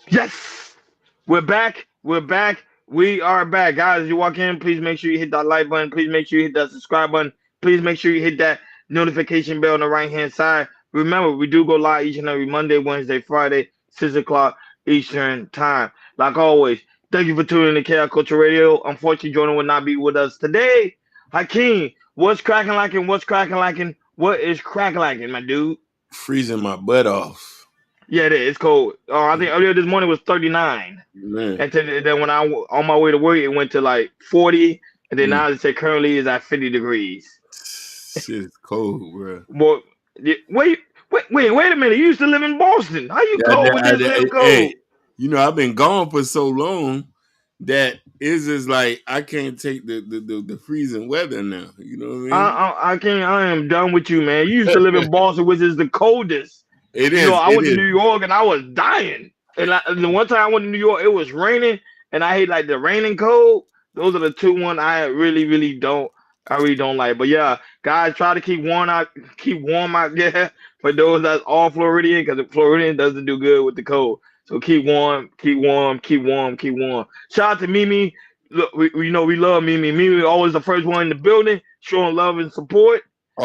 Yes, we're back. We're back. We are back, guys. As you walk in, please make sure you hit that like button. Please make sure you hit that subscribe button. Please make sure you hit that notification bell on the right hand side. Remember, we do go live each and every Monday, Wednesday, Friday, 6 o'clock Eastern time. Like always, thank you for tuning in to KL Culture Radio. Unfortunately, Jordan will not be with us today. Hakeem, what's cracking like and what's cracking like and what is cracking like, my dude? Freezing my butt off. Yeah, it is. It's cold. I think earlier this morning was 39. Man, And then when on my way to work, it went to like 40, and then mm, now it said currently is at 50 degrees. shit is cold, bro. Well, wait a minute. You used to live in Boston. How you cold with this little Hey, cold? I've been gone for so long that it's just like I can't take the freezing weather now. You know what I mean? I can't. I am done with you, man. You used to live in Boston, which is the coldest. It You know, is. I It went to is. New York and I was dying. And the one time I went to New York, it was raining, and I hate like the rain and cold. Those are the two ones I really, really don't. I really don't like. But yeah, guys, try to keep warm out there for those that's all Floridian, because Floridian doesn't do good with the cold. So keep warm, keep warm, keep warm, keep warm. Shout out to Mimi. Look, we know we love Mimi. Mimi always the first one in the building, showing love and support.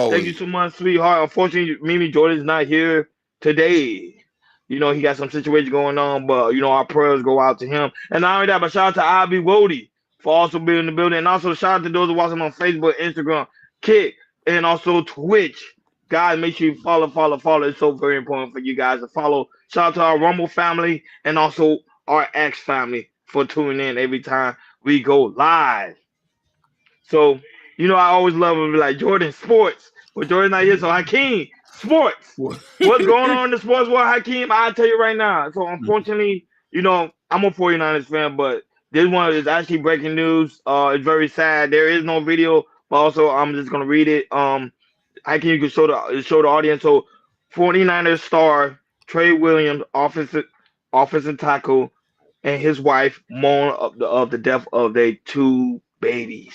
Thank you Always. so much, sweetheart. Unfortunately, Mimi Jordan's not here today. You know, he got some situation going on, but you know, our prayers go out to him. And not only that, but shout out to Ivy Wody for also being in the building. And also shout out to those who watching on Facebook, Instagram, Kick, and also Twitch. Guys, make sure you follow. It's so very important for you guys to follow. Shout out to our Rumble family and also our X family for tuning in every time we go live. So, you know, I always love him like Jordan Sports. But Jordan's not here, so Hakeem Sports. What's going on in the sports world, Hakeem? I'll tell you right now. So unfortunately, you know, I'm a 49ers fan, but this one is actually breaking news. It's very sad. There is no video, but also I'm just gonna read it. Hakeem, you can show the audience. So 49ers star Trey Williams, offensive tackle, and his wife mourn of the death of their two babies.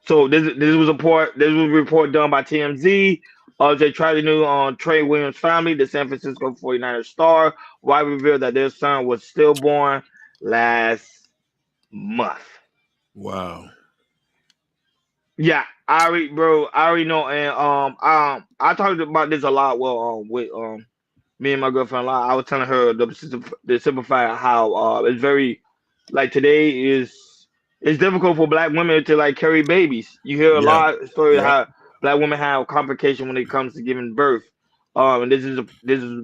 So this was a report done by TMZ. They tried to know on Trey Williams' family, the San Francisco 49ers star. Wife revealed that their son was stillborn last month. Wow. Yeah, I already know, and I talked about this a lot. Well, with me and my girlfriend a lot. I was telling her the simple fact how it's very like today is it's difficult for black women to like carry babies. You hear a Yeah. lot of stories Yeah. how black women have complication when it comes to giving birth. And this is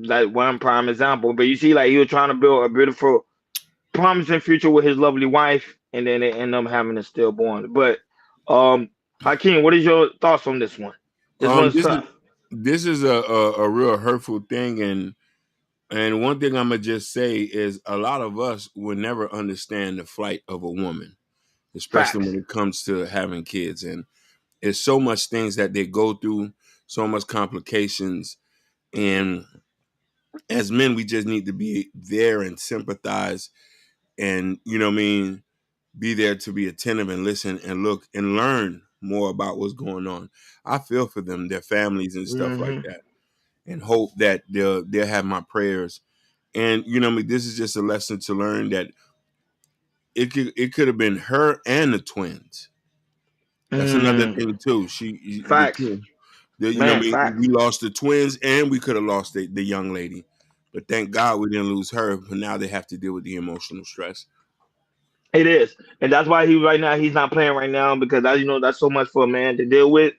like one prime example. But you see, like he was trying to build a beautiful, promising future with his lovely wife, and then they end up having a stillborn. But um, Hakeem, what is your thoughts on this one? This one's This is tough. a real hurtful thing, and one thing I'm gonna just say is a lot of us will never understand the flight of a woman, especially Facts. when it comes to having kids. And it's so much things that they go through, so much complications. And as men, we just need to be there and sympathize and, what I mean, be there to be attentive and listen and look and learn more about what's going on. I feel for them, their families and stuff like Hmm. that, and hope that they'll have my prayers. And this is just a lesson to learn that it could have been her and the twins. That's another Mm, thing too. She the facts. twin. Man, We facts. lost the twins and we could have lost the young lady. But thank God we didn't lose her. But now they have to deal with the emotional stress. It is, and that's why he right now he's not playing right now because as you know that's so much for a man to deal with.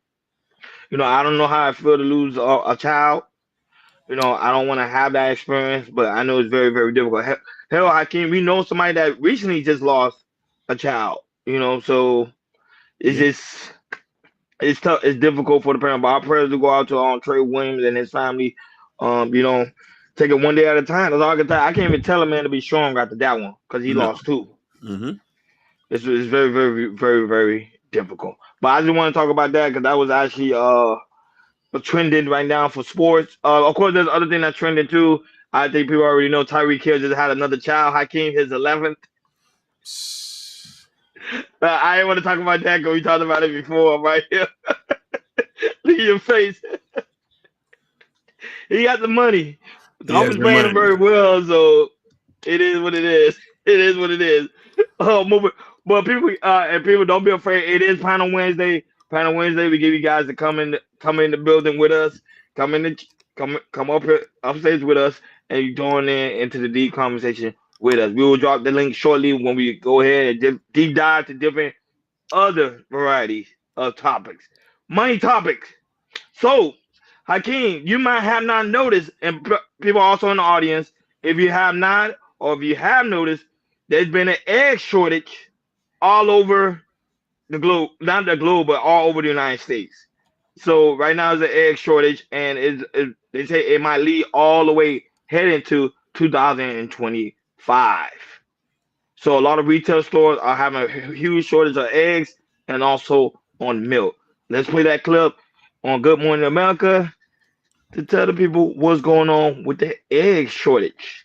You know, I don't know how I feel to lose a child. You know, I don't want to have that experience, but I know it's very very difficult. Hell, Hakeem, we know somebody that recently just lost a child. You know, so it's Yeah. just it's tough. It's difficult for the parent. But our prayers to go out to Trey Williams and his family. You know, take it one day at a time. That's all I can tell. I can't even tell a man to be strong after that one because he No. lost two. Mm-hmm. It's very, very, very, very difficult. But I just want to talk about that because that was actually trending right now for sports. Of course, there's other thing that's trending too. I think people already know Tyreek Hill just had another child. Hakeem, his 11th. I didn't want to talk about that because we talked about it before, right here. Look at your face. He got the money. Yeah, Dolphins playing money. very well, so it is what it is. It is what it is. Moving, but people and people don't be afraid. It is Panel Wednesday. Panel Wednesday, we give you guys to come in the building with us. Come in the come up here upstairs with us, and you join in into the deep conversation with us. We will drop the link shortly when we go ahead and deep dive to different other varieties of topics, money topics. So, Hakeem, you might have not noticed, and people also in the audience, if you have not, or if you have noticed, there's been an egg shortage all over the globe, not the globe, but all over the United States. So right now there's an egg shortage, and they say it might lead all the way heading to 2025. So a lot of retail stores are having a huge shortage of eggs and also on milk. Let's play that clip on Good Morning America to tell the people what's going on with the egg shortage.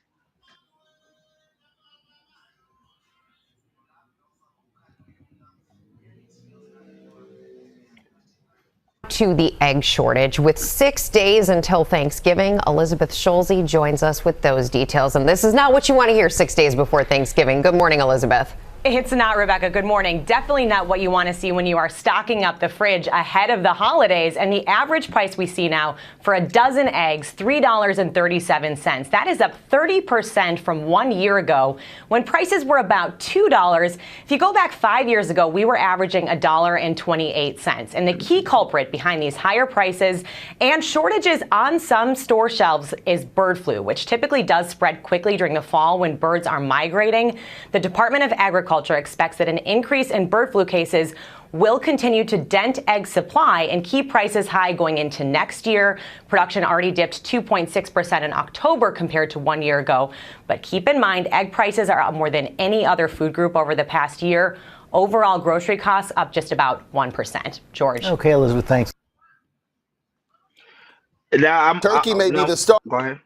To the egg shortage. With 6 days until Thanksgiving, Elizabeth Schulze joins us with those details. And this is not what you want to hear 6 days before Thanksgiving. Good morning, Elizabeth. It's not, Rebecca. Good morning. Definitely not what you want to see when you are stocking up the fridge ahead of the holidays. And the average price we see now for a dozen eggs, $3.37. That is up 30% from 1 year ago when prices were about $2. If you go back 5 years ago, we were averaging $1.28. And the key culprit behind these higher prices and shortages on some store shelves is bird flu, which typically does spread quickly during the fall when birds are migrating. The Department of Agriculture expects that an increase in bird flu cases will continue to dent egg supply and keep prices high going into next year. Production already dipped 2.6% in October compared to 1 year ago. But keep in mind, egg prices are up more than any other food group over the past year. Overall grocery costs up just about 1%. George. Okay, Elizabeth, thanks. Now, Turkey may be the start. Go ahead.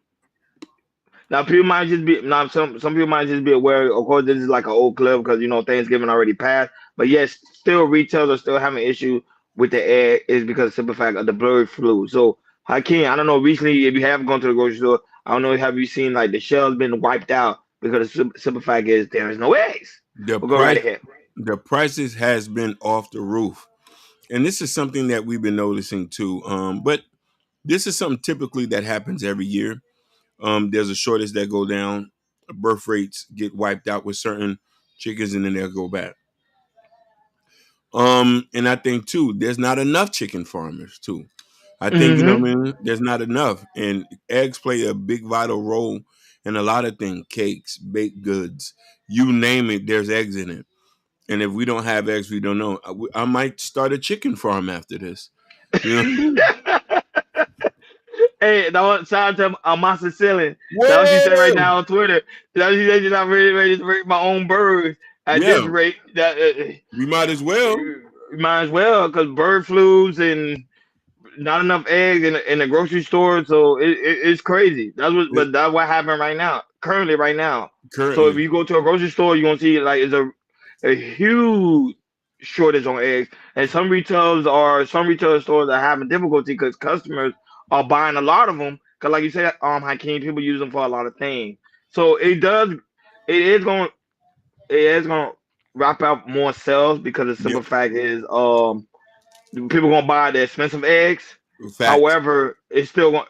Now, people might just be now. Some people might just be aware. Of course, this is like an old clip because Thanksgiving already passed. But yes, still retailers are still having issue with the egg is because of the simple fact of the bird flu. So, Hakeem, I don't know. Recently, if you haven't gone to the grocery store, I don't know. Have you seen like the shelves been wiped out because the simple fact is there is no eggs. We'll go right ahead. The prices has been off the roof, and this is something that we've been noticing too. But this is something typically that happens every year. There's a shortage that go down, birth rates get wiped out with certain chickens, and then they'll go back. And I think too, there's not enough chicken farmers too. I think there's not enough, and eggs play a big vital role in a lot of things: cakes, baked goods, you name it. There's eggs in it, and if we don't have eggs, we don't know. I might start a chicken farm after this. Hey, shout out to Amasa Sicilian. That's what she said right now on Twitter. That she said she's not ready to raise my own birds at this rate. We might as well. Because bird flus and not enough eggs in the grocery store. So it's crazy. That's what happened right now. Currently, right now. So if you go to a grocery store, you're gonna see like it's a huge shortage on eggs, and some retail stores are having difficulty because customers are buying a lot of them because, like you said, Hakeem, people use them for a lot of things. So it is going to wrap out more sales because the simple fact is, people gonna buy the expensive eggs. However, it's still going.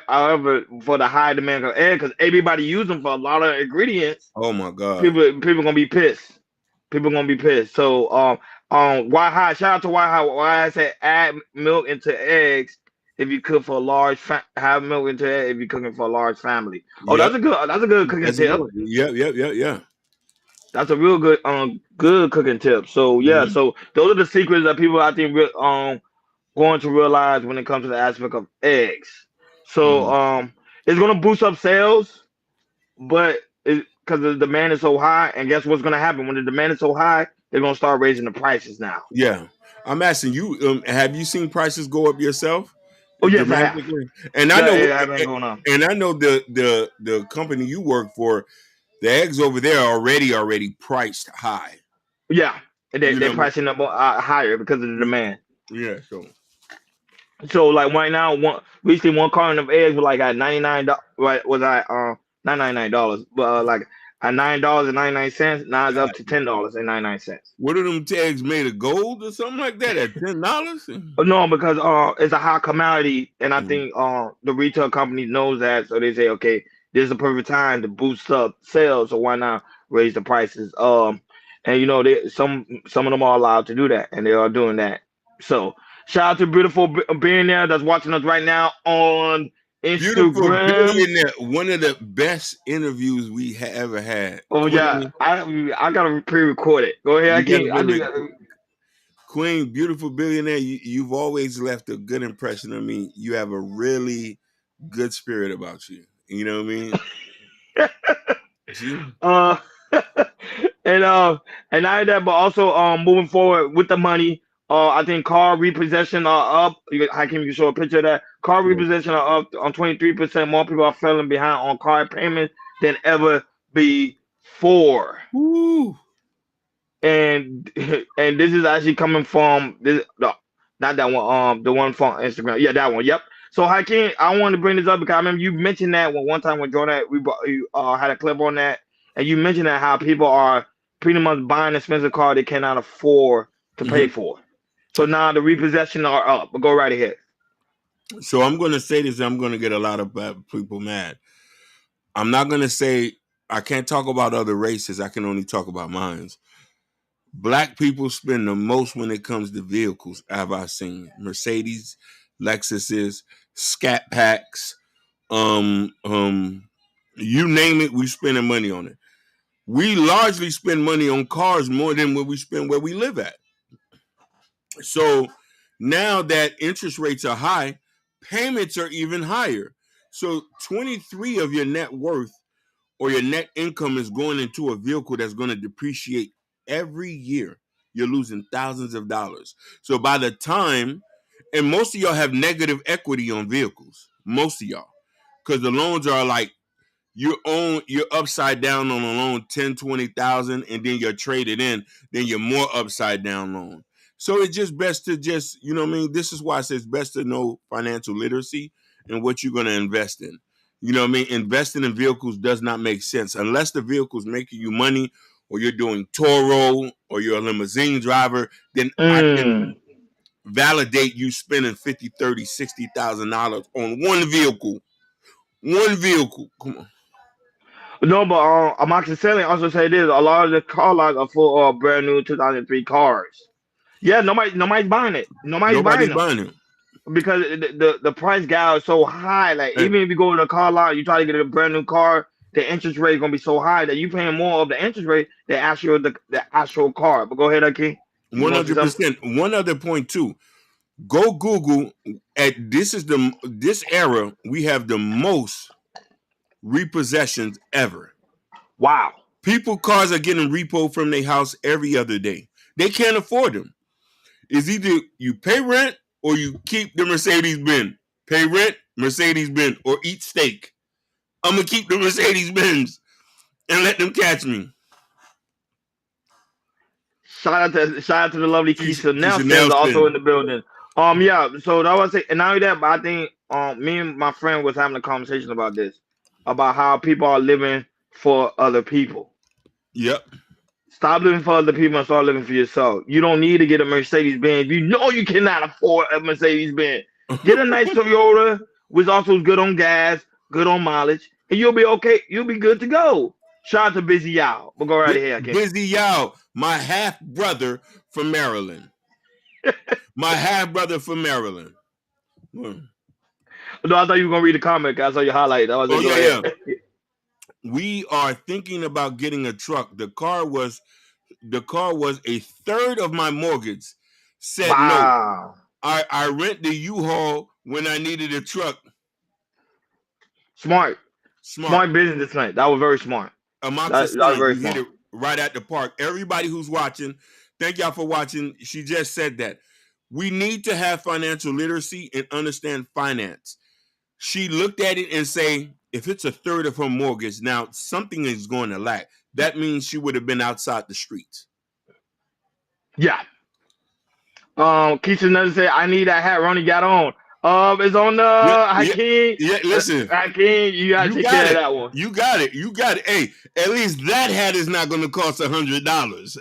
However, for the high demand of eggs, because everybody use them for a lot of ingredients. Oh my God! People gonna be pissed. People gonna be pissed. So, White Hot, shout out to White Hot. Why I said add milk into eggs. If you cook for a large, have milk into it if you're cooking for a large family. Oh, that's a good cooking tip. Yeah. That's a real good cooking tip. So so those are the secrets that people I think going to realize when it comes to the aspect of eggs. So it's gonna boost up sales, but because the demand is so high, and guess what's gonna happen when the demand is so high? They're gonna start raising the prices now. Yeah, I'm asking you. Have you seen prices go up yourself? Oh yes, I have. And I know, going on. And I know the company you work for, the eggs over there are already priced high. Yeah, they're pricing up higher because of the demand. Yeah, so So like right now, recently one carton of eggs was like at $99. Right, was at not $99, but like at $9.99. Now it's up to $10.99. What are them tags made of gold or something like that at $10? No, because it's a high commodity, and I Mhm. think the retail company knows that, so they say, okay, this is the perfect time to boost up sales, so why not raise the prices? And some of them are allowed to do that, and they are doing that. So shout out to beautiful billionaire that's watching us right now on Beautiful Instagram. billionaire. One of the best interviews we ever had. Oh yeah, Queen, I gotta pre-record it. Go ahead, I you got to can't. I do really. that. Queen, beautiful billionaire. You've always left a good impression on me. You have a really good spirit about you. You know what I mean? See? Uh, and not that, but also moving forward with the money. I think car repossession are up. Hakeem, you show a picture of that. Car Yeah. repossession are up on 23%. More people are falling behind on car payments than ever before. Woo. And and this is actually coming from this, no, not that one, the one from Instagram. Yeah, that one. Yep. So Hakeem, I wanted to bring this up because I remember you mentioned that one time when Jordan, you had a clip on that, and you mentioned that how people are pretty much buying expensive car they cannot afford to pay Mhm. for. So now the repossession are up. But go right ahead. So I'm going to say this. I'm going to get a lot of people mad. I'm not going to say I can't talk about other races. I can only talk about mine. Black people spend the most when it comes to vehicles. Have I seen Mercedes, Lexuses, Scat Packs, you name it, we spending money on it. We largely spend money on cars more than what we spend where we live at. So now that interest rates are high, payments are even higher. So 23 of your net worth or your net income is going into a vehicle that's going to depreciate every year. You're losing thousands of dollars. So by the time, and most of y'all have negative equity on vehicles, most of y'all, because the loans are like you're upside down on a loan 10, 20,000, and then you're traded in, then you're more upside down loan. So it's just best to just, you know what I mean? This is why I say it's best to know financial literacy and what you're going to invest in. You know what I mean? Investing in vehicles does not make sense unless the vehicle's making you money or you're doing Toro or you're a limousine driver, then I can Mm. validate you spending 50, 30, $60,000 on one vehicle. One vehicle. Come on. No, but Max Selling also say this: a lot of the car lots are full of brand new 2003 cars. Yeah, nobody's buying it. Nobody's buying Nobody's them buying it. because the price gap is so high. Like And even if you go to the car lot, you try to get a brand new car, the interest rate is gonna be so high that you paying more of the interest rate than the actual car. But go ahead, Akeem. You want to say something? 100%. One other point too. Go Google. At this era, we have the most repossessions ever. Wow. People cars are getting repo from their house every other day. They can't afford them. It's either you pay rent or you keep the Mercedes Benz. Pay rent, Mercedes Benz, or eat steak. I'm gonna keep the Mercedes Benz and let them catch me. Shout out to the lovely Keisha Keisha Nelson also in Nelson. the building. Yeah, so that was it. And not only that, but I think me and my friend was having a conversation about this, about how people are living for other people. Yep. Stop living for other people and start living for yourself. You don't need to get a Mercedes Benz. You know you cannot afford a Mercedes Benz. Get a nice Toyota, which also is good on gas, good on mileage, and you'll be okay. You'll be good to go. Shout out to Busy Y'all. But go right ahead, again. Busy Yao, my half brother from Maryland. My half brother from Maryland. Oh No, I thought you were gonna read the comment. I saw your highlight. I was like, go yeah, ahead. yeah. We are thinking about getting a truck. The car was a third of my mortgage. Said no. Wow. I rent the U-Haul when I needed a truck. Smart. Smart. Smart business tonight. That was very smart. That was Amoxicillin, very you hit smart. it right at the park. Everybody who's watching, thank y'all for watching. She just said that. We need to have financial literacy and understand finance. She looked at it and say, if it's a third of her mortgage, now something is going to lack. That means she would have been outside the streets. Yeah. Keisha Nelson said, I need that hat Ronnie got on. It's on Hakeem. Listen, Hakeem, you gotta take care of that one. You got it. Hey, at least that hat is not going to cost $100.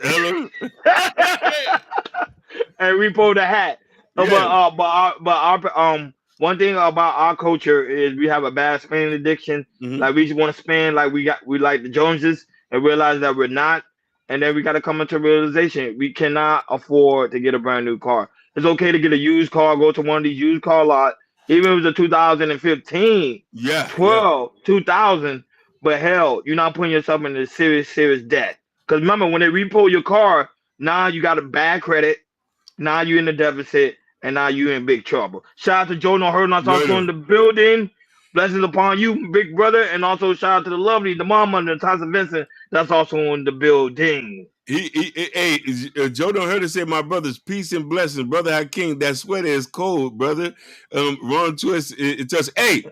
And repo the hat. Yeah. But our one thing about our culture is we have a bad spending addiction. Mhm. Like we just want to spend like we like the Joneses and realize that we're not. And then we got to come into realization we cannot afford to get a brand new car. It's okay to get a used car, go to one of these used car lots, even if it was a 2015, Yeah. 12, 2000. But hell, you're not putting yourself into serious debt. Because remember, when they repo your car, now you got a bad credit. Now you in the deficit, and now you in big trouble. Shout out to Joe No Hurt, also in the building. Blessings upon you, big brother, and also shout out to the lovely, the mama, the Tyson Vincent, that's also in the building. Joe Don't Hurt said, my brother's peace and blessings. Brother Hakeem, that sweater is cold, brother. Ron Twist, hey,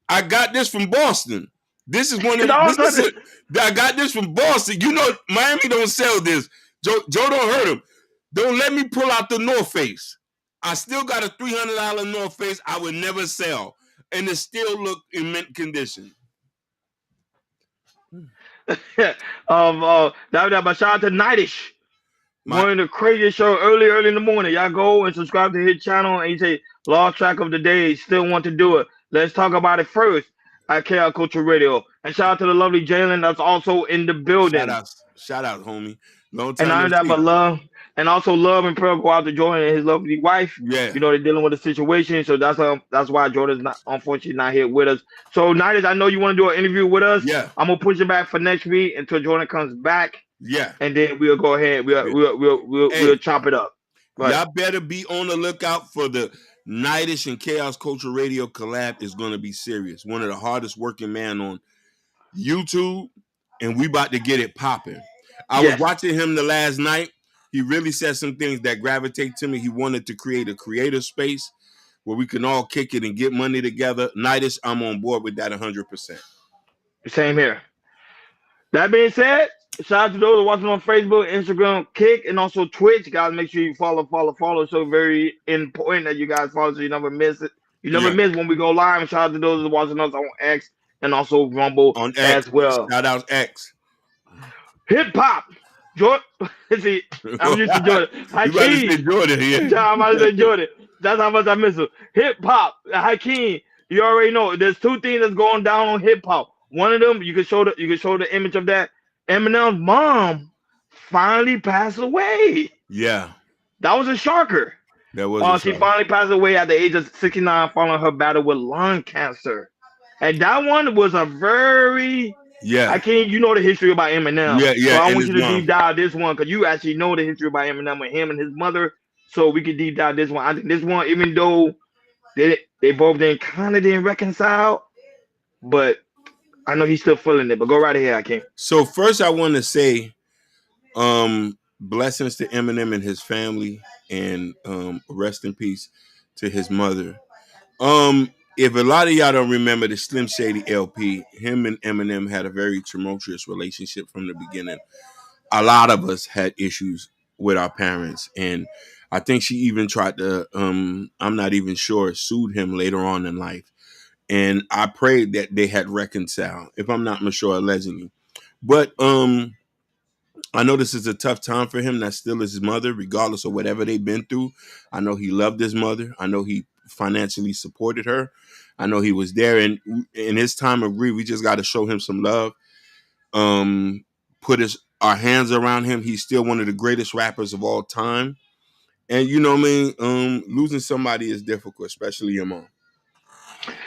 I got this from Boston. This is one of I got this from Boston. You know, Miami don't sell this. Joe Don't Hurt him. Don't let me pull out the North Face. I still got a $300 North Face I would never sell. And it still look in mint condition. But shout out to Nightish. One of the craziest show early in the morning. Y'all go and subscribe to his channel and he say, lost track of the day, still want to do it. Let's talk about it first at KL Culture Radio. And shout out to the lovely Jalen that's also in the building. Shout out, homie. Long time. And I'm that but love. And also love and prayer go out to Jordan and his lovely wife. Yeah. You know, they're dealing with a situation. So that's why Jordan's not unfortunately not here with us. So Nightish, I know you want to do an interview with us. Yeah. I'm gonna push it back for next week until Jordan comes back. Yeah. And then we'll go ahead. We'll chop it up. Right. Y'all better be on the lookout for the Nightish and Chaos Culture Radio collab. Is going to be serious. One of the hardest working man on YouTube, and we about to get it popping. I was watching him the last night. He really said some things that gravitate to me. He wanted to create a creative space where we can all kick it and get money together. Nightish, I'm on board with that 100%. Same here. That being said, shout out to those watching on Facebook, Instagram, Kick, and also Twitch. Guys, make sure you follow. So very important that you guys follow so you never miss it. You never miss when we go live. And shout out to those watching us on X and also Rumble on X as well. Shout out X. Hip hop. Jordan, see, I'm used to Jordan. You about to say Jordan, yeah. I'm about to say Jordan. That's how much I miss him. Hip hop, Hakeem. You already know. There's two things that's going down on hip hop. One of them, you can show the image of that. Eminem's mom finally passed away. Yeah, that was a shocker. That was. She finally passed away at the age of 69, following her battle with lung cancer, and that one was a very. Yeah, I can't. You know the history about Eminem. Yeah. So I want you to deep dive this one because you actually know the history about Eminem with him and his mother. So we can deep dive this one. I think this one, even though they both didn't reconcile, but I know he's still feeling it. But go right ahead, Hakeem. So first, I want to say, blessings to Eminem and his family, and rest in peace to his mother. If a lot of y'all don't remember the Slim Shady LP, him and Eminem had a very tumultuous relationship from the beginning. A lot of us had issues with our parents, and I think she even tried to, I'm not even sure, sued him later on in life. And I prayed that they had reconciled, if I'm not sure, allegedly. But I know this is a tough time for him. That still is his mother, regardless of whatever they've been through. I know he loved his mother. I know he financially supported her. I know he was there, and in his time of grief, we just got to show him some love. Put our hands around him. He's still one of the greatest rappers of all time, and you know what I mean. Losing somebody is difficult, especially your mom.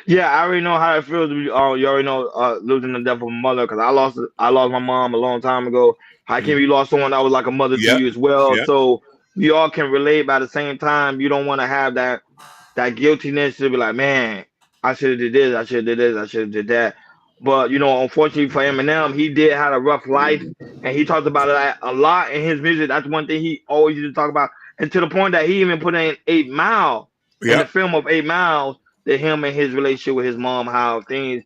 Yeah, I already know how it feels. You already know losing the death of my mother because I lost my mom a long time ago. How can you lost someone that was like a mother to you as well? Yep. So we all can relate, but at the same time, you don't want to have that guiltiness to be like, man, I should have did this, I should have did this, I should have did that. But you know, unfortunately for Eminem, he did have a rough life, and he talked about it a lot in his music. That's one thing he always used to talk about, and to the point that he even put in 8 Mile in the film of 8 Miles. That him and his relationship with his mom, how it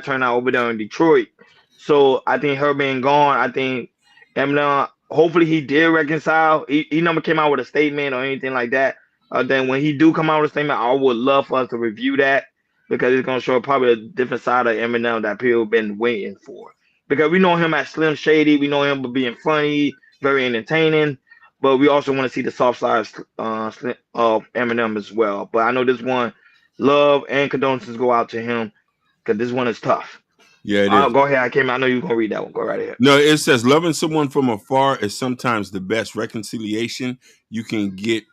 turned out over there in Detroit. So I think her being gone, I think Eminem, hopefully he did reconcile. He never came out with a statement or anything like that. Then when he do come out with a statement, I would love for us to review that because it's gonna show probably a different side of Eminem that people been waiting for. Because we know him as Slim Shady, we know him for being funny, very entertaining, but we also want to see the soft side of Eminem as well. But I know this one, love and condolences go out to him because this one is tough. Yeah, it is. Go ahead, Hakeem. I know you're gonna read that one. Go right ahead. No, it says loving someone from afar is sometimes the best reconciliation you can get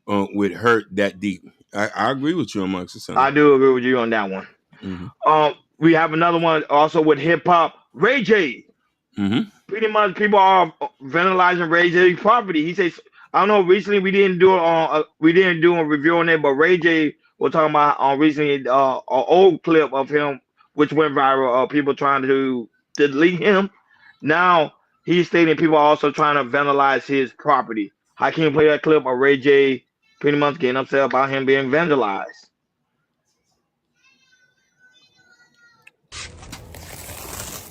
with hurt that deep. I agree with you amongst the son. I do agree with you on that one. Mm-hmm. We have another one also with hip hop. Ray J. Mm-hmm. Pretty much people are vandalizing Ray J's property. He says, I don't know. Recently, we didn't do a review on it, but Ray J was talking about recently an old clip of him which went viral. People trying to delete him. Now he's stating people are also trying to vandalize his property. I can't play that clip of Ray J pretty much getting upset about him being vandalized.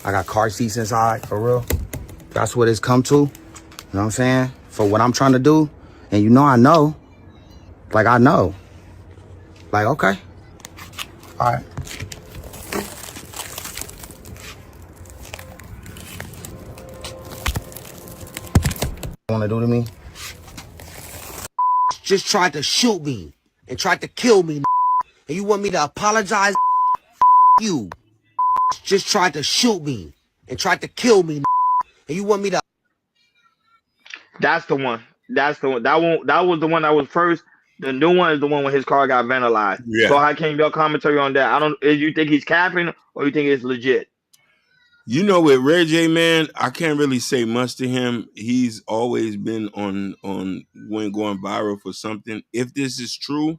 I got car seats inside, for real. That's what it's come to. You know what I'm saying? For what I'm trying to do. And you know I know. Like, I know. Like, okay. All right. Want to do to me? Just tried to shoot me and tried to kill me. And you want me to apologize? You just tried to shoot me and tried to kill me. And you want me to? That's the one. That's the one. That was the one that was first. The new one is the one when his car got vandalized. Yeah. So I can't your commentary on that. I don't. You think he's capping or you think it's legit? You know, with Ray J, man, I can't really say much to him. He's always been on when going viral for something. If this is true,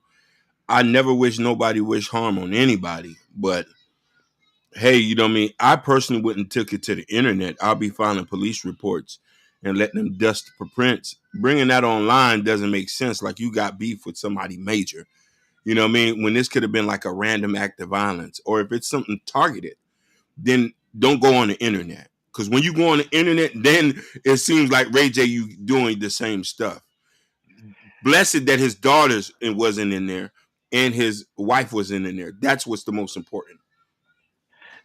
I never wish nobody wish harm on anybody. But hey, you know what I mean? I personally wouldn't took it to the internet. I'll be filing police reports and letting them dust for prints. Bringing that online doesn't make sense. Like you got beef with somebody major. You know what I mean? When this could have been like a random act of violence, or if it's something targeted, then don't go on the internet. Because when you go on the internet, then it seems like Ray J, you doing the same stuff. Blessed that his daughters wasn't in there and his wife wasn't in there. That's what's the most important.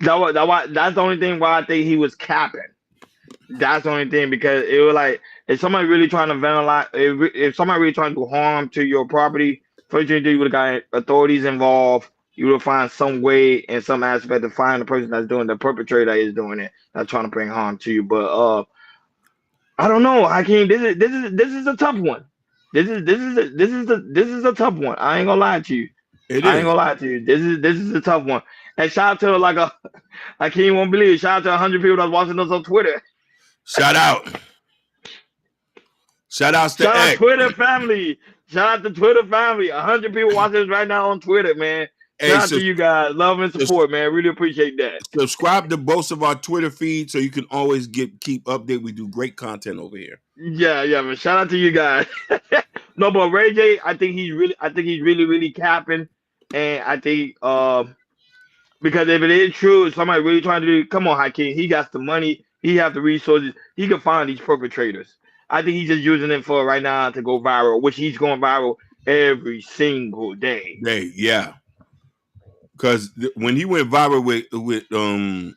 That's the only thing why I think he was capping. That's the only thing because it was like if somebody really trying to vandalize, if somebody really trying to do harm to your property, first thing you do, you would have got authorities involved. You will find some way in some aspect to find the person that's doing the perpetrator is doing it, that's trying to bring harm to you. But I don't know. Hakeem, this is a tough one. This is a tough one. I ain't gonna lie to you. I ain't gonna lie to you. This is a tough one. And shout out to Hakeem won't believe it. Shout out to 100 people that's watching us on Twitter. Shout out. Shout out to Twitter family. Shout out to Twitter family. 100 people watching us right now on Twitter, man. Shout out to you guys. Love and support, man. Really appreciate that. Subscribe to both of our Twitter feeds so you can always keep updated. We do great content over here. Yeah, man. Shout out to you guys. No, but Ray J, I think he's really capping. And I think because if it is true, if somebody really trying to do, come on, Hakeem, he got the money, he have the resources, he can find these perpetrators. I think he's just using it for right now to go viral, which he's going viral every single day. Yeah. Because when he went viral with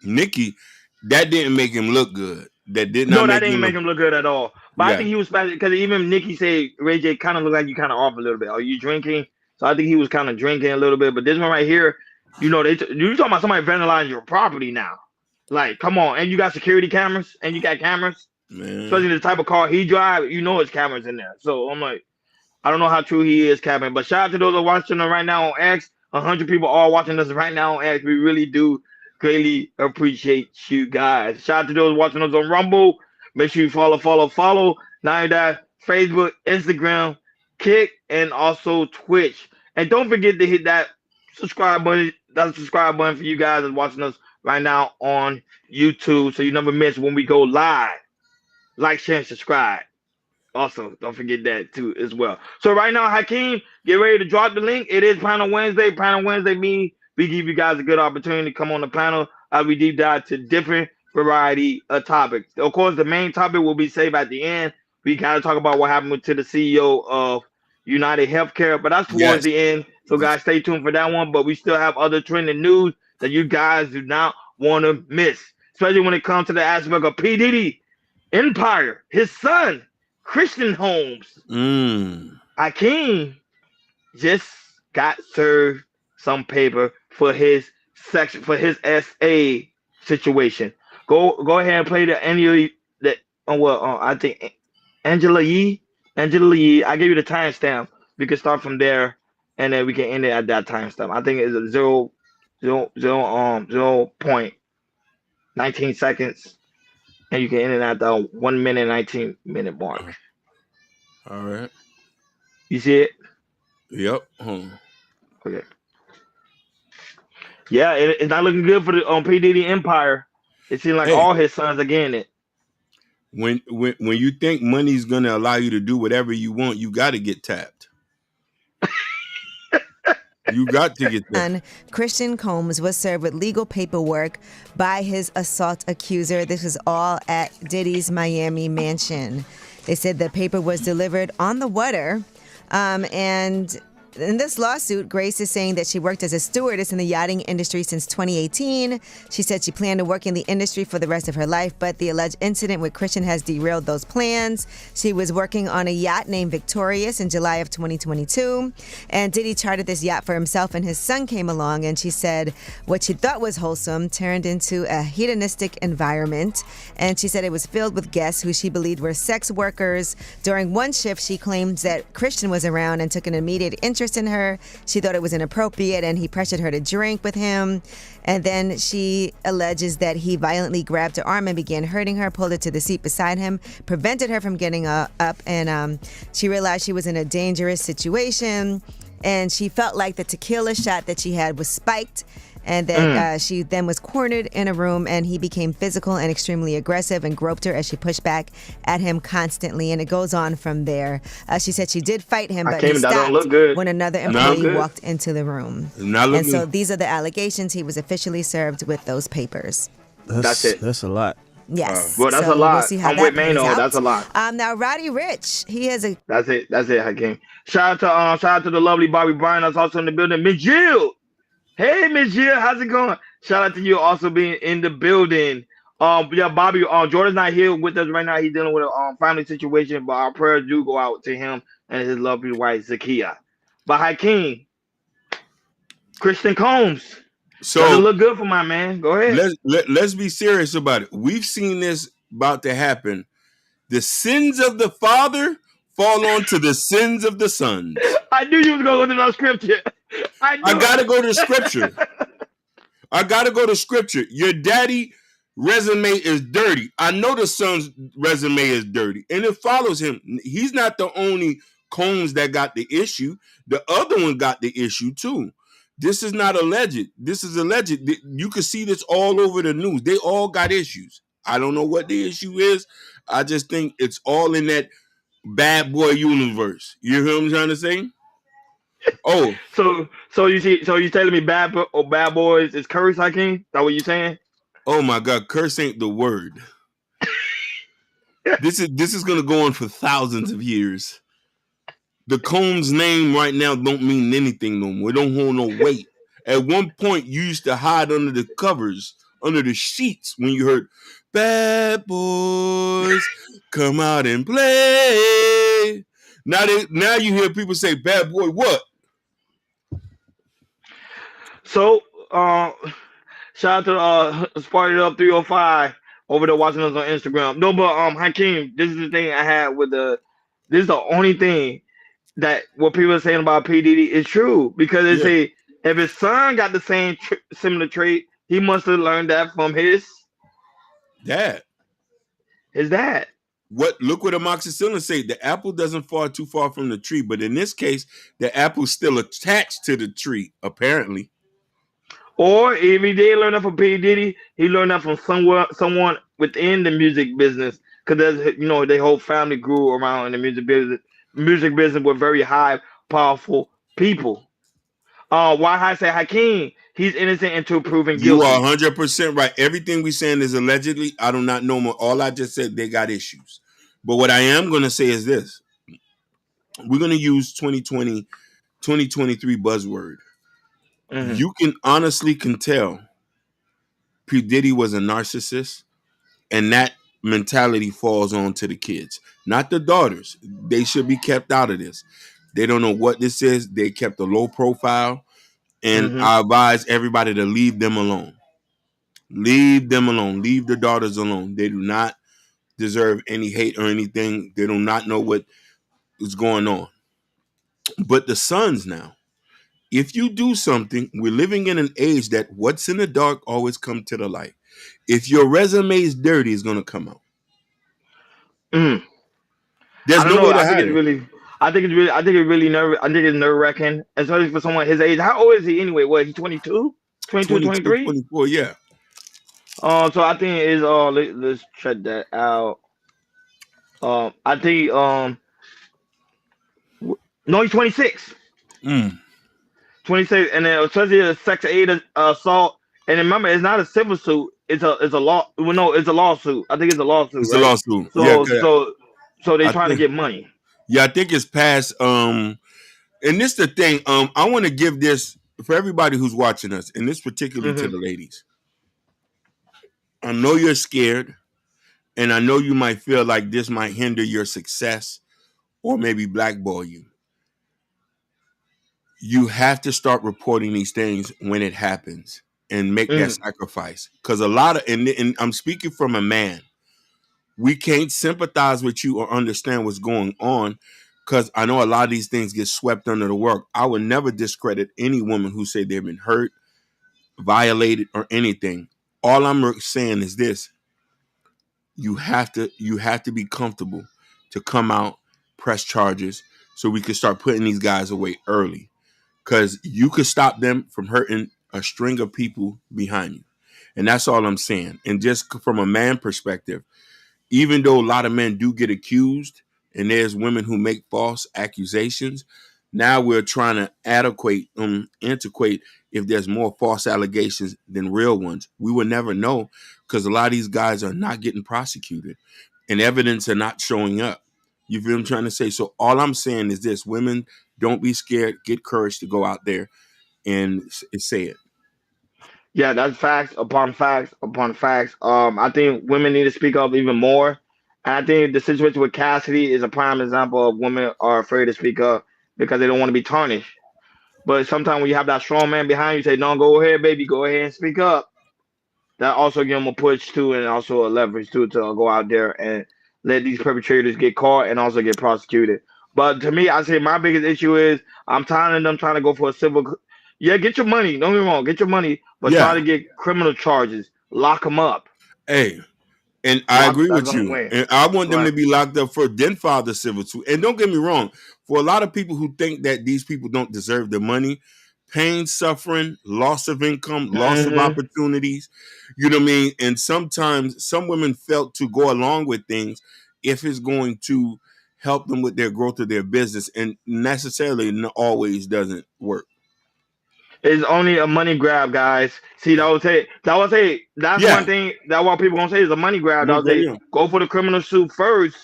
Nicki, that didn't make him look good. That didn't make him look good at all. But yeah. I think he was special because even Nicki said Ray J kind of looked like you kind of off a little bit. Are you drinking? So I think he was kind of drinking a little bit. But this one right here, you know, you're talking about somebody vandalizing your property now. Like, come on. And you got security cameras and you got cameras. Man. Especially the type of car he drives, you know, his cameras in there. So I'm like, I don't know how true he is, Captain. But shout out to those that are watching us right now on X. 100 people are watching us right now on X. We really do greatly appreciate you guys. Shout out to those watching us on Rumble. Make sure you follow. Not only that, Facebook, Instagram, Kick, and also Twitch. And don't forget to hit that subscribe button. That's a subscribe button for you guys that's watching us right now on YouTube, so you never miss when we go live. Like, share, and subscribe. Also, don't forget that too as well. So right now, Hakeem, get ready to drop the link. It is Panel Wednesday. Panel Wednesday means we give you guys a good opportunity to come on the panel as we deep dive to different variety of topics. Of course, the main topic will be saved at the end. We kind of talk about what happened to the CEO of United Healthcare, but that's towards the end. So guys, stay tuned for that one. But we still have other trending news that you guys do not want to miss, especially when it comes to the aspect of P. Diddy Empire, his son, Christian Holmes. Hakeem just got served some paper for his section, for his SA situation. Go ahead and play the I think Angela Yee. I gave you the timestamp. We can start from there, and then we can end it at that timestamp. I think it's a 0.19 seconds, and you can end it at the 1 minute 19 minute mark. All right. You see it? Yep. Okay. Yeah, it's not looking good for the P. Diddy Empire. It seems like all his sons are getting it. When you think money's gonna allow you to do whatever you want, you got to get tapped. You got to get tapped. Christian Combs was served with legal paperwork by his assault accuser. This was all at Diddy's Miami mansion. They said the paper was delivered on the water, and in this lawsuit, Grace is saying that she worked as a stewardess in the yachting industry since 2018. She said she planned to work in the industry for the rest of her life, but the alleged incident with Christian has derailed those plans. She was working on a yacht named Victorious in July of 2022, and Diddy chartered this yacht for himself, and his son came along, and she said what she thought was wholesome turned into a hedonistic environment, and she said it was filled with guests who she believed were sex workers. During one shift, she claimed that Christian was around and took an immediate interest in her. She thought it was inappropriate, and he pressured her to drink with him. And then she alleges that he violently grabbed her arm and began hurting her, pulled her to the seat beside him, prevented her from getting up, and she realized she was in a dangerous situation, and she felt like the tequila shot that she had was spiked. And then she then was cornered in a room, and he became physical and extremely aggressive and groped her as she pushed back at him constantly. And it goes on from there. She said she did fight him, but he stopped when another employee walked into the room. And so these are the allegations. He was officially served with those papers. That's it. That's a lot. Yes. Well, that's a lot. I'm with Mano. That's a lot. Now, Roddy Ricch, he has a... That's it, Hakeem. Shout out to the lovely Bobby Bryan that's also in the building. Miss Jill. Hey, Miss Jill, how's it going? Shout out to you also being in the building. Yeah, Bobby, Jordan's not here with us right now. He's dealing with a family situation, but our prayers do go out to him and his lovely wife, Zakia. But Hakeem, Christian Combs, doesn't look good for my man. Go ahead. Let's be serious about it. We've seen this about to happen. The sins of the father fall onto the sins of the sons. I knew you was going to go to that scripture. I gotta go to scripture. Your daddy resume is dirty. I know the son's resume is dirty, and it follows him. He's not the only Combs that got the issue. The other one got the issue too. This is not alleged. This is alleged. You can see this all over the news. They all got issues. I don't know what the issue is. I just think it's all in that bad boy universe. You hear what I'm trying to say? Oh, so you telling me bad boys is curse, Hakeem? Is that what you saying? Oh my God, curse ain't the word. This is gonna go on for thousands of years. The Combs name right now don't mean anything no more. It don't hold no weight. At one point, you used to hide under the covers, under the sheets when you heard "Bad Boys Come Out and Play." Now you hear people say "Bad Boy" what? So, shout out to Sparty Up 305 over there watching us on Instagram. No, but Hakeem, this is the thing I had with this is the only thing that what people are saying about P. Diddy is true, because they say if his son got the same similar trait, he must have learned that from his dad. His dad. Look what amoxicillin say. The apple doesn't fall too far from the tree, but in this case, the apple's still attached to the tree, apparently. Or if he did learn that from P. Diddy, he learned that from someone within the music business, because their whole family grew around in the music business. Music business with very high, powerful people. Why I say Hakeem, he's innocent until proven guilty. You are 100% right. Everything we saying is allegedly. I do not know more. All I just said, they got issues. But what I am going to say is this. we're going to use 2023 buzzword. Mm-hmm. You can honestly tell P. Diddy was a narcissist, and that mentality falls on to the kids, not the daughters. They should be kept out of this. They don't know what this is. They kept a low profile, and Mm-hmm. I advise everybody to leave them alone. Leave them alone. Leave the daughters alone. They do not deserve any hate or anything. They do not know what is going on. But the sons now, if you do something, we're living in an age that what's in the dark always come to the light. If your resume is dirty, it's going to come out. Mm. There's I don't no know. way to I think hide it's it. really. I think it's really nerve. I think it's nerve wracking, especially for someone his age. How old is he anyway? What, he's 22, 22, 22, 23? 24, yeah. So I think it is. Let's check that out. I think no, he's 26. Mm. 26, and then especially a sex 8 assault. And remember, it's not a civil suit. It's a law. Well, no, it's a lawsuit. I think it's a lawsuit, It's a right? lawsuit. Yeah, So they I trying to think, get money. yeah, I think it's past. And this the thing. I want to give this for everybody who's watching us, and this particularly to Mm-hmm. the ladies. I know you're scared, and I know you might feel like this might hinder your success or maybe blackball you. You have to start reporting these things when it happens and make that Mm. sacrifice. Because a lot of, and I'm speaking from a man, we can't sympathize with you or understand what's going on because I know a lot of these things get swept under the rug. I would never discredit any woman who say they've been hurt, violated, or anything. All I'm saying is this: you have to be comfortable to come out, press charges, so we can start putting these guys away early. Because you could stop them from hurting a string of people behind you. And that's all I'm saying. And just from a man perspective, even though a lot of men do get accused and there's women who make false accusations, now we're trying to antiquate if there's more false allegations than real ones. We will never know because a lot of these guys are not getting prosecuted and evidence are not showing up. You feel what I'm trying to say? So all I'm saying is this: women, don't be scared. Get courage to go out there and say it. Yeah, that's facts upon facts upon facts. I think women need to speak up even more. And I think the situation with Cassidy is a prime example of women are afraid to speak up because they don't want to be tarnished. But sometimes when you have that strong man behind you, say, "No, go ahead, baby, go ahead and speak up." That also give them a push too, and also a leverage too to go out there and let these perpetrators get caught and also get prosecuted. But to me, I say my biggest issue is I'm tired of them trying to go for a civil. Yeah, get your money. Don't get me wrong, get your money, but try Yeah. to get criminal charges, lock them up. Hey, and I agree That's with gonna you. win. And I want them Right. to be locked up first, then file the civil suit. And don't get me wrong, for a lot of people who think that these people don't deserve the money, pain, suffering, loss of income, loss of Mm-hmm. opportunities, you know what I mean? And sometimes some women felt to go along with things if it's going to help them with their growth of their business, and necessarily always doesn't work. It's only a money grab, guys. See, that's Yeah. one thing that what people gonna say is a money grab. They'll say Yeah. go for the criminal suit first,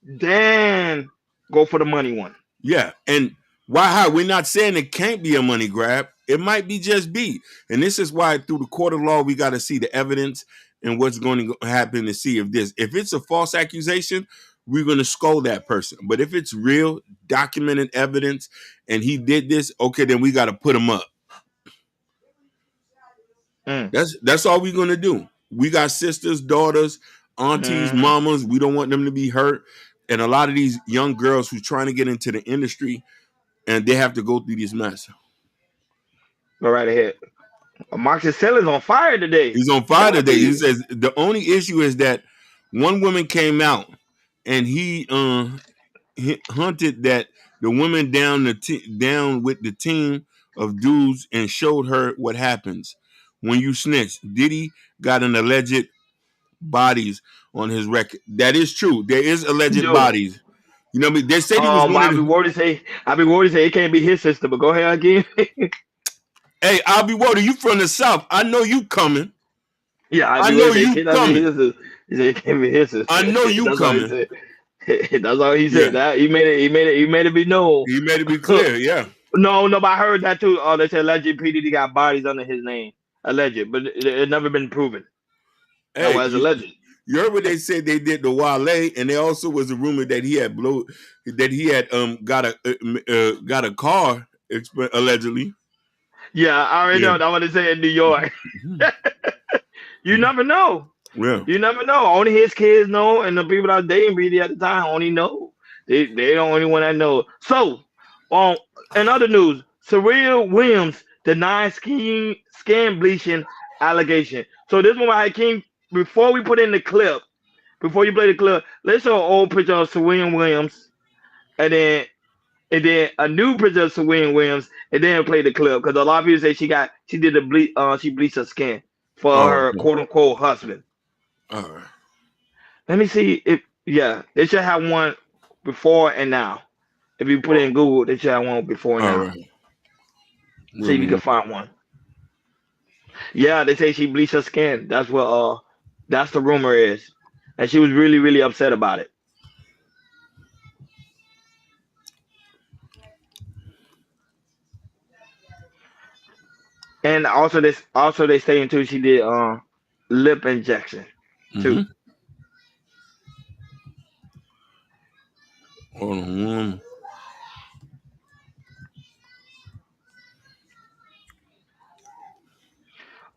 then go for the money one. Yeah, and why? We're not saying it can't be a money grab. It might be just be, and this is why through the court of law we got to see the evidence and what's going to happen to see if it's a false accusation, we're going to scold that person. But if it's real, documented evidence, and he did this, okay, then we got to put him up. Mm. That's all we're going to do. We got sisters, daughters, aunties, mamas. We don't want them to be hurt. And a lot of these young girls who's trying to get into the industry, and they have to go through this mess. Go right ahead. Marcus Sellers on fire today. He's on fire today. He says the only issue is that one woman came out and he hunted that the woman down with the team of dudes and showed her what happens when you snitch. Diddy got an alleged bodies on his record. That is true. There is alleged bodies. You know what I mean? They said he was one I'll be worried to say it can't be his sister, but go ahead again. Hey, I'll be worried. You from the South. I know you coming. Yeah, I know you coming. He said it can't be his sister. I know you That's what he coming. said. That's all he said. Yeah, That he made it be known. he made it be clear. Yeah. No, but I heard that too. Oh, they said alleged P Diddy got bodies under his name, alleged, but it never been proven. That Hey, was alleged. you heard what they said they did to Wale, and there also was a rumor that he had got a car allegedly. Yeah, I already Yeah. know. That's what they say in New York. You never know. Yeah. You never know. Only his kids know, and the people that was dating Brady at the time only know. They the only one that know. So, in other news, Serena Williams denies skin bleaching allegation. So this one I came before we put in the clip. Before you play the clip, let's show an old picture of Serena Williams, and then a new picture of Serena Williams, and then play the clip because a lot of people say she did she bleached her skin for Oh, her okay. quote unquote husband. All right. Let me see if they should have one before and now. If you put it in Google, they should have one before and All now. right. See if you can find one. Yeah, they say she bleached her skin. That's what that's the rumor is. And she was really, really upset about it. And also they saying too she did lip injection too. Mm-hmm. Hold on.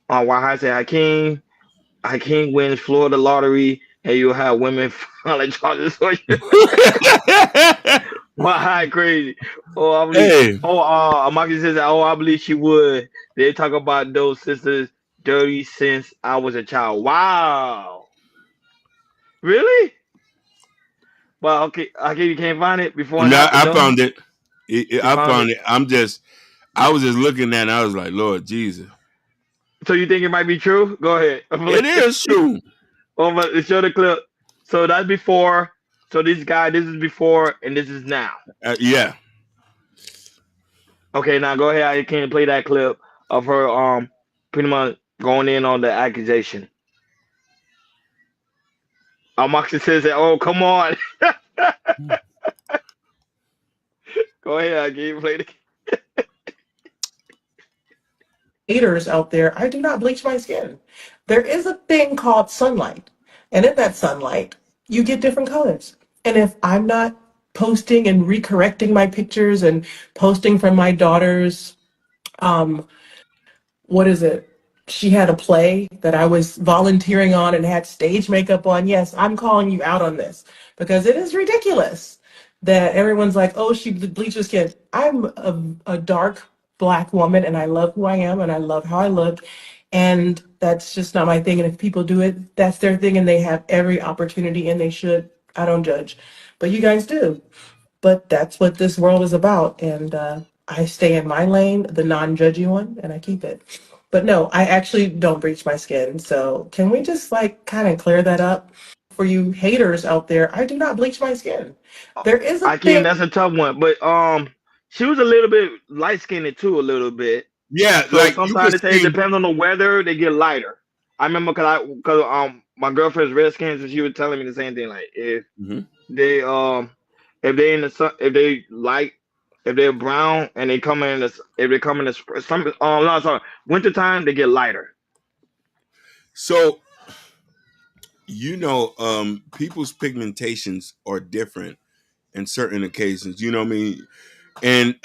Why I say Hakeem wins Florida lottery and you'll have women filing charges for you. Why crazy? Oh, I believe. Hey. Marcus says, "Oh, I believe she would." They talk about those sisters dirty since I was a child. Wow, really? Well, okay, you can't find it before and No, after. I No, found it. you I found it. found it. I was just looking at it and I was like, Lord Jesus. So you think it might be true? Go ahead. It is true. But show the clip. So that's before. So this is before, and this is now. Yeah. Okay, now go ahead. I can play that clip of her pretty much going in on the accusation. Moxie says that, oh, come on. Go ahead, I can play the haters out there, I do not bleach my skin. There is a thing called sunlight. And in that sunlight, you get different colors. And if I'm not posting and recorrecting my pictures and posting from my daughter's, what is it? She had a play that I was volunteering on and had stage makeup on. Yes, I'm calling you out on this because it is ridiculous that everyone's like, oh, she bleached her skin. I'm a dark Black woman and I love who I am and I love how I look. And that's just not my thing. And if people do it, that's their thing and they have every opportunity and they should. I don't judge. But you guys do. But that's what this world is about. And I stay in my lane, the non judgy one, and I keep it. But no, I actually don't bleach my skin. So can we just like kind of clear that up? For you haters out there, I do not bleach my skin. There is a Akeem, thing. that's a tough one. But she was a little bit light skinned too, a little bit. Yeah, So like you sometimes could they say it see. depends on the weather, they get lighter. I remember because my girlfriend's red skin, so she was telling me the same thing. Like if Mhm. they if they in the sun, if they light, if they're brown and they come in the if they come in the some no sorry wintertime, they get lighter. So people's pigmentations are different in certain occasions. You know what I mean? And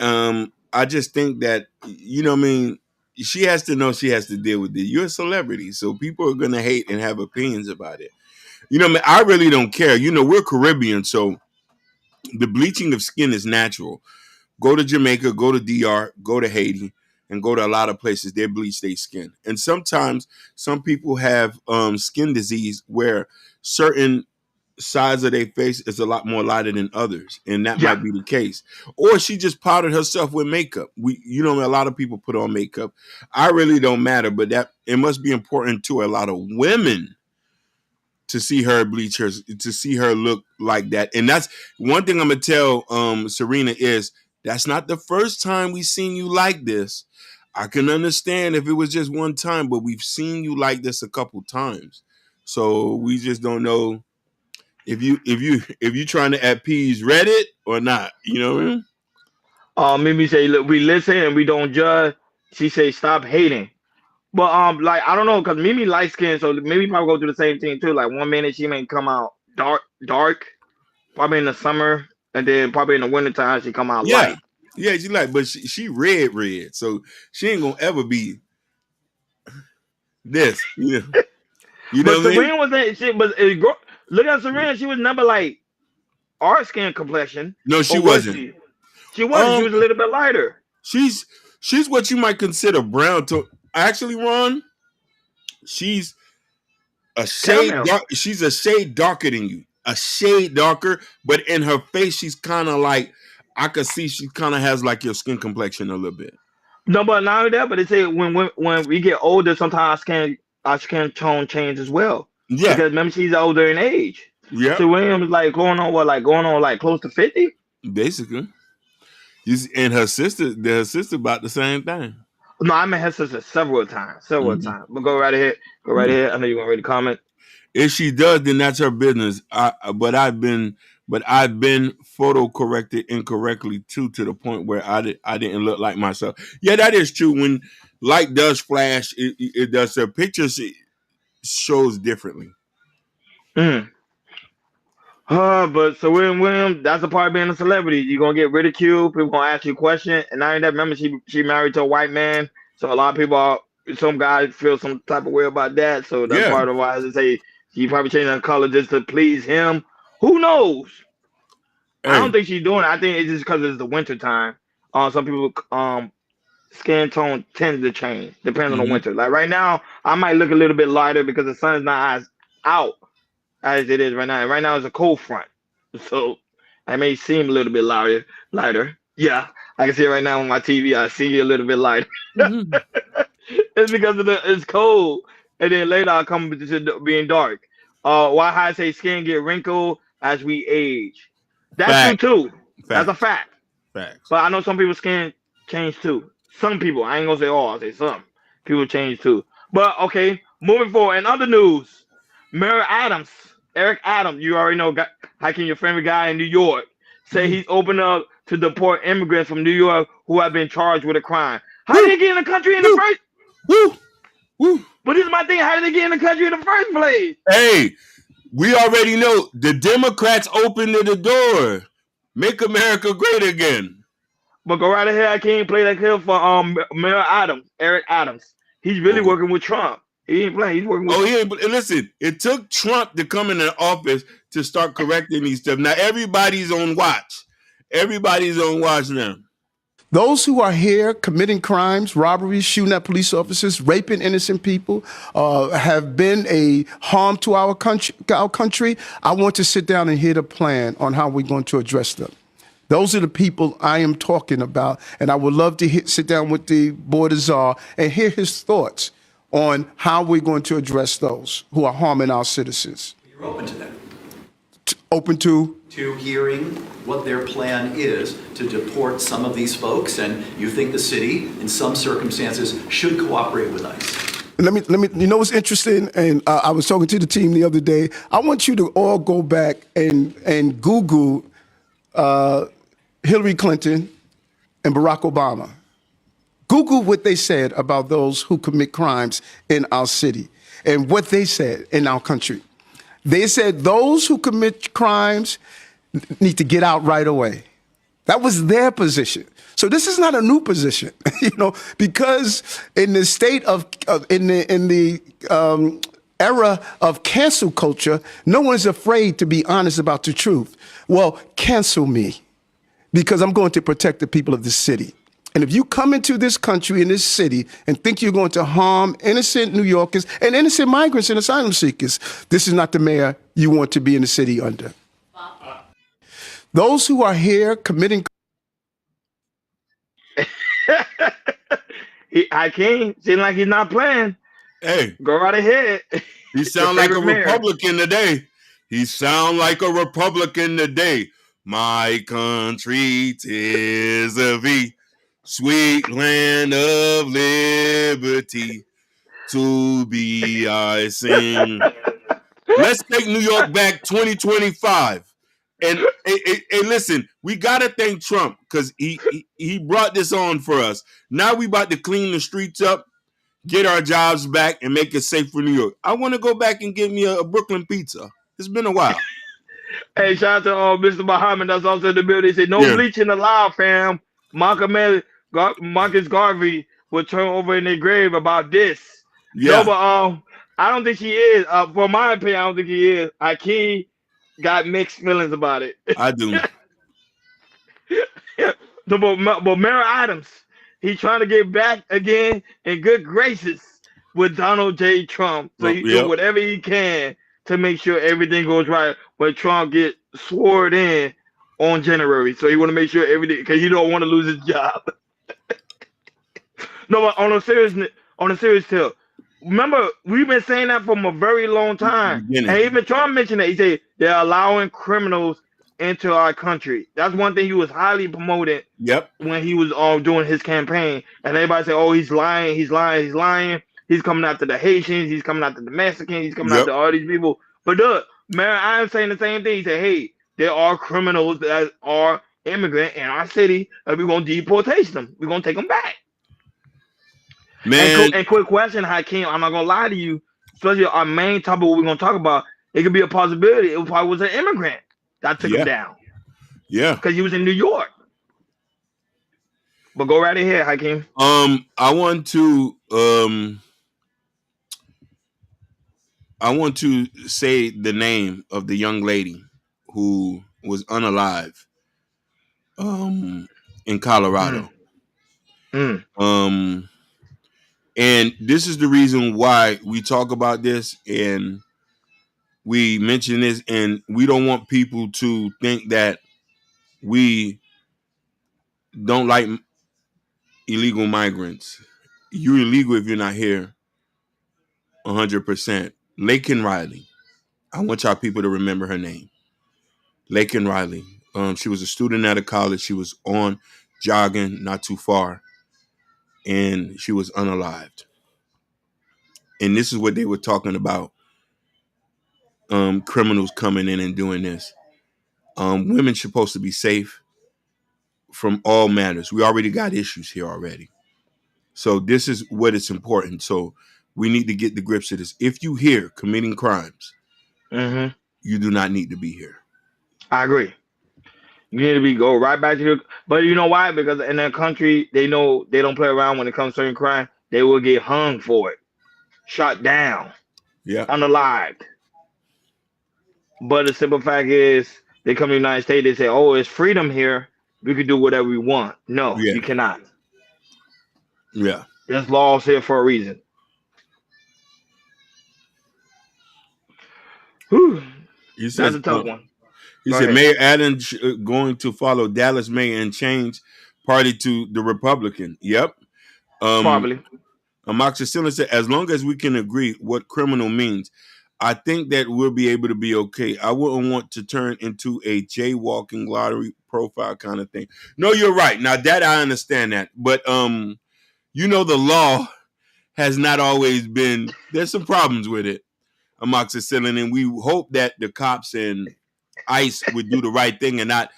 I just think that what I mean. She has to know she has to deal with it. You're a celebrity, so people are gonna hate and have opinions about it. You know, what I mean, I really don't care. You know, we're Caribbean, so the bleaching of skin is natural. Go to Jamaica, go to DR, go to Haiti, and go to a lot of places. They bleach their skin, and sometimes some people have skin disease where certain sides of their face is a lot more lighter than others, and that Yeah, might be the case. Or she just powdered herself with makeup. A lot of people put on makeup. I really don't matter, but that it must be important to a lot of women to see her bleach her, to see her look like that. And that's one thing I'm gonna tell Serena is that's not the first time we've seen you like this. I can understand if it was just one time, but we've seen you like this a couple times. So we just don't know if you trying to appease Reddit or not, you know what I mean? Mimi say, look, we listen and we don't judge. She say, stop hating. But like I don't know, cause Mimi light skin, so maybe probably go through the same thing too. Like 1 minute she may come out dark, probably in the summer, and then probably in the wintertime she come out light. Yeah, she like, but she red, so she ain't gonna ever be this. You know But what I mean? Serena was she, but look at Serena, she was never like our skin complexion. No, she Or was wasn't. She wasn't. She was a little bit lighter. She's what you might consider brown to actually, Ron. She's a shade dark. She's a shade darker than you. A shade darker, but in her face, she's kind of like, I could see she kind of has like your skin complexion a little bit. No, but not only that, but they say when we get older, sometimes our skin tone change as well. Yeah. Because remember, she's older in age. Yeah. So Williams like going on close to 50? Basically. And her sister about the same thing. No, I met her sister several times. But go right ahead. I know you're gonna read the comment. If she does, then that's her business. But I've been photo corrected incorrectly too, to the point where I didn't look like myself. Yeah, that is true. When light does flash, it does. The pictures shows differently. But so William, that's a part of being a celebrity. You're gonna get ridiculed. People gonna ask you a question, and I remember she married to a white man, so a lot of people, some guys feel some type of way about that. So that's part of why they say she probably changed her color just to please him. Who knows? Hey. I don't think she's doing it. I think it's just because it's the winter time. Some people skin tone tends to change depending on the winter. Like right now, I might look a little bit lighter because the sun's not as out as it is right now. And right now it's a cold front, so I may seem a little bit lighter. Yeah, I can see it right now on my TV. I see you a little bit lighter. It's because it's cold, and then later I'll come to being dark. Why I say skin get wrinkled as we age. That's true too. That's a fact. Facts. But I know some people's skin change too. Some people, I ain't gonna say all. I say some people change too. But okay, moving forward. In other news, Eric Adams, you already know, hiking your favorite guy in New York, say he's open up to deport immigrants from New York who have been charged with a crime. How did they get in the country in the first? But this is my thing. How did they get in the country in the first place? Hey, we already know the Democrats opened the door. Make America great again. But go right ahead. I can't play that clip for Mayor Adams, Eric Adams. He's really working with Trump. He ain't playing. He's working with listen, it took Trump to come in the office to start correcting these stuff. Now everybody's on watch. Everybody's on watch now. Those who are here committing crimes, robberies, shooting at police officers, raping innocent people, have been a harm to our country. I want to sit down and hear the plan on how we're going to address them. Those are the people I am talking about, and I would love to sit down with the Board of Czar and hear his thoughts on how we're going to address those who are harming our citizens. You're open to that? Open to? To hearing what their plan is to deport some of these folks, and you think the city, in some circumstances, should cooperate with ICE. Let me. You know what's interesting? And I was talking to the team the other day. I want you to all go back and Google Hillary Clinton and Barack Obama. Google what they said about those who commit crimes in our city and what they said in our country. They said those who commit crimes need to get out right away. That was their position. So this is not a new position, because in the state of in the era of cancel culture, no one's afraid to be honest about the truth. Well, cancel me, because I'm going to protect the people of this city. And if you come into this country, in this city, and think you're going to harm innocent New Yorkers and innocent migrants and asylum seekers, this is not the mayor you want to be in the city under. Those who are here committing... I can't. Seem like he's not playing. Hey. Go right ahead. He sound like a Republican today. He sound like a Republican today. My country 'tis of thee. Sweet land of liberty, to be I sing. Let's take New York back 2025. And listen, we gotta thank Trump because he brought this on for us. Now we about to clean the streets up, get our jobs back, and make it safe for New York. I want to go back and get me a Brooklyn pizza. It's been a while. Hey, shout out to Mr. Muhammad. That's also in the building. He said, no bleaching allowed, fam. Marcus Garvey will turn over in their grave about this. Yeah. No, but I don't think he is. For my opinion, I don't think he is. Hakeem got mixed feelings about it. I do. But Mayor Adams, he's trying to get back again in good graces with Donald J. Trump. So he's doing whatever he can to make sure everything goes right when Trump gets sworn in on January. So he want to make sure everything, because he don't want to lose his job. No, but on a serious tip, remember, we've been saying that from a very long time. And even Trump mentioned that. He said they're allowing criminals into our country. That's one thing he was highly promoting when he was doing his campaign. And everybody said, oh, he's lying. He's coming after the Haitians. He's coming after the Mexicans. He's coming after all these people. But look, Mayor Adams saying the same thing. He said, hey, there are criminals that are immigrant in our city, and we're going to deportation them. We're going to take them back. Man. And quick question, Hakeem, I'm not going to lie to you, especially our main topic, what we're going to talk about, it could be a possibility. It probably was an immigrant that took him down. Yeah. Because he was in New York. But go right ahead, Hakeem. I want to say the name of the young lady who was unalive in Colorado. And this is the reason why we talk about this and we mention this, and we don't want people to think that we don't like illegal migrants. You're illegal if you're not here 100%. Laken Riley. I want y'all people to remember her name. Laken Riley. She was a student at a college. She was on jogging not too far, and she was unalived. And this is what they were talking about. Criminals coming in and doing this. Women supposed to be safe from all matters. We already got issues here already. So this is what it's important. So we need to get the grips of this. If you here committing crimes, you do not need to be here. I agree. You need to go right back to your, but you know why? Because in that country, they know they don't play around when it comes to certain crime. They will get hung for it, shot down, unalived. But the simple fact is, they come to the United States, they say, oh, it's freedom here. We can do whatever we want. No, you cannot. Yeah. There's laws here for a reason. Whew. That's a tough one. He said Mayor Adams going to follow Dallas mayor and change party to the Republican. Yep. Probably. Amoxicillin said, as long as we can agree what criminal means, I think that we'll be able to be okay. I wouldn't want to turn into a jaywalking lottery profile kind of thing. No, you're right. Now that I understand that. But, you know, the law has not always been, there's some problems with it, amoxicillin. And we hope that the cops and ICE would do the right thing and not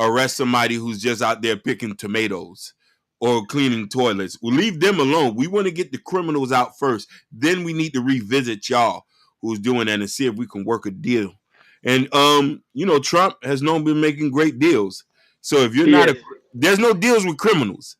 arrest somebody who's just out there picking tomatoes or cleaning toilets. We'll leave them alone. We want to get the criminals out first. Then we need to revisit y'all who's doing that and see if we can work a deal. And, you know, Trump has known been making great deals. So if you're not, there's no deals with criminals.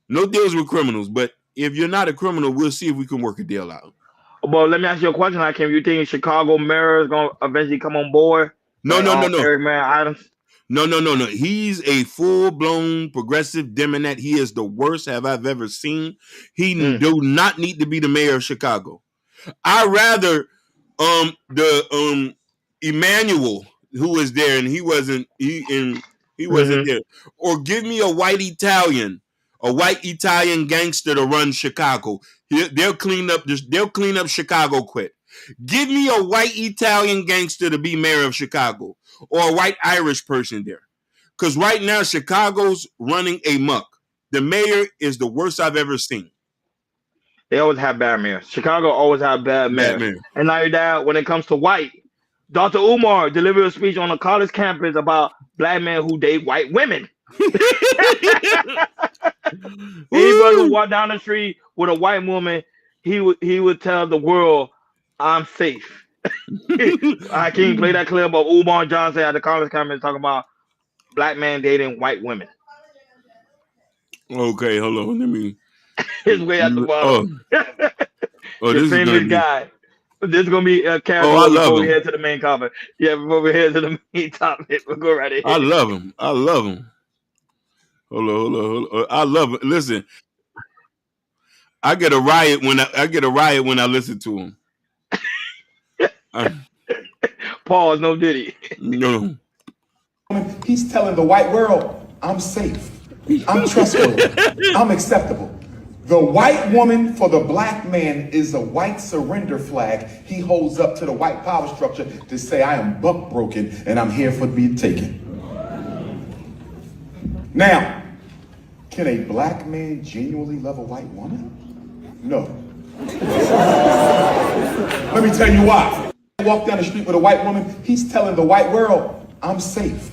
No deals with criminals. But if you're not a criminal, we'll see if we can work a deal out. Well, let me ask you a question, Hakeem. You think Chicago mayor is going to eventually come on board? No. Eric Mayor Adams? No. He's a full-blown progressive Democrat. He is the worst I've ever seen. He do not need to be the mayor of Chicago. I rather the Emmanuel, who was there and he wasn't there, or give me a white Italian gangster to run Chicago. They'll clean up Chicago quick. Give me a white Italian gangster to be mayor of Chicago, or a white Irish person there. Because right now, Chicago's running amok. The mayor is the worst I've ever seen. They always have bad mayors. Chicago always have bad mayors. Batman. And like that, when it comes to white, Dr. Umar delivered a speech on a college campus about black men who date white women. Anybody who walked down the street with a white woman, he would tell the world, "I'm safe." I can't play that clip of Umar Johnson at the college campus talking about black men dating white women. Okay, hold on. Let me. His way at the bottom. This is famous guy. This is gonna be a character before we head to the main topic. Yeah, before we head to the main topic, we'll go right ahead. I love him. Hold on. I love it. Listen, I get a riot when I listen to him. Pause. No Diddy. No. He's telling the white world, "I'm safe. I'm trustworthy. I'm acceptable." The white woman for the black man is a white surrender flag he holds up to the white power structure to say, "I am buck broken and I'm here for to be taken." Now, can a black man genuinely love a white woman? No. Let me tell you why. Walk down the street with a white woman, he's telling the white world, "I'm safe.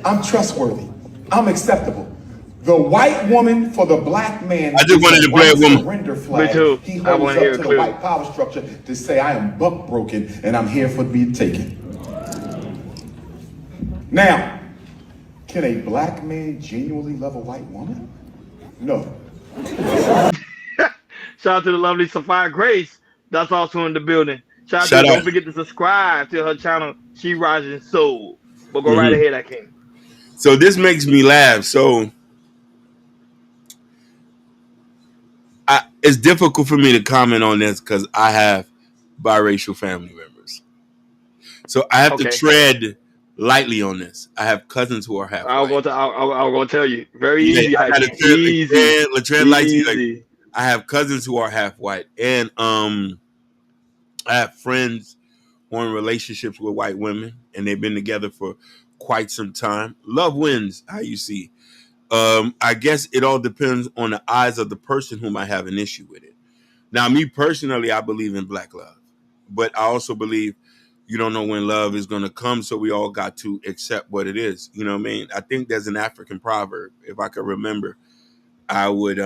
I'm trustworthy. I'm acceptable." The white woman for the black man. I just wanted to play a woman. Surrender flag. Me too. He holds up to the white power structure to say, "I am buck broken and I'm here for to be taken." Now, can a black man genuinely love a white woman? No. Shout out to the lovely Sapphire Grace. That's also in the building. Shout out. Don't forget to subscribe to her channel, She Rising Soul. But go right ahead, Akeem. So this makes me laugh. So it's difficult for me to comment on this because I have biracial family members. So I have to tread lightly on this. I have cousins who are half white. I'll go to tell you. Very easy. I gotta tread lightly. I have cousins who are half white. And I have friends who are in relationships with white women, and they've been together for quite some time. Love wins, how you see. I guess it all depends on the eyes of the person who might have an issue with it. Now, me personally, I believe in black love, but I also believe you don't know when love is going to come, so we all got to accept what it is. You know what I mean? I think there's an African proverb. If I could remember, I would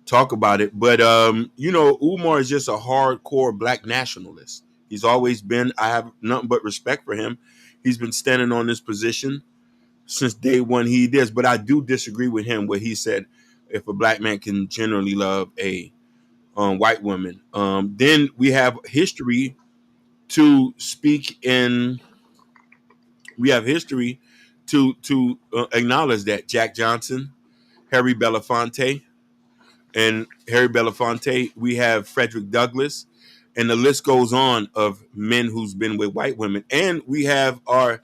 talk about it. But, Umar is just a hardcore black nationalist. He's always been. I have nothing but respect for him. He's been standing on this position since day one he did, but I do disagree with him where he said if a black man can generally love a white woman. Then we have history to speak in. We have history to acknowledge that Jack Johnson, Harry Belafonte, we have Frederick Douglass, and the list goes on of men who's been with white women, and we have our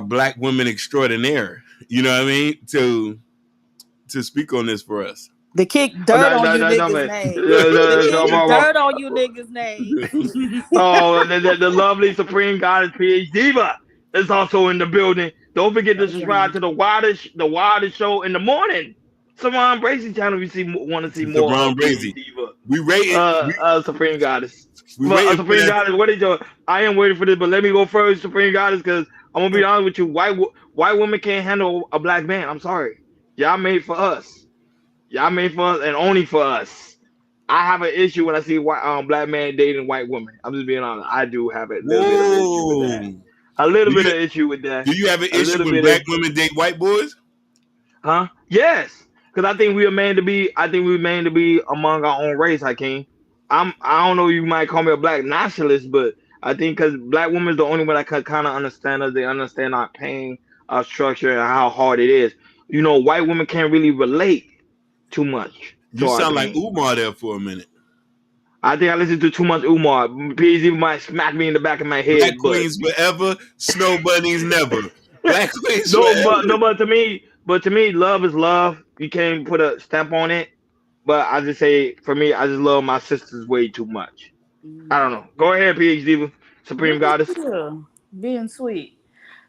black women extraordinaire, you know what I mean, to speak on this for us. The kick dirt on you niggas' name. Dirt on you niggas' name. Oh, the lovely Supreme Goddess PH Diva is also in the building. Don't forget to subscribe to the wildest show in the morning. Saron Brazy channel if you want to see more. Saron Brazy. We rate Supreme Goddess. Supreme Goddess, what is your? I am waiting for this, but let me go first, Supreme Goddess, because I'm gonna be honest with you. White women can't handle a black man. I'm sorry. Y'all made for us. Y'all made for us and only for us. I have an issue when I see black man dating white women. I'm just being honest. I do have a little bit of issue with that. A little bit of issue with that. Do you have an issue with black women date white boys? Huh? Yes. Because I think we were made to be. I think we were made to be among our own race, Hakeem. I don't know. You might call me a black nationalist, but I think because black women is the only one that can kind of understand us. They understand our pain, our structure, and how hard it is. You know, white women can't really relate too much. You sound like Umar there for a minute. I think I listened to too much Umar. PhD might smack me in the back of my head. Black queens forever, snow bunnies never. Black queens forever. But to me, love is love. You can't put a stamp on it. But I just say, for me, I just love my sisters way too much. I don't know. Go ahead, PhD, Supreme Goddess. Being sweet.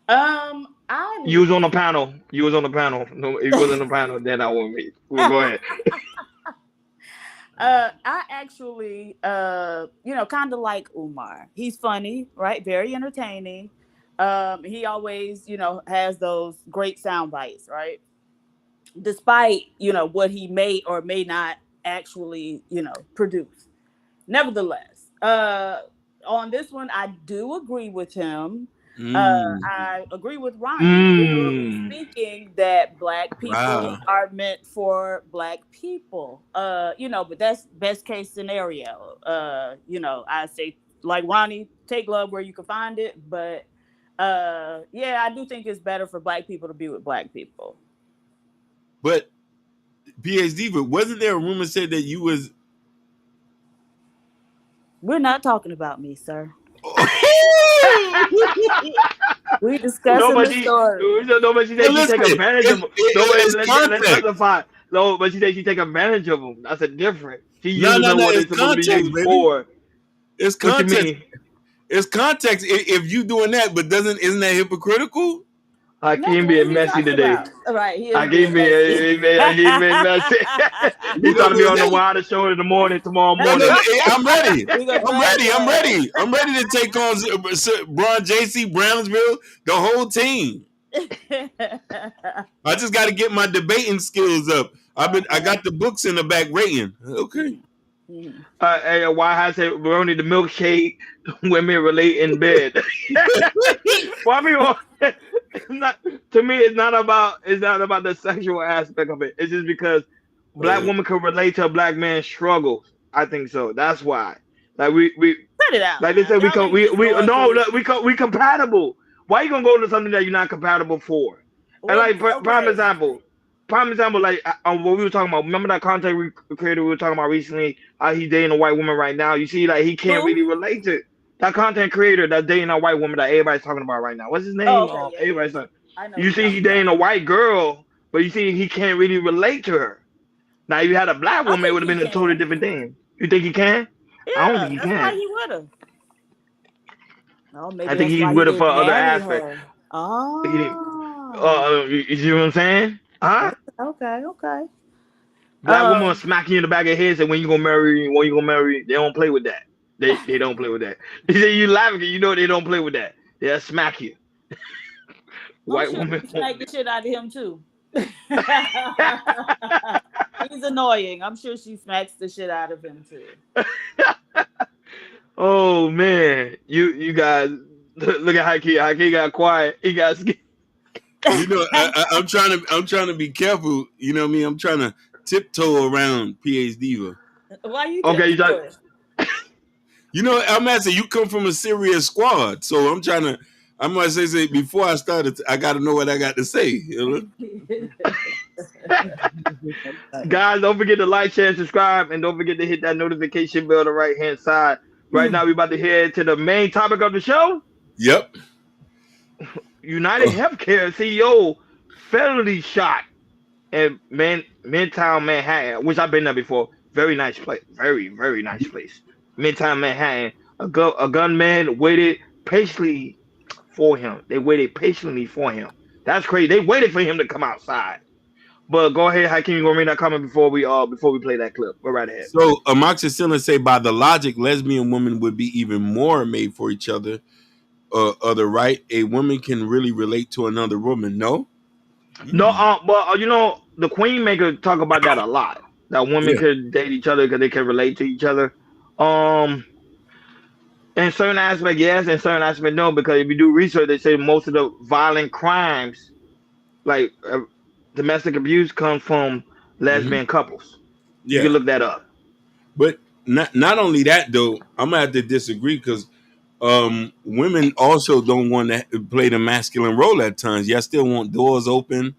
You was on the panel. No, if you was on the panel, then I won't be. Well, go ahead. I actually, kind of like Umar. He's funny, right? Very entertaining. He always, has those great sound bites, right? Despite, what he may or may not actually, produce. Nevertheless, on this one, I do agree with him. I agree with Ronnie, generally speaking, that Black people are meant for Black people. But that's best case scenario. I say, like Ronnie, take love where you can find it. But I do think it's better for Black people to be with Black people. But PhD, but wasn't there a rumor said that you was? We're not talking about me, sir. We discussing the story. Nobody said she take advantage of him. Let's specify. No, but she said she take advantage of him. That's a different. She used them what it's supposed to be used for. It's context. It's context. If you doing that, but isn't that hypocritical? Hakeem being messy today. Right. Hakeem being messy. He's trying to be on the Wilder show in the morning tomorrow morning. I'm ready. I'm ready to take on Braun, JC, Brownsville, the whole team. I just got to get my debating skills up. I got the books in the back rating. Okay. Hey, why I say we're only the milkshake women relate in bed. Well, I mean, to me, it's not about the sexual aspect of it. It's just because Black women can relate to a Black man's struggles. I think so. That's why. Like we cut it out. Like they said, we compatible. Why you gonna go to something that you're not compatible for? And like prime example, like what we were talking about. Remember that content creator we were talking about recently? He's dating a white woman right now. You see, like he can't really relate to that content creator that's dating a white woman that everybody's talking about right now. What's his name? Everybody's talking. You see, he's dating a white girl, but you see, he can't really relate to her. Now, if you had a Black woman, it would have been a totally different thing. You think he can? Yeah, I don't think he can. Why he would have. I think he would have for other aspects. Oh. You see what I'm saying? Huh? Okay. Black woman will smack you in the back of the head and say, when you gonna marry, they don't play with that. They don't play with that. You say you laughing because you know they don't play with that. They'll smack you. White woman smack the shit out of him too. He's annoying. I'm sure she smacks the shit out of him too. Oh man, you guys look at Hakeem. Hakeem got quiet. He got scared. I'm trying to be careful. You know what I mean? I'm trying to tiptoe around PH Diva. Why you? Okay, you talk. I'm asking. You come from a serious squad, so I'm gonna say before I started, I got to know what I got to say. Guys, don't forget to like, share, and subscribe, and don't forget to hit that notification bell on the right hand side. Right now, we're about to head to the main topic of the show. Yep. United Healthcare CEO fatally shot in Midtown Manhattan, which I've been there before. Very nice place. Very, very nice place. Midtown Manhattan. A gunman waited patiently for him. They waited patiently for him. That's crazy. They waited for him to come outside. But go ahead, Hakeem, you gonna read that comment before we play that clip. Go right ahead. So Amoxicillin say by the logic, lesbian women would be even more made for each other. Right? A woman can really relate to another woman. No. But the Queen Maker talk about that a lot. That women could date each other because they can relate to each other. In certain aspects, yes. In certain aspects, no. Because if you do research, they say most of the violent crimes, like domestic abuse, come from lesbian couples. Yeah. You can look that up. But not only that, though, I'm gonna have to disagree because women also don't want to play the masculine role at times. Y'all still want doors open.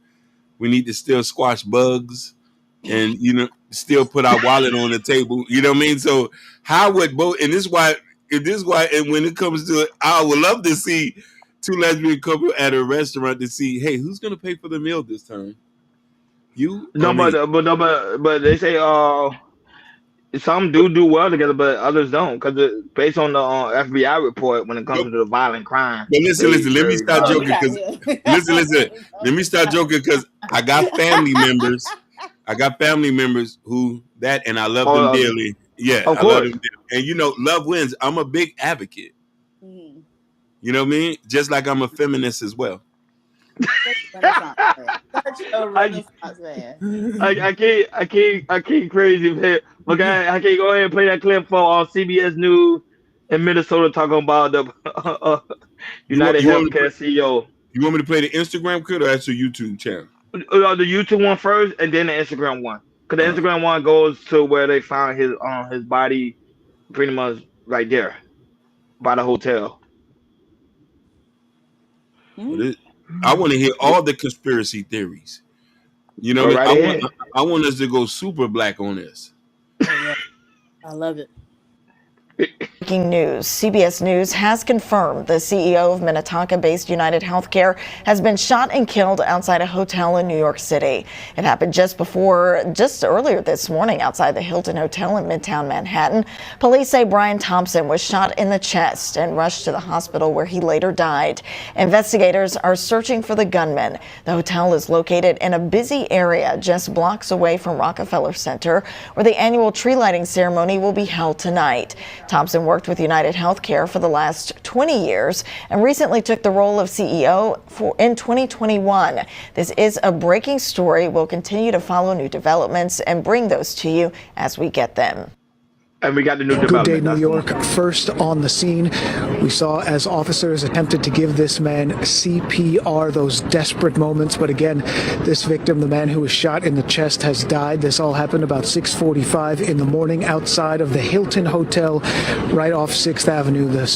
We need to still squash bugs, and still put our wallet on the table. You know what I mean? So how would both? And this is why. And when it comes to it, I would love to see two lesbian couples at a restaurant to see, hey, who's gonna pay for the meal this time? You? No, but they say some do well together, but others don't, because based on the FBI report, when it comes to the violent crime. But listen. Let me start joking because listen. Let me start joking because I got family members I got family members who that, and I love Oh, them dearly. Yeah, of I love course. them dearly. And you know, love wins. I'm a big advocate. Mhm. You know what I mean? Just like I'm a feminist as well. Such a Renaissance man. I can't crazy, man. But I can't go ahead and play that clip for CBS News in Minnesota talking about the United You want me to Healthcare CEO. You want me to play the Instagram clip or that's your YouTube channel? The YouTube one first, and then the Instagram one. Cause the Instagram one goes to where they found his body, pretty much right there, by the hotel. I want to hear all the conspiracy theories. You know, Go what right I mean? ahead. I want us to go super black on this. I love it. Breaking news. CBS News has confirmed the CEO of Minnetonka-based United Healthcare has been shot and killed outside a hotel in New York City. It happened just earlier this morning outside the Hilton Hotel in Midtown Manhattan. Police say Brian Thompson was shot in the chest and rushed to the hospital where he later died. Investigators are searching for the gunman. The hotel is located in a busy area just blocks away from Rockefeller Center, where the annual tree lighting ceremony will be held tonight. Thompson worked with United Healthcare for the last 20 years and recently took the role of CEO in 2021. This is a breaking story. We'll continue to follow new developments and bring those to you as we get them. And we got the new Good day, development. New York. First on the scene, we saw as officers attempted to give this man CPR, those desperate moments. But again, this victim, the man who was shot in the chest, has died. This all happened about 6:45 in the morning outside of the Hilton Hotel right off 6th Avenue. The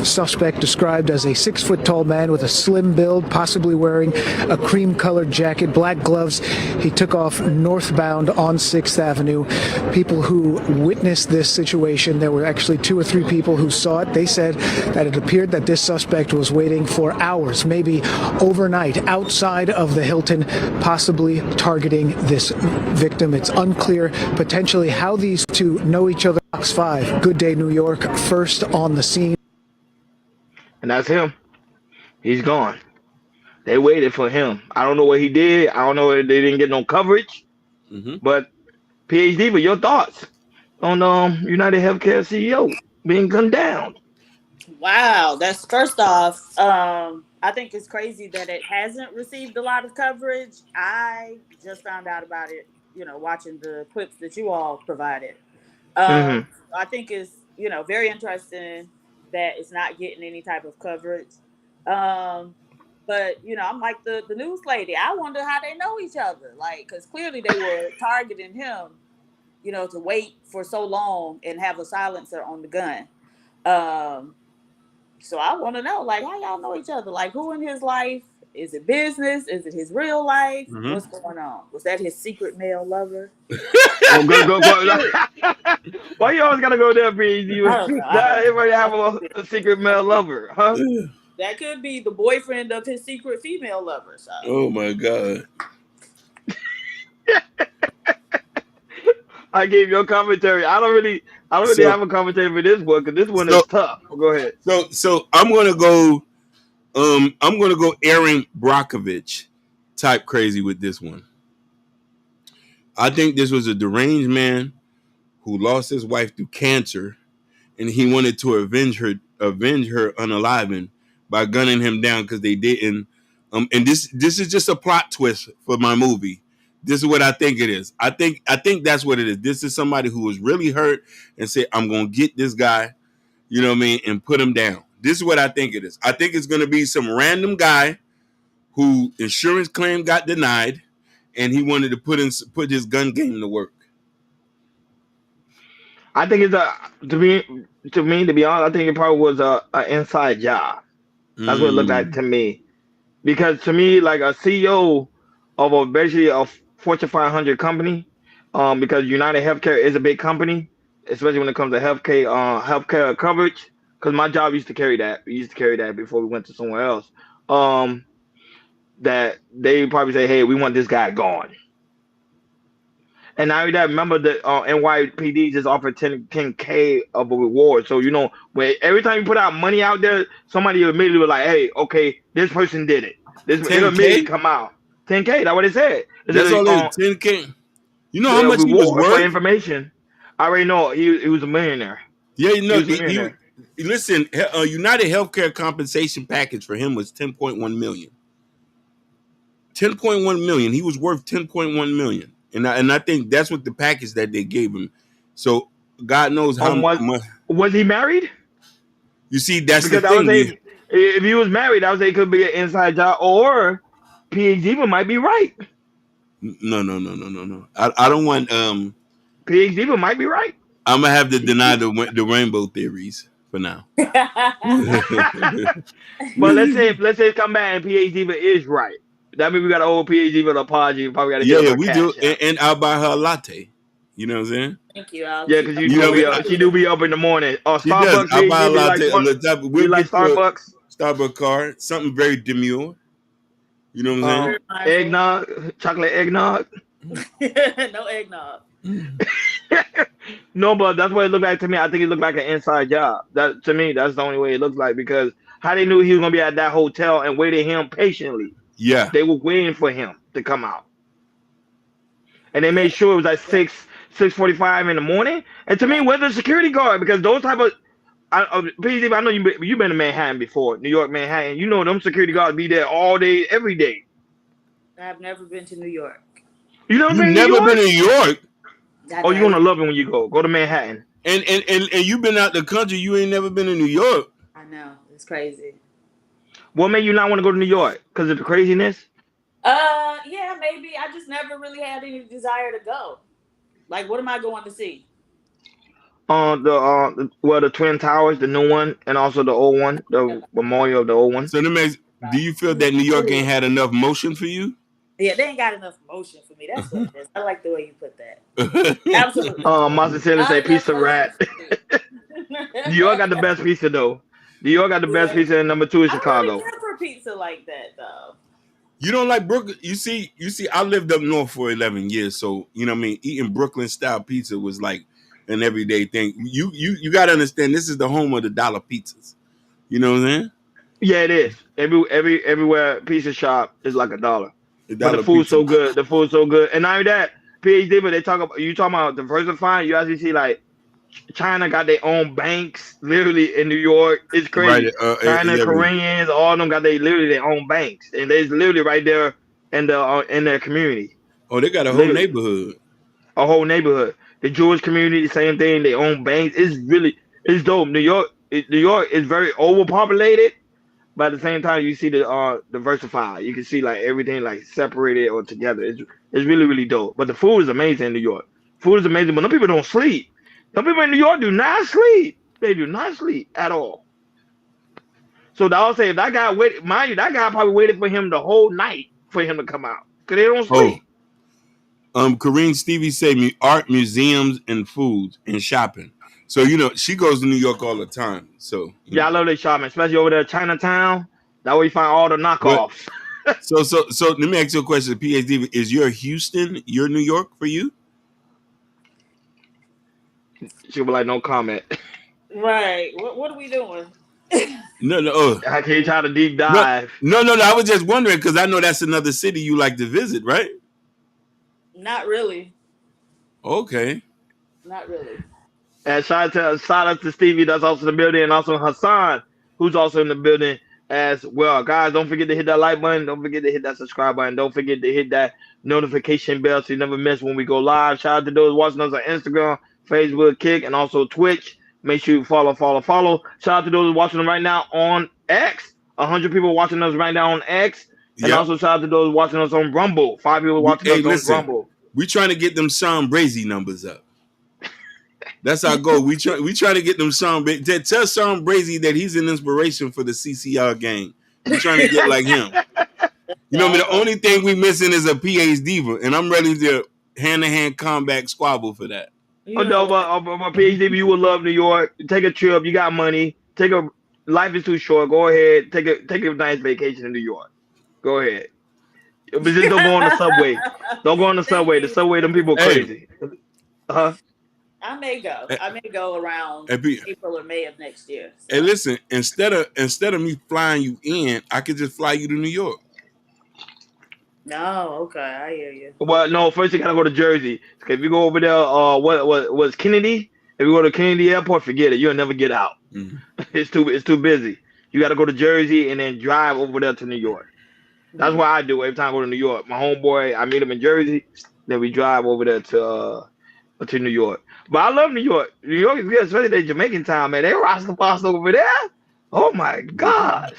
suspect described as a 6-foot-tall man with a slim build, possibly wearing a cream-colored jacket, black gloves. He took off northbound on 6th Avenue. People who witnessed this situation, there were actually 2 or 3 people who saw it. They said that it appeared that this suspect was waiting for hours, maybe overnight, outside of the Hilton, possibly targeting this victim. It's unclear potentially how these two know each other. Fox 5, Good Day New York, first on the scene. And that's him. He's gone. They waited for him. I don't know what he did. I don't know if they didn't get no coverage. But PhD, but your thoughts on United Healthcare CEO being gunned down? Wow, that's first off. I think it's crazy that it hasn't received a lot of coverage. I just found out about it, watching the clips that you all provided. I think it's very interesting that it's not getting any type of coverage. But I'm like the news lady. I wonder how they know each other, because clearly they were targeting him. To wait for so long and have a silencer on the gun. So I want to know, how y'all know each other? Who in his life? Is it business? Is it his real life? What's going on? Was that his secret male lover? Go. Why you always gotta go there, PhD? Everybody have a secret male lover, huh? That could be the boyfriend of his secret female lover. So. Oh my God. I gave your commentary. I don't really have a commentary for this one because this one is tough. Go ahead. So I'm gonna go Aaron Brockovich type crazy with this one. I think this was a deranged man who lost his wife through cancer, and he wanted to avenge her unaliving by gunning him down because they didn't. And this is just a plot twist for my movie. This is what I think it is. I think that's what it is. This is somebody who was really hurt and said, I'm going to get this guy, and put him down. This is what I think it is. I think it's going to be some random guy who insurance claim got denied, and he wanted to put his gun game to work. I think it's to be honest, I think it probably was a inside job. That's what it looked like to me. Because to me, like a CEO of basically a Fortune 500 company, because United Healthcare is a big company, especially when it comes to healthcare coverage. Because my job used to carry that. We used to carry that before we went to somewhere else. That they probably say, hey, we want this guy gone. And now that remember that NYPD just offered 10K of a reward. So when every time you put out money out there, somebody immediately was like, hey, okay, this person did it. This immediately come out. 10K, that's what it said. That's all it is, 10K. You know how much he was reward for worth? information. I already know he was a millionaire. Yeah, you know, He was a millionaire. listen, United Healthcare compensation package for him was $10.1 million. $10.1 million. He was worth $10.1 million. And I think that's what the package that they gave him. So God knows how much. Was he married? You see, that's because the I was thing. saying, if he was married, I would say it could be an inside job, or PhD might be right. No. I don't want. PhD might be right. I'm gonna have to deny the rainbow theories for now. But let's say it come back and PhD is right. That means we got an old PhD with an apology. Probably got to yeah, we do. And I'll buy her a latte. You know what I'm saying? Thank you. Alex. Yeah, because she do be up in the morning. Or Starbucks. I'll buy a latte. We'll like Starbucks. Starbucks card. Something very demure. You know what I'm saying? Eggnog, chocolate eggnog. No eggnog. No, but that's what it looked like to me. I think it looked like an inside job. That to me, that's the only way it looks like, because how they knew he was gonna be at that hotel and waited him patiently. Yeah, they were waiting for him to come out, and they made sure it was like 6:45 in the morning. And to me, where's the security guard? Because those type of PhD, I know you've been to Manhattan before, New York, Manhattan. You know them security guards be there all day, every day. I've never been to New York. You've never been to New York? Oh, you're gonna love it when you go. Go to Manhattan. And you've been out the country. You ain't never been to New York. I know, it's crazy. What made you not want to go to New York? Because of the craziness? Yeah, maybe. I just never really had any desire to go. Like, what am I going to see? The Twin Towers, the new one, and also the old one, the memorial of the old one. So do you feel that New York ain't had enough motion for you? Yeah, they ain't got enough motion for me. That's what it is. I like the way you put that. Absolutely. Master Taylor say pizza rat. New York got the best pizza though. New York got the best pizza, and number 2 is Chicago. I don't care for pizza like that though. You don't like Brooklyn? You see, I lived up north for 11 years, so you know what I mean. Eating Brooklyn style pizza was like an everyday thing. You got to understand, this is the home of the dollar pizzas. You know what I'm saying? Yeah, it is. Everywhere pizza shop is like $1. But the food's so good. The food's so good. And not only that, PhD, but you talking about diversifying, you actually see like China got their own banks literally in New York. It's crazy. Right, China, Koreans, all of them got literally their own banks. And they're literally right there in their community. Oh, they got a whole neighborhood. A whole neighborhood. The Jewish community, the same thing, their own banks. It's dope. New York is very overpopulated. But at the same time, you see the diversified. You can see like everything like separated or together. It's really, really dope. But the food is amazing in New York. Food is amazing, but some people don't sleep. Some people in New York do not sleep. They do not sleep at all. So I'll say if that guy waited, mind you, that guy probably waited for him the whole night for him to come out. Because they don't sleep. Corrine Stevie said art, museums, and food and shopping. So, you know, she goes to New York all the time. So yeah, I love that shopping, especially over there, Chinatown. That way you find all the knockoffs. So let me ask you a question. PhD, is your Houston your New York for you? She'll be like, no comment. Right. What are we doing? No. I can't try to deep dive. No. I was just wondering because I know that's another city you like to visit, right? Not really. Okay. Not really. And shout out to Stevie, that's also in the building, and also Hassan, who's also in the building as well. Guys, don't forget to hit that like button. Don't forget to hit that subscribe button. Don't forget to hit that notification bell so you never miss when we go live. Shout out to those watching us on Instagram, Facebook, Kick, and also Twitch. Make sure you follow. Shout out to those watching us right now on X. 100 people watching us right now on X. And also shout out to those watching us on Rumble. 5 people watching us on Rumble. We trying to get them Sean Brazy numbers up. That's our goal. We try to get them Sean. Tell Sean Brazy that he's an inspiration for the CCR gang. We're trying to get like him. You know, the only thing we missing is a PhD, and I'm ready to hand-to-hand combat squabble for that. Oh no, but PhD, you would love New York. Take a trip. You got money. Life is too short. Go ahead. Take a nice vacation in New York. Go ahead. But just don't go on the subway. Don't go on the subway. The subway, them people are crazy. I may go. I may go around April or May of next year. So. Hey, listen, instead of me flying you in, I could just fly you to New York. No, okay, I hear you. Well, no, first you gotta go to Jersey. If you go over there, what was Kennedy? If you go to Kennedy Airport, forget it. You'll never get out. It's too busy. You gotta go to Jersey and then drive over there to New York. That's what I do every time I go to New York. My homeboy, I meet him in Jersey, then we drive over there to New York. But I love New York. New York is good, especially the Jamaican town, man. They roster pasta over there. Oh my gosh.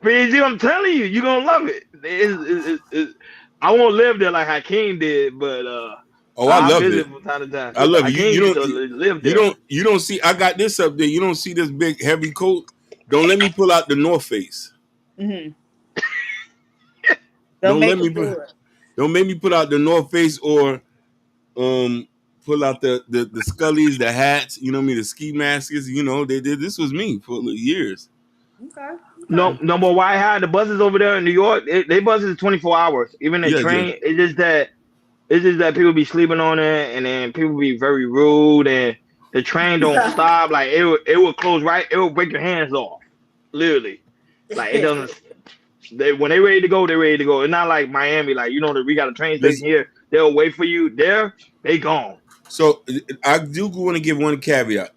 PG, I'm telling you, you're gonna love it. I won't live there like Hakeem did, but I love visit it. from time to time. I love it. You don't see. I got this up there. You don't see this big heavy coat. Don't let me pull out the North Face. Mm-hmm. Don't make me put out the North Face or pull out the Scullies, the hats. You know what I mean, the ski masks. You know, they did. This was me for years. Okay. No, but why I had the buses over there in New York? They buses 24 hours. Even the train. Yeah. It's just that people be sleeping on it, and then people be very rude, and the train don't stop. Like it would close right. It will break your hands off, literally. Like it doesn't. When they ready to go, they're ready to go. It's not like Miami. Like we got a train station here. They'll wait for you. There, they gone. So I do want to give one caveat.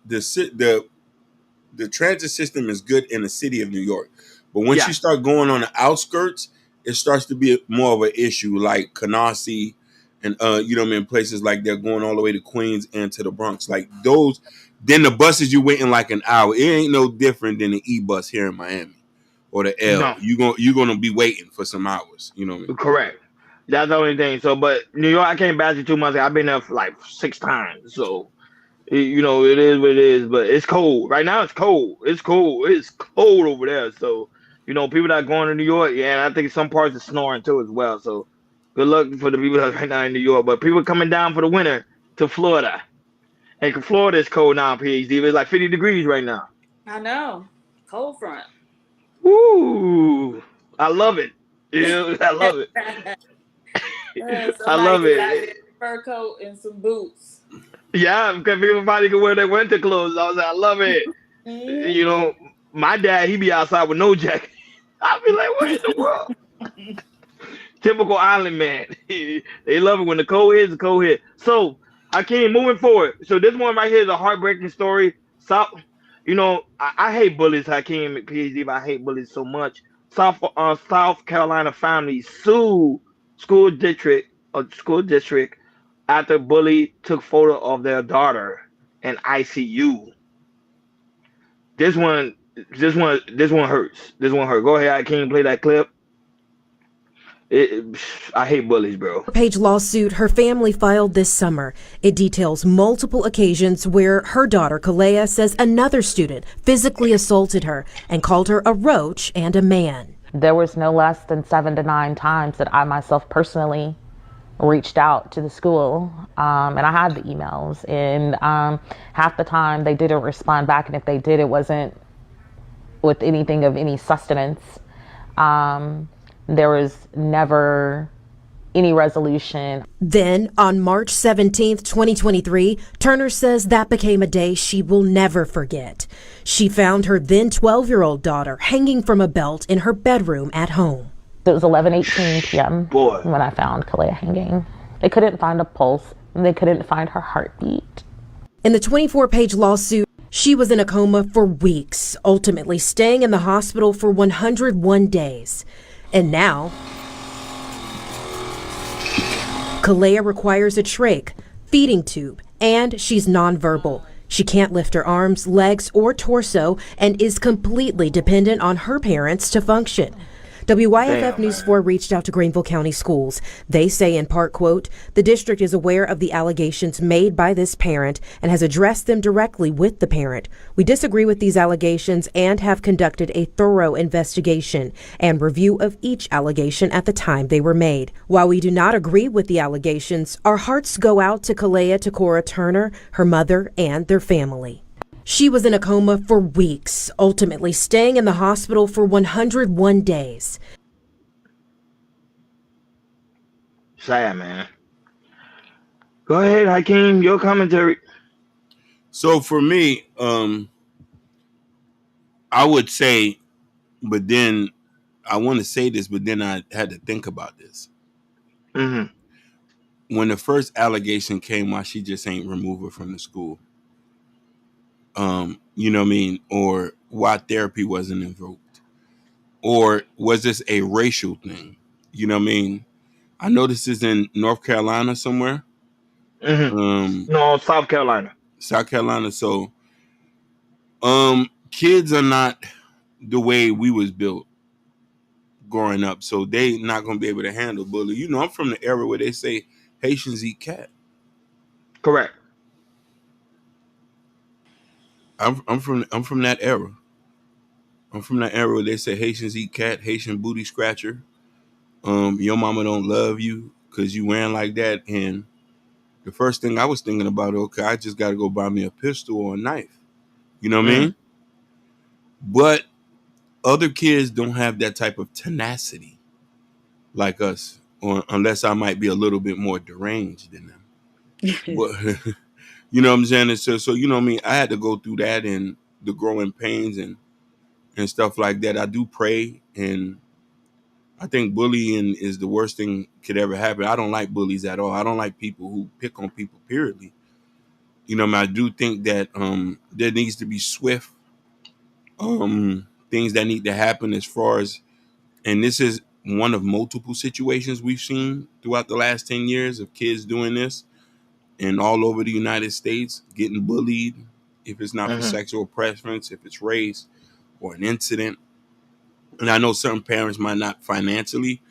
The transit system is good in the city of New York, but once you start going on the outskirts, it starts to be more of an issue, like Canarsie and you know what I mean, places like they're going all the way to Queens and to the Bronx. Like those, then the buses you waiting like an hour. It ain't no different than the E-bus here in Miami or the L. No. You're gonna be waiting for some hours. You know what I mean? Correct. That's the only thing. So, but New York, I came back to 2 months. I've been there for like 6 times. So. You know, it is what it is, but it's cold. Right now, it's cold. It's cold. It's cold over there. So, you know, people that are going to New York, and I think some parts are snoring too as well. So, good luck for the people that are right now in New York. But people coming down for the winter to Florida. And Florida is cold now, PhD. It's like 50 degrees right now. I know. Cold front. Woo! I love it. Yeah, I love it. I love it. Fur coat and some boots. Yeah, because everybody can wear their winter clothes. I was like, I love it. You know, my dad, he be outside with no jacket. I be like, what in the world? Typical island man. They love it when the cold hits, the cold hit. So, Hakeem, moving forward. So this one right here is a heartbreaking story. So, you know, I hate bullies, Hakeem, PhD, but I hate bullies so much. South Carolina family sue school district after bully took photo of their daughter in ICU. This one hurts. This one hurts. Go ahead, Hakeem, play that clip. I hate bullies, bro. Page lawsuit her family filed this summer. It details multiple occasions where her daughter, Kalea, says another student physically assaulted her and called her a roach and a man. There was no less than 7 to 9 times that I myself personally reached out to the school, and I had the emails, and half the time they didn't respond back, and if they did, it wasn't with anything of any sustenance. There was never any resolution. Then, on March 17th, 2023, Turner says that became a day she will never forget. She found her then 12-year-old daughter hanging from a belt in her bedroom at home. It was 11:18 p.m. when I found Kalea hanging. They couldn't find a pulse, and they couldn't find her heartbeat. In the 24-page lawsuit, she was in a coma for weeks, ultimately staying in the hospital for 101 days. And now, Kalea requires a trach, feeding tube, and she's nonverbal. She can't lift her arms, legs, or torso, and is completely dependent on her parents to function. WYFF News 4 reached out to Greenville County Schools. They say in part, quote, the district is aware of the allegations made by this parent and has addressed them directly with the parent. We disagree with these allegations and have conducted a thorough investigation and review of each allegation at the time they were made. While we do not agree with the allegations, our hearts go out to Kalea Takora Turner, her mother, and their family. She was in a coma for weeks, ultimately staying in the hospital for 101 days. Sad, man. Go ahead, Hakeem, your commentary. So for me, I would say, but then I want to say this, but then I had to think about this. When the first allegation came, why she just ain't remove her from the school? You know what I mean? Or why therapy wasn't invoked? Or was this a racial thing? You know what I mean? I know this is in North Carolina somewhere. No, South Carolina. South Carolina. So, kids are not the way we was built growing up, so they not gonna be able to handle bully. You know, I'm from the era where they say Haitians eat cat. Correct. I'm from that era. I'm from that era where they say Haitians eat cat, Haitian booty scratcher. Your mama don't love you because you wearing like that. And the first thing I was thinking about, okay, I just got to go buy me a pistol or a knife. You know what I mean? But other kids don't have that type of tenacity like us, or unless I might be a little bit more deranged than them. But, you know what I'm saying? And so you know what I mean? I had to go through that and the growing pains and stuff like that. I do pray, and I think bullying is the worst thing could ever happen. I don't like bullies at all. I don't like people who pick on people, periodly. You know, I do think that there needs to be swift things that need to happen as far as, and this is one of multiple situations we've seen throughout the last 10 years of kids doing this, and all over the United States getting bullied, if it's not for sexual preference, if it's race or an incident. And I know certain parents might not financially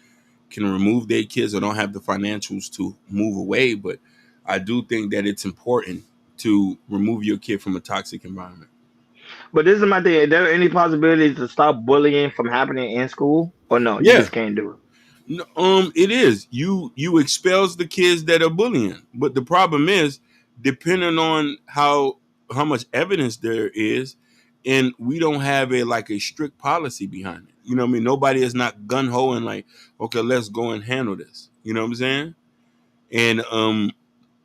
can remove their kids or don't have the financials to move away, but I do think that it's important to remove your kid from a toxic environment. But this is my thing. Are there any possibilities to stop bullying from happening in school, or no? You just can't do it. No, it is. You expels the kids that are bullying, but the problem is, depending on how much evidence there is, and we don't have a strict policy behind it. You know what I mean? Nobody is not gun ho and like, okay, let's go and handle this. You know what I'm saying? And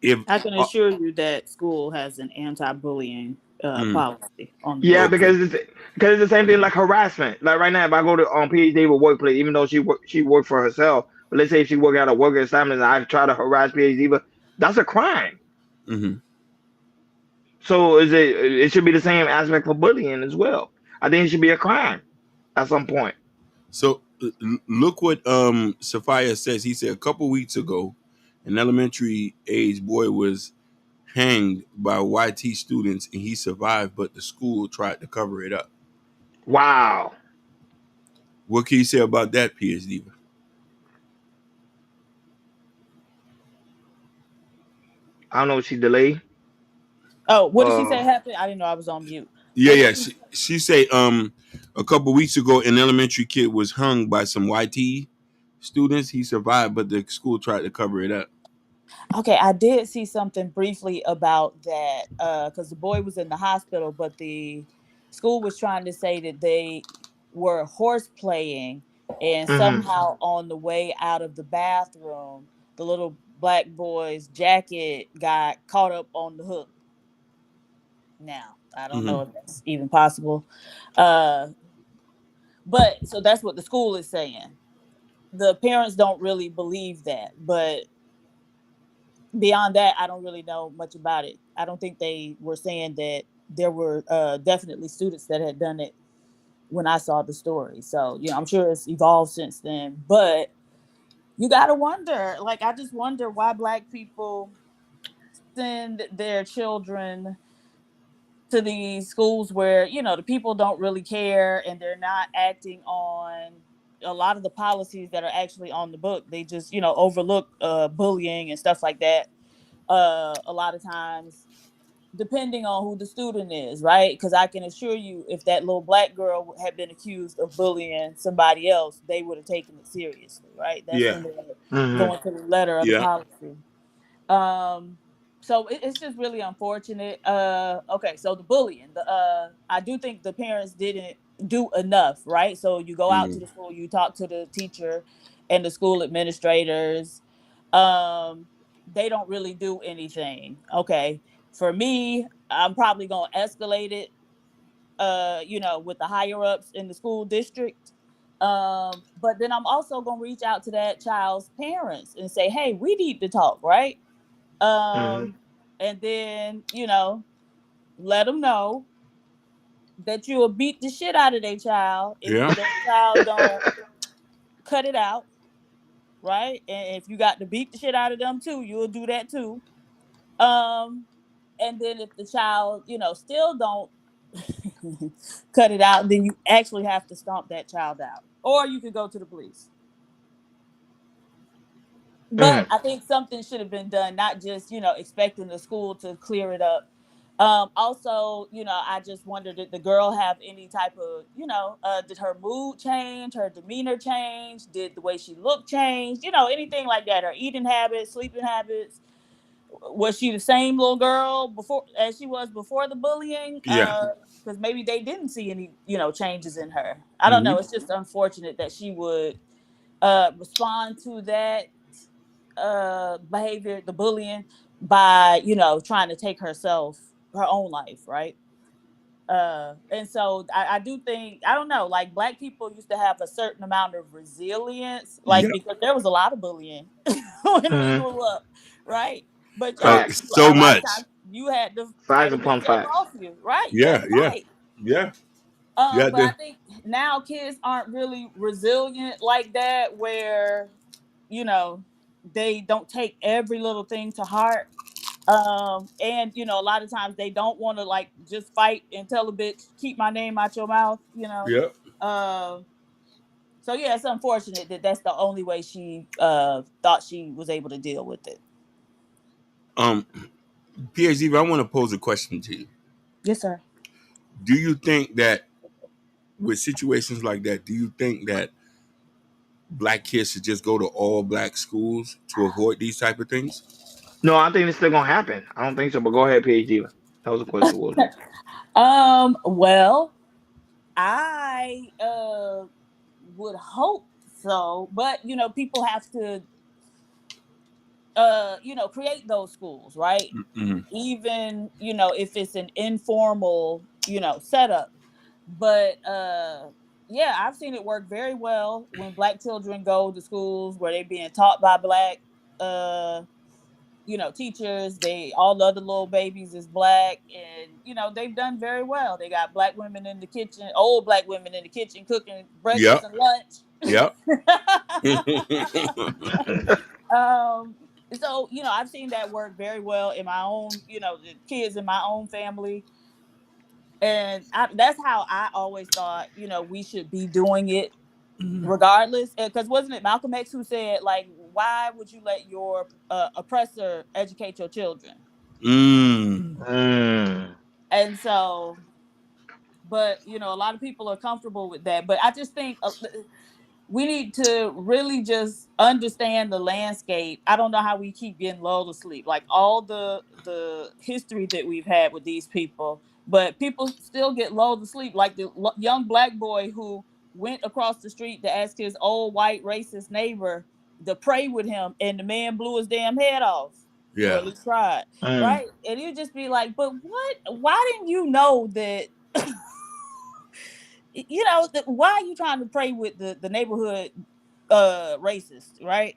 if I can assure you that school has an anti-bullying policy on the book. Because it's the same thing like harassment. Like right now, if I go to PhD with workplace, even though she worked for herself, but let's say if she worked at a work assignment and I try to harass PhD, but that's a crime. So it should be the same aspect for bullying as well. I think it should be a crime at some point. So look what Sophia says. He said a couple weeks ago, an elementary age boy was hanged by YT students and he survived, but the school tried to cover it up. Wow. What can you say about that, PhD? I don't know what she delayed. Oh, what did she say happened? I didn't know I was on mute. Yeah. She say a couple weeks ago an elementary kid was hung by some YT students. He survived, but the school tried to cover it up. Okay, I did see something briefly about that because the boy was in the hospital, but the school was trying to say that they were horse playing, and somehow on the way out of the bathroom, the little black boy's jacket got caught up on the hook. Now, I don't know if that's even possible. But so that's what the school is saying. The parents don't really believe that, but beyond that, I don't really know much about it. I don't think they were saying that there were definitely students that had done it when I saw the story. So, you know, I'm sure it's evolved since then. But you got to wonder, like, I just wonder why Black people send their children to these schools where, you know, the people don't really care and they're not acting on a lot of the policies that are actually on the book. They just, you know, overlook bullying and stuff like that. A lot of times, depending on who the student is, right? Because I can assure you, if that little Black girl had been accused of bullying somebody else, they would have taken it seriously, right? That's when they're going to the letter of the policy. So it's just really unfortunate. Okay, so the bullying, I do think the parents didn't do enough, right? So you go out to the school, you talk to the teacher and the school administrators. They don't really do anything. Okay, for me, I'm probably gonna escalate it, you know, with the higher ups in the school district. But then I'm also gonna reach out to that child's parents and say, hey, we need to talk, right? And then, you know, let them know that you will beat the shit out of their child if that child don't cut it out, right? And if you got to beat the shit out of them too, you'll do that too. And then if the child, you know, still don't cut it out, then you actually have to stomp that child out, or you could go to the police. But I think something should have been done, not just, you know, expecting the school to clear it up. Also, you know, I just wondered, did the girl have any type of, you know, did her mood change, her demeanor change, did the way she looked change, you know, anything like that, her eating habits, sleeping habits. Was she the same little girl before as she was before the bullying? Yeah. Because maybe they didn't see any, you know, changes in her. I don't know. It's just unfortunate that she would respond to that behavior, the bullying, by, you know, trying to take her own life, right? And so I do think, I don't know, like Black people used to have a certain amount of resilience, like because there was a lot of bullying when we grew up, right? But so much. You had to fight upon fight off you, right? Yeah. But I think now kids aren't really resilient like that, where, you know, they don't take every little thing to heart. And, you know, a lot of times they don't want to like just fight and tell a bitch, keep my name out your mouth, you know? So yeah, it's unfortunate that that's the only way she thought she was able to deal with it. PhD, I want to pose a question to you. Yes, sir. Do you think that with situations like that, do you think that Black kids should just go to all Black schools to avoid these type of things? No, I think it's still gonna happen. I don't think so, but go ahead, PhD. That was a question. Well, I would hope so, but you know, people have to you know, create those schools, right? Even, you know, if it's an informal, you know, setup. But yeah, I've seen it work very well when Black children go to schools where they're being taught by Black you know, teachers. All the other little babies is Black, and you know, they've done very well. They got Black women in the kitchen, old Black women in the kitchen cooking breakfast and lunch. So, you know, I've seen that work very well in my own, you know, the kids in my own family. And that's how I always thought, you know, we should be doing it regardless. Because wasn't it Malcolm X who said, like, why would you let your oppressor educate your children? And so, but, you know, a lot of people are comfortable with that. But I just think we need to really just understand the landscape. I don't know how we keep getting lulled to sleep. Like all the history that we've had with these people, but people still get lulled to sleep. Like the young Black boy who went across the street to ask his old white racist neighbor to pray with him, and the man blew his damn head off. Yeah. Or at least tried. Right? And you just be like, but what? Why didn't you know that? You know, why are you trying to pray with the neighborhood racist, right?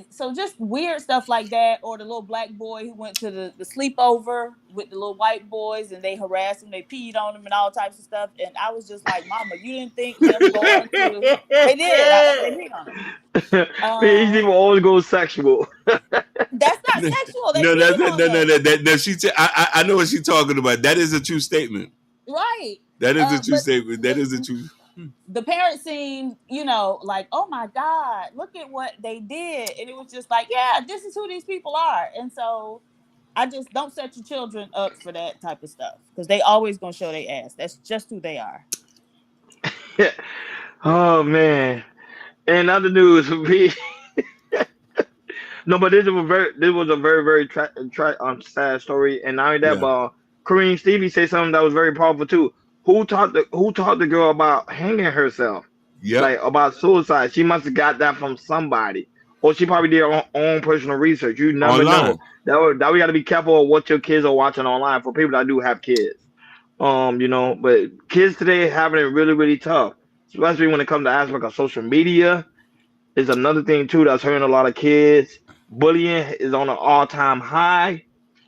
So just weird stuff like that. Or the little Black boy who went to the sleepover with the little white boys and they harassed him, they peed on him and all types of stuff. And I was just like, Mama, you didn't think them going to... They did. They peed on him. PhD will always go sexual. That's not sexual. I know what she's talking about. That is a true statement. Right. That is a true statement. That is a true. The parents seemed, you know, like, oh my God, look at what they did. And it was just like, yeah, this is who these people are. And so I just don't set your children up for that type of stuff, because they always gonna show their ass. That's just who they are. Oh man. And other news would be no, but this was a very sad story. And not only that, but Kareem Stevie said something that was very powerful too. Who taught the girl about hanging herself? Yeah, like about suicide. She must have got that from somebody, or she probably did her own personal research. You never know. That we got to be careful of what your kids are watching online for people that do have kids. You know, but kids today having it really, really tough. especially when it comes to aspect of social media, is another thing too that's hurting a lot of kids. Bullying is on an all-time high.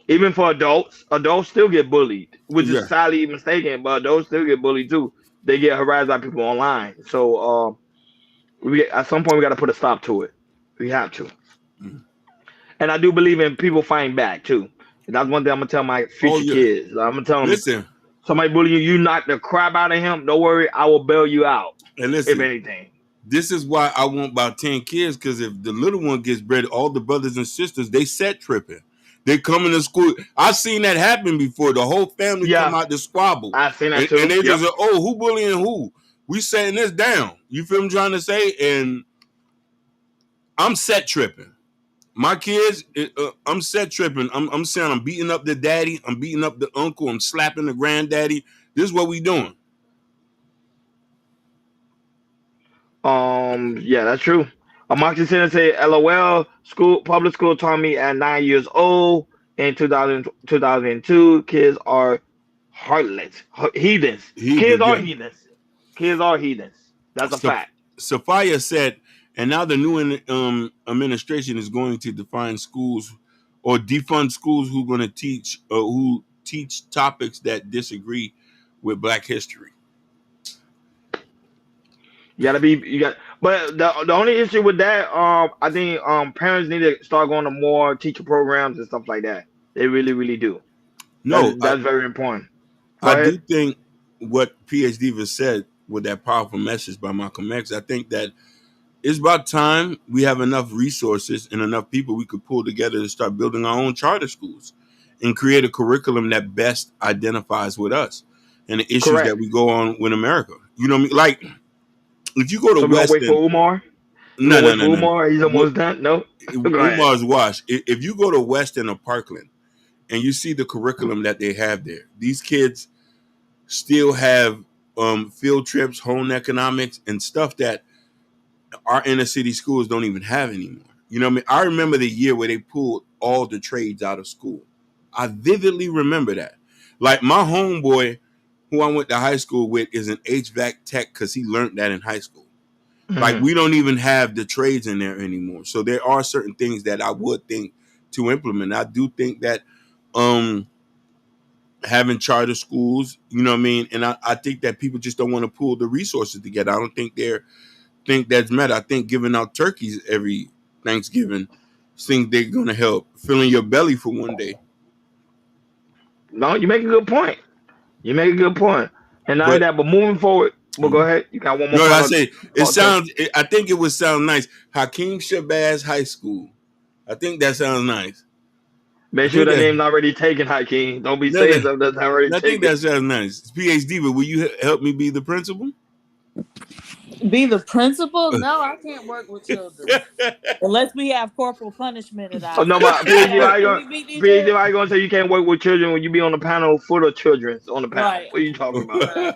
Even for adults, adults still get bullied, which Yeah. is sadly mistaken, but adults still get bullied too. They get harassed by people online. So at some point we got to put a stop to it. We have to. And I do believe in people fighting back too. And that's one thing I'm gonna tell my future kids. I'm gonna tell them, Listen, somebody bullying you, you knock the crap out of him. Don't worry, I will bail you out. and listen, If anything. this is why I want about 10 kids, because if the little one gets bred, all the brothers and sisters, they set tripping. They come into school. I've seen that happen before. The whole family come out to squabble. I've seen that too. And they just Yep. say, oh, who bullying who? We setting this down. You feel what I'm trying to say? And I'm set tripping. My kids, I'm set tripping. I'm saying I'm beating up the daddy. I'm beating up the uncle. I'm slapping the granddaddy. This is what we doing. Yeah, that's true. Moxie Center say, LOL, public school taught me at 9 years old in 2002, kids are heartless, heathens. Kids are heathens. Kids are heathens. That's a fact. Sophia said, and now the new administration is going to define schools or defund schools who going to teach who teach topics that disagree with Black history. But the only issue with that, I think parents need to start going to more teacher programs and stuff like that. They really, really do. No, that's very important. I do think what PhD Diva said with that powerful message by Malcolm X, I think that it's about time we have enough resources and enough people we could pull together to start building our own charter schools and create a curriculum that best identifies with us and the issues that we go on with America. You know what I mean? Like, if you go to Weston, wait for Umar? No. Umar, he's almost done. No, Umar's washed. If you go to Weston or Parkland and you see the curriculum that they have there, these kids still have field trips, home economics, and stuff that our inner city schools don't even have anymore. You know what I mean? I remember the year where they pulled all the trades out of school. I vividly remember that. Like, my homeboy, who I went to high school with, is an HVAC tech because he learned that in high school. Mm-hmm. Like, we don't even have the trades in there anymore. So there are certain things that I would think to implement. I do think that having charter schools, you know what I mean? And I think that people just don't want to pull the resources together. I don't think that's met. I think giving out turkeys every Thanksgiving, things they're going to help filling your belly for one day. No, you make a good point. And not only that, but moving forward, well, go ahead. You got one more. No, I say I think it would sound nice. Hakeem Shabazz High School. I think that sounds nice. Make sure the name's already taken, Hakeem. Don't be saying something that's already taken. I think that sounds nice. PhD, but will you help me be the principal? Be the principal? No, I can't work with children unless we have corporal punishment at our. Oh, no, but PhD, I going to say you can't work with children when you be on the panel full of children on the panel. Right. What are you talking about? Right.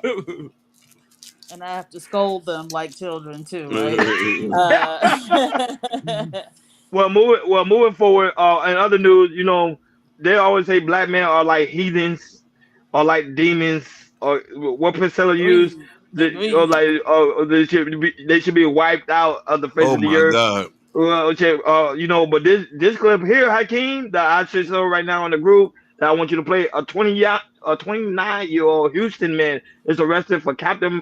And I have to scold them like children too, right? Well, moving forward. In other news, you know, they always say black men are like heathens, or like demons, or what Priscilla used. They should be wiped out of the face of the earth. Oh my God. You know, but this clip here, Hakeem, that I should show right now in the group, that I want you to play. A 29-year-old Houston man is arrested for capital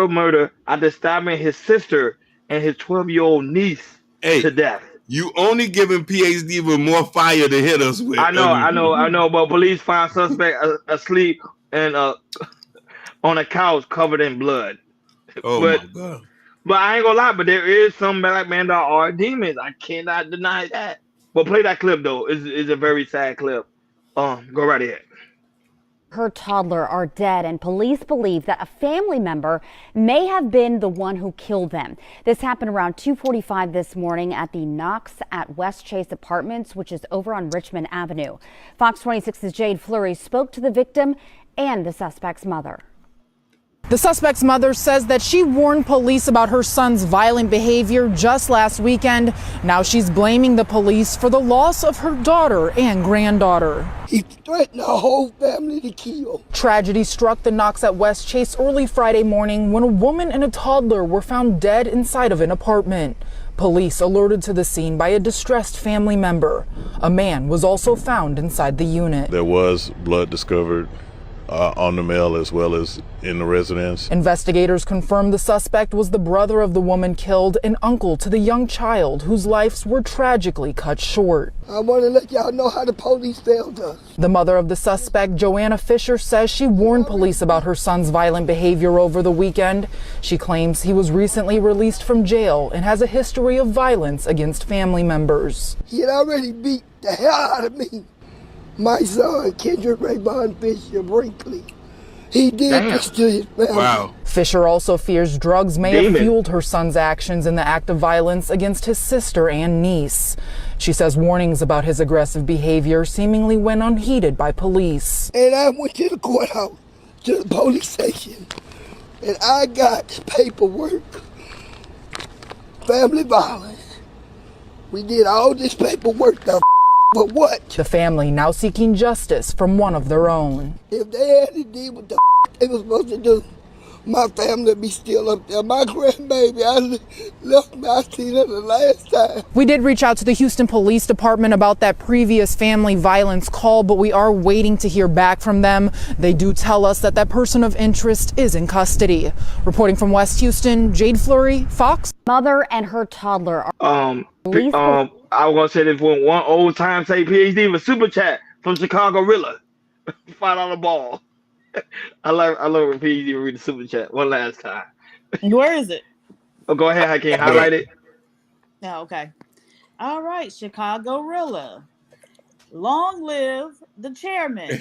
murder after stabbing his sister and his 12-year-old niece to death. You only giving PhD with more fire to hit us with. I know. But police found suspect asleep and on a couch covered in blood. My God. But I ain't gonna lie, but there is some black men that are demons. I cannot deny that. But play that clip though. It's a very sad clip. Go right ahead. Her toddler are dead, and police believe that a family member may have been the one who killed them. This happened around 2:45 this morning at the Knox at West Chase Apartments, which is over on Richmond Avenue. Fox 26's Jade Fleury spoke to the victim and the suspect's mother. The suspect's mother says that she warned police about her son's violent behavior just last weekend. Now she's blaming the police for the loss of her daughter and granddaughter. He threatened our whole family to kill. Tragedy struck the Knox at West Chase early Friday morning when a woman and a toddler were found dead inside of an apartment. Police alerted to the scene by a distressed family member. A man was also found inside the unit. There was blood discovered on the male as well as in the residence. Investigators confirmed the suspect was the brother of the woman killed and uncle to the young child whose lives were tragically cut short. I want to let y'all know how the police failed us. The mother of the suspect, Joanna Fisher, says she warned police about her son's violent behavior over the weekend. She claims he was recently released from jail and has a history of violence against family members. He had already beat the hell out of me. My son, Kendrick Raybon Fisher Brinkley. He did this to his family. Wow. Fisher also fears drugs may have fueled her son's actions in the act of violence against his sister and niece. She says warnings about his aggressive behavior seemingly went unheeded by police. And I went to the courthouse, to the police station, and I got paperwork, family violence. We did all this paperwork though. But what? The family now seeking justice from one of their own. If they had to do what the they were supposed to do, my family would be still up there. My grandbaby, I left me, I seen her the last time. We did reach out to the Houston Police Department about that previous family violence call, but we are waiting to hear back from them. They do tell us that that person of interest is in custody. Reporting from West Houston, Jade Fleury, Fox. Mother and her toddler are... I was gonna say this one old time say PhD with super chat from Chicago Rilla. $5 ball. I love when PhD read the super chat one last time. Where is it? Oh, go ahead, I can't highlight it. Oh, okay. All right, Chicago Rilla. Long live the chairman.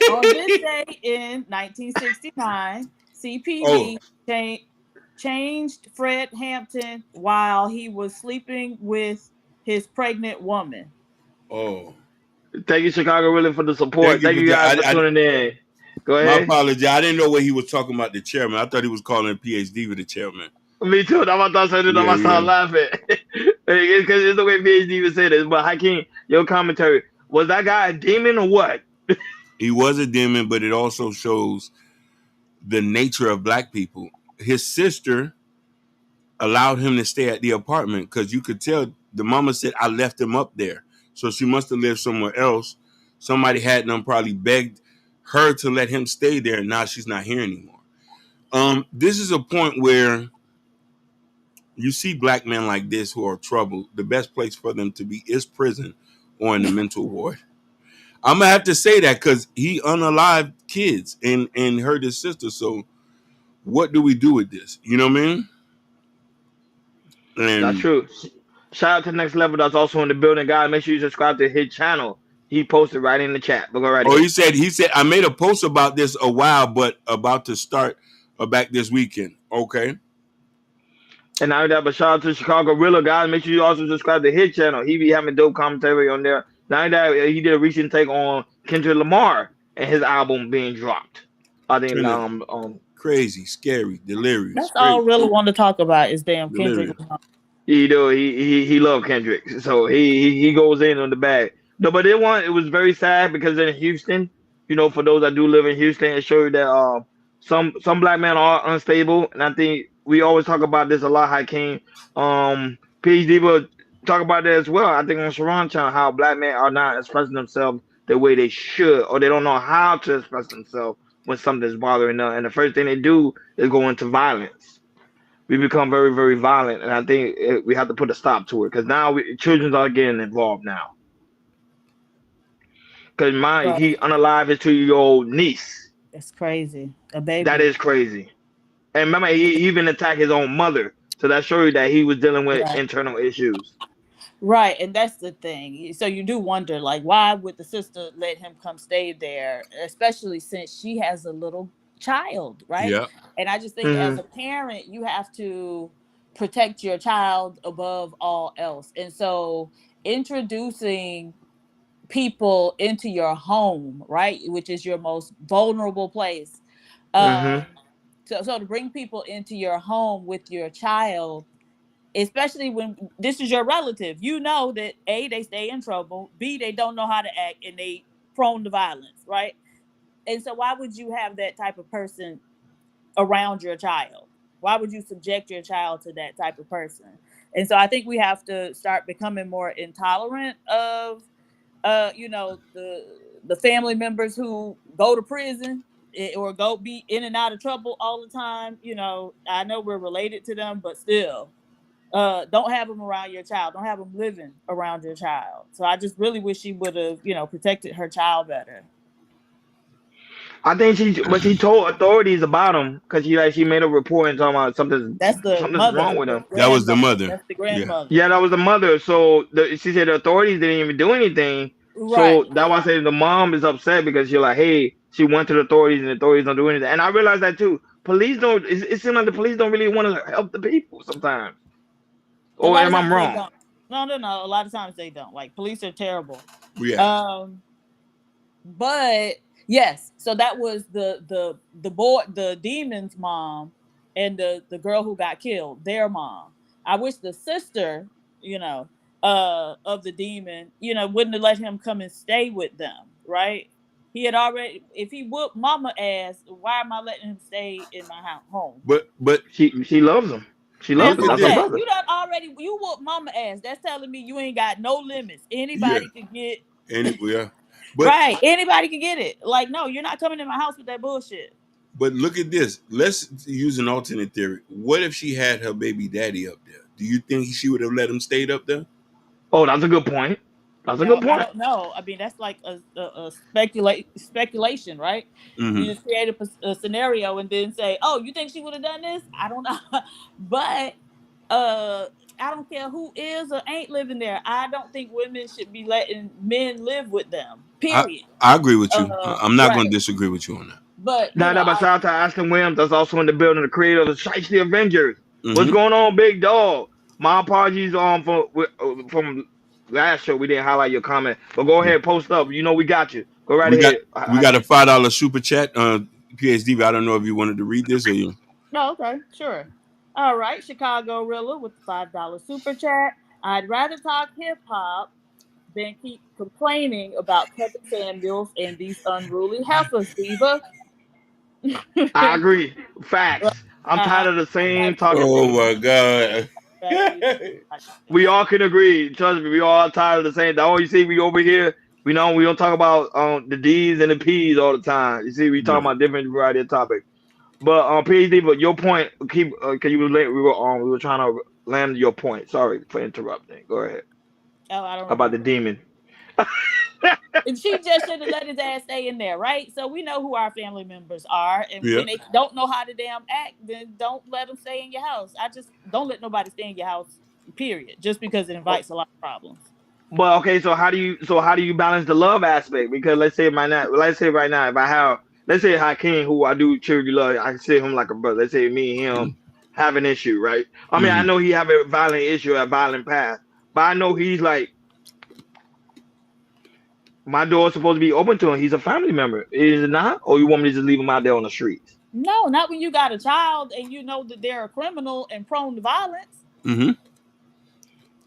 On this day in 1969, CPD changed Fred Hampton while he was sleeping with his pregnant woman. Oh. Thank you, Chicago Rilla, for the support. Thank you guys for tuning in. Go ahead. My apologies. I didn't know what he was talking about the chairman. I thought he was calling a PhD with the chairman. Me too. I thought I started laughing. Because it's the way PhD even said it. But Hakeem, your commentary, was that guy a demon or what? He was a demon, but it also shows the nature of black people. His sister allowed him to stay at the apartment because you could tell the mama said, I left him up there. So she must have lived somewhere else. Somebody had them probably begged her to let him stay there, and now she's not here anymore. This is a point where you see black men like this who are troubled. The best place for them to be is prison or in the mental ward. I'm gonna have to say that because he unalived kids and hurt his sister. So what do we do with this? You know what I mean? And that's true. Shout out to Next Level that's also in the building, guys. Make sure you subscribe to his channel. He posted right in the chat. But go right ahead. He said I made a post about this a while, but about to start back this weekend. Okay. And now that, but shout out to Chicago Rilla, guys. Make sure you also subscribe to his channel. He be having dope commentary on there. Now that he did a recent take on Kendrick Lamar and his album being dropped. I think crazy, scary, delirious. That's all I really want to talk about is damn Kendrick Lamar. He do. He loved Kendrick, so he goes in on the bag. No, but it was very sad because in Houston, you know, for those that do live in Houston, it showed that some black men are unstable, and I think we always talk about this a lot. Hakeem, PhD will talk about that as well. I think on Sharon Channel, how black men are not expressing themselves the way they should, or they don't know how to express themselves when something's bothering them, and the first thing they do is go into violence. We become very, very violent, and I think we have to put a stop to it because now children are getting involved now. Because he unalived his 2-year-old niece. That's crazy. A baby. That is crazy. And remember, he even attacked his own mother. So that shows you that he was dealing with internal issues. Right, and that's the thing. So you do wonder, like, why would the sister let him come stay there, especially since she has a little child, right? Yeah. And I just think as a parent, you have to protect your child above all else. And so introducing people into your home, right, which is your most vulnerable place, So to bring people into your home with your child, especially when this is your relative, you know that A, they stay in trouble, B, they don't know how to act, and they prone to violence, right? And so why would you have that type of person around your child? Why would you subject your child to that type of person? And so I think we have to start becoming more intolerant of the family members who go to prison or go be in and out of trouble all the time. I know we're related to them, but still, don't have them around your child. Don't have them living around your child. So I just really wish she would have, protected her child better. I think she told authorities about him because she made a report and talking about something's wrong with him. That was the mother. That's the grandmother. Yeah, that was the mother. So she said the authorities didn't even do anything. Right. So that's why I said the mom is upset because she's like, hey, she went to the authorities and the authorities don't do anything. And I realized that too. Police don't. It seems like the police don't really want to help the people sometimes. Or am I wrong? No. A lot of times they don't. Like, police are terrible. Yeah. But yes, so that was the boy, the demon's mom, and the girl who got killed, their mom. I wish the sister, of the demon, wouldn't have let him come and stay with them, right? He had already, if he whooped mama ass, why am I letting him stay in my home? But she loves him. She loves him. That's her brother. You whoop mama ass. That's telling me you ain't got no limits. Anybody can get. Right. Anybody can get it. Like, no, you're not coming in my house with that bullshit. But look at this. Let's use an alternate theory. What if she had her baby daddy up there? Do you think she would have let him stay up there? Oh, that's a good point. That's a good point. I don't know. I mean, that's like a speculation, right? Mm-hmm. You just create a scenario and then say, "Oh, you think she would have done this?" I don't know, but I don't care who is or ain't living there. I don't think women should be letting men live with them. Period. I agree with you. I'm not going to disagree with you on that. But but shout out to Ashton Williams. That's also in the building. The creator of the Shiesty Avengers. Mm-hmm. What's going on, big dog? My apologies from last show. We didn't highlight your comment, but go ahead, post up. We got you. Go right ahead. We got a $5 super chat. PhD, I don't know if you wanted to read this or you. No, okay, sure. All right, Chicago Rilla with the $5 super chat. I'd rather talk hip hop than keep complaining about Kevin Samuels and these unruly heifers, Diva. I agree. Facts. I'm tired of the same talking. Oh my God. We all can agree. Trust me, we all tired of the same. All you see, we over here. We don't talk about the D's and the P's all the time. You see, we talk about different variety of topics. But PhD, but your point, keep. Can you relate? We were trying to land your point. Sorry for interrupting. Go ahead. Oh, I don't. About the demon. And she just should have let his ass stay in there, right? So we know who our family members are, and when they don't know how to damn act, then don't let them stay in your house. I just don't let nobody stay in your house, period, just because it invites a lot of problems. But okay, so how do you balance the love aspect? Because let's say right now, if I have, let's say Hakeem, who I do truly love, I consider him like a brother. Let's say me and him have an issue, right? I mean, I know he have a violent issue, a violent past, but I know he's like, my door is supposed to be open to him. He's a family member. Is it not? Or you want me to just leave him out there on the streets? No, not when you got a child and you know that they're a criminal and prone to violence. Mm-hmm.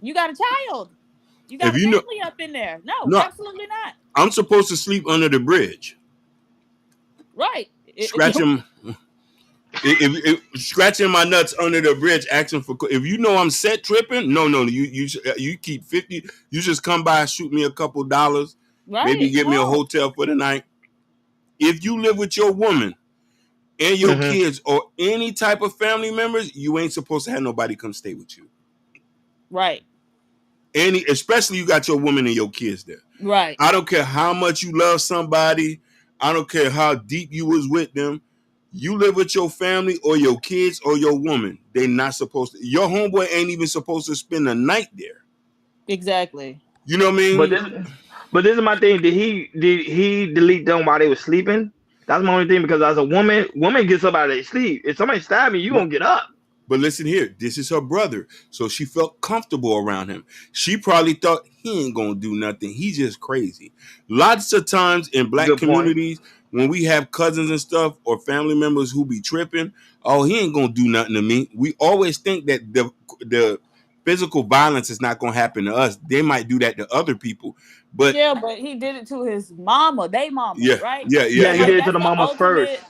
You got a child. You got a family up in there. No, absolutely not. I'm supposed to sleep under the bridge. Right. Scratching my nuts under the bridge, asking for. If you know I'm set tripping, no, you keep 50. You just come by, shoot me a couple dollars. Right. Maybe get me a hotel for the night. If you live with your woman and your kids or any type of family members, you ain't supposed to have nobody come stay with you. Right. Especially you got your woman and your kids there. Right. I don't care how much you love somebody. I don't care how deep you was with them. You live with your family or your kids or your woman. They're not supposed to. Your homeboy ain't even supposed to spend the night there. Exactly. You know what I mean? But this is my thing. Did he delete them while they were sleeping? That's my only thing, because as a woman gets up out of their sleep. If somebody stab me, you gonna get up. But listen here, this is her brother, so she felt comfortable around him. She probably thought he ain't gonna do nothing. He's just crazy. Lots of times in black communities, when we have cousins and stuff or family members who be tripping, oh, he ain't gonna do nothing to me. We always think that the physical violence is not gonna happen to us. They might do that to other people, but yeah, but he did it to his mama, right? Yeah, he Like, did it to that's the mamas first.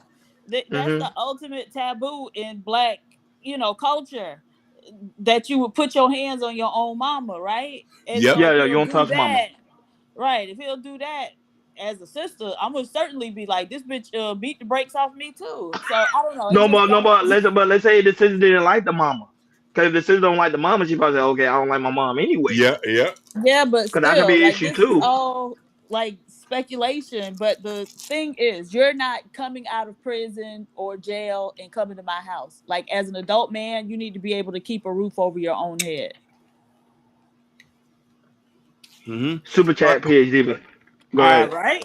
That's the ultimate taboo in Black, culture, that you would put your hands on your own mama, right? And Yep. so if Yeah, you he'll don't do touch mama. that, right? If he'll do that as a sister, I'm gonna certainly be like, this bitch beat the brakes off me too. So I don't know. Let's say the sister didn't like the mama. Because if the sister don't like the mama, she probably say, okay, I don't like my mom anyway. Yeah. Yeah, but Because that could be still, an like, issue this too. is all like speculation. But the thing is, you're not coming out of prison or jail and coming to my house. Like, as an adult man, you need to be able to keep a roof over your own head. Super chat, PhD. Go All ahead. right.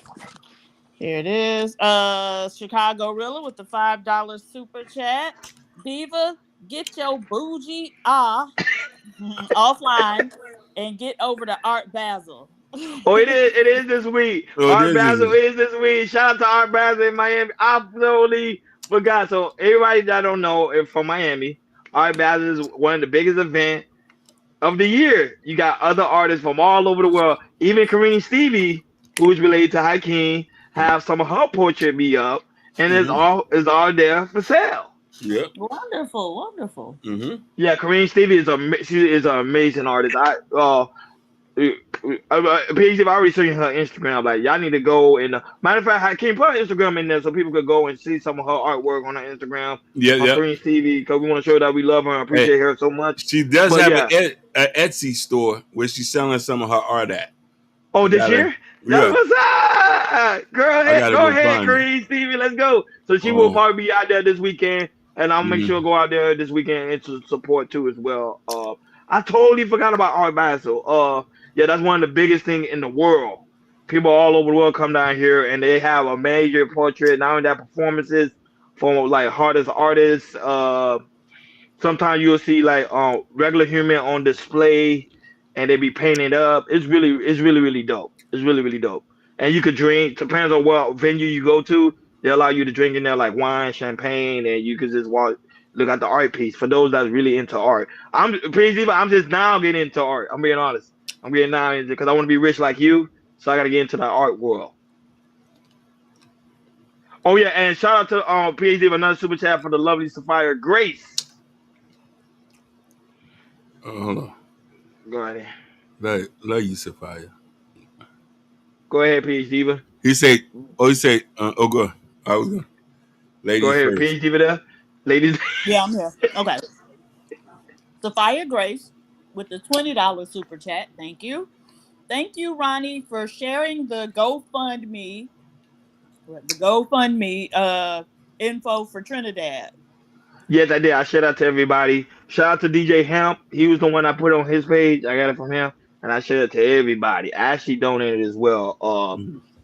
Here it is. Chicago Rilla with the $5 super chat. Diva, get your bougie offline and get over to Art Basel. Oh, it is this week. Art Basel is this week. Shout out to Art Basel in Miami. I totally forgot. So everybody that don't know, if from Miami, Art Basel is one of the biggest events of the year. You got other artists from all over the world. Even Karine Stevie, who is related to Hakeem, have some of her portrait be up, and it's all there for sale. Yep. Wonderful. Yeah, Karine Stevie is an amazing artist. I've already seen her Instagram. Like, y'all need to go and matter of fact, Hakeem put her Instagram in there so people could go and see some of her artwork on her Instagram. Yeah. Karine Stevie, because we want to show that we love her and appreciate her so much. She does have an Etsy store where she's selling some of her art at. Oh, this year? Yeah. What's up? Girl, go ahead, Karine Stevie. Let's go. So she will probably be out there this weekend, and I'll make sure to go out there this weekend and to support too as well. I totally forgot about Art Basel. Yeah, that's one of the biggest things in the world. People all over the world come down here and they have a major portrait. Not only that, performances from like hardest artists. Sometimes you'll see like regular human on display, and they be painted up. It's really dope. It's really dope. And you could drink. Depends on what venue you go to. They allow you to drink in there like wine, champagne, and you could just look at the art piece. For those that's really into art, I'm just now getting into art. I'm being honest. I'm getting now into because I want to be rich like you, so I got to get into the art world. Oh yeah, and shout out to PhD for another super chat for the lovely Sapphire Grace. Hold on. Go ahead. Love you, Sapphire. Go ahead, PhD. He said, go ahead. I was going. Ladies go ahead, first. PhD there. Ladies. Yeah, I'm here. Okay. Sapphire Grace with the $20 super chat. Thank you. Thank you, Ronnie, for sharing the GoFundMe info for Trinidad. Yes, I did. I shout out to everybody. Shout out to DJ Hemp. He was the one I put on his page. I got it from him. And I shout out to everybody. I actually donated as well.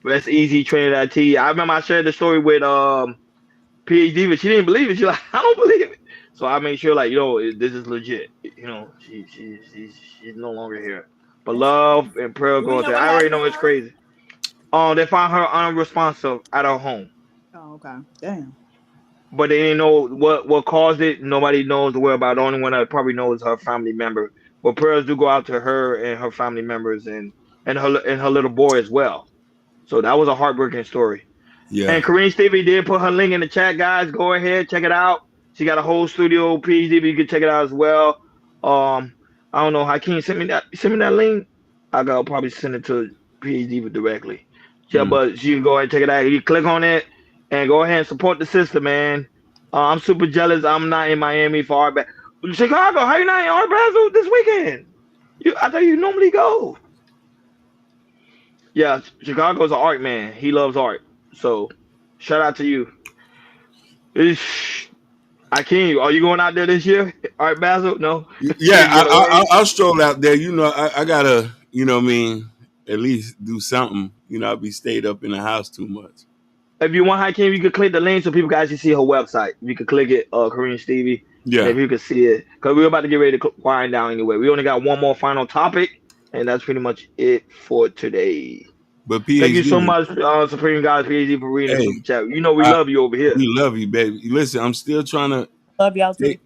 That's Easy Trinidad T. I remember I shared the story with PhD, but she didn't believe it. She's like, I don't believe it. So I made sure, like, this is legit. She's no longer here. But love and prayer goes there. I already know it's crazy. They found her unresponsive at her home. Oh, okay. Damn. But they didn't know what caused it. Nobody knows the whereabouts. The only one that probably knows is her family member. But prayers do go out to her and her family members and her little boy as well. So that was a heartbreaking story. Yeah. And Karine Stevie did put her link in the chat, guys. Go ahead, check it out. She got a whole studio PhD. You can check it out as well. I don't know. Hakeem send me that link. I gotta probably send it to PhD directly. Yeah, but you can go ahead and check it out. You click on it and go ahead and support the sister, man. I'm super jealous. I'm not in Miami for Art Basel. Chicago, how you not in Art Basel this weekend? I thought you normally go. Yeah, Chicago's an art man. He loves art. So, shout out to you. Hakeem, are you going out there this year? Art Basel? No. Yeah, I'll stroll out there. I gotta, at least do something. I'll be stayed up in the house too much. If you want Hakeem, you can click the link so people can actually see her website. You can click it, Karine Stevie. Yeah. If you can see it. Because we're about to get ready to wind down anyway. We only got one more final topic, and that's pretty much it for today. But Thank you PhD, so much, Supreme God PhD, for reading the hey, super chat. You know we love you over here. we love you, baby. Listen, I'm still trying to Love y'all too.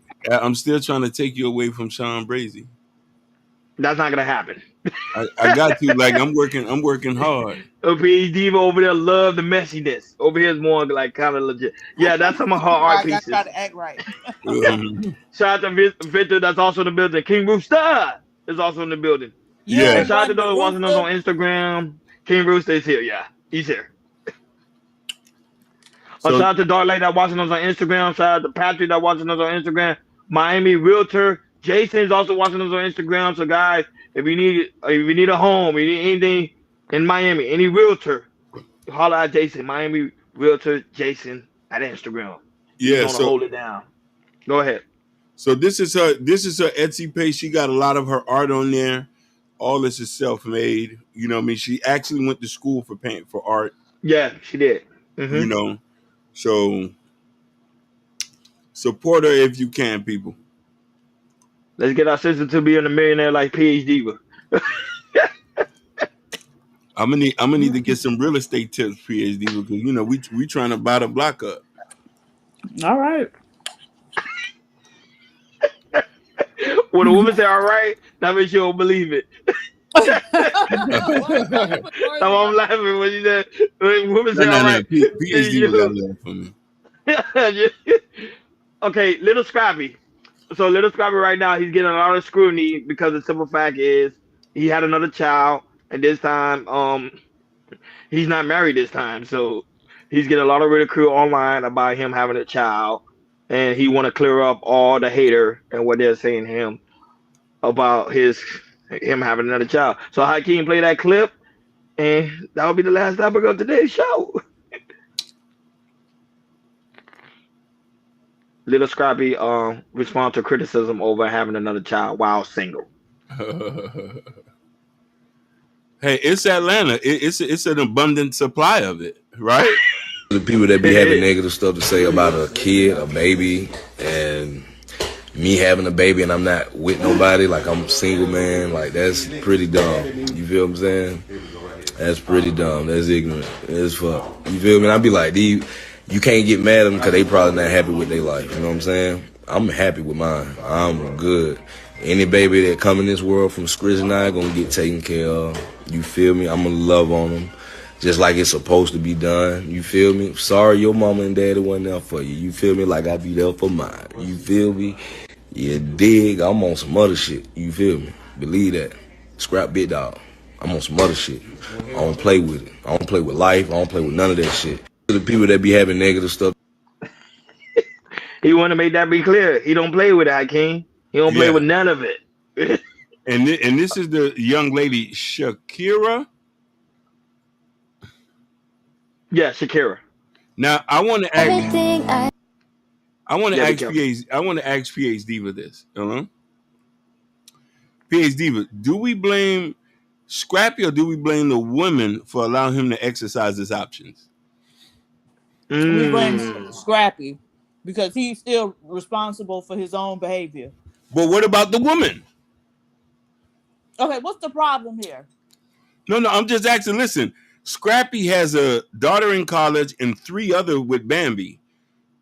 take you away from Sean Brazy. That's not gonna happen. I got to, like, I'm working hard. PhD over there love the messiness. Over here is more like kind of legit. Yeah, that's some of her art I gotta pieces. try to act right. Shout out to Victor, that's also in the building. King Rooster is also in the building. Yeah. And shout out to those watching us on Instagram. King Rooster is here. Yeah, he's here. Shout out to Dark Light that watching us on Instagram. Shout out to Patrick that watching us on Instagram. Miami Realtor Jason is also watching us on Instagram. So guys, if you need a home, you need anything in Miami, any realtor, holler at Jason. Miami Realtor Jason at Instagram. Yeah, He's gonna hold it down. Go ahead. So this is her Etsy page. She got a lot of her art on there. All this is self-made. You know what I mean? She actually went to school for art. Yeah, she did. You know, so support her if you can, people. Let's get our sister to be a millionaire like PhD. I'm gonna need to get some real estate tips, PhD, because you know we trying to buy the block up. All right. When a woman say all right, that means she don't believe it. That's why I'm laughing when you said when women say all right. PhD got laugh for me. Okay, Little Scrappy. So Little Scrappy right now, he's getting a lot of scrutiny because the simple fact is he had another child, and this time he's not married this time. So he's getting a lot of ridicule online about him having a child, and he want to clear up all the hater and what they're saying to him about him having another child. So Hakeem play that clip, and that will be the last topic of today's show. Little Scrappy respond to criticism over having another child while single. Hey, it's Atlanta. It's an abundant supply of it, right? The people that be having negative stuff to say about a kid, a baby, and me having a baby and I'm not with nobody, like I'm a single man, like that's pretty dumb. You feel what I'm saying? That's pretty dumb. That's ignorant. It's fuck. You feel me? And I be like, you can't get mad at them because they probably not happy with their life. You know what I'm saying? I'm happy with mine. I'm good. Any baby that come in this world from Scritch and I gonna get taken care of. You feel me? I'm gonna love on them just like it's supposed to be done. You feel me? Sorry your mama and daddy wasn't there for you. You feel me? Like I be there for mine. You feel me? You dig? I'm on some other shit. You feel me? Believe that. Scrap Big Dog. I'm on some other shit. I don't play with it. I don't play with life. I don't play with none of that shit. The people that be having negative stuff. He want to make that be clear. He don't play with that, King. He don't play with none of it. And this is the young lady Shakira. Yeah, Shakira. Now I want to ask. I want to ask PhD Diva this. PhD Diva, do we blame Scrappy or do we blame the women for allowing him to exercise his options? We blame Scrappy because he's still responsible for his own behavior. But what about the woman? Okay, what's the problem here? No, I'm just asking. Listen, Scrappy has a daughter in college and 3 other with Bambi.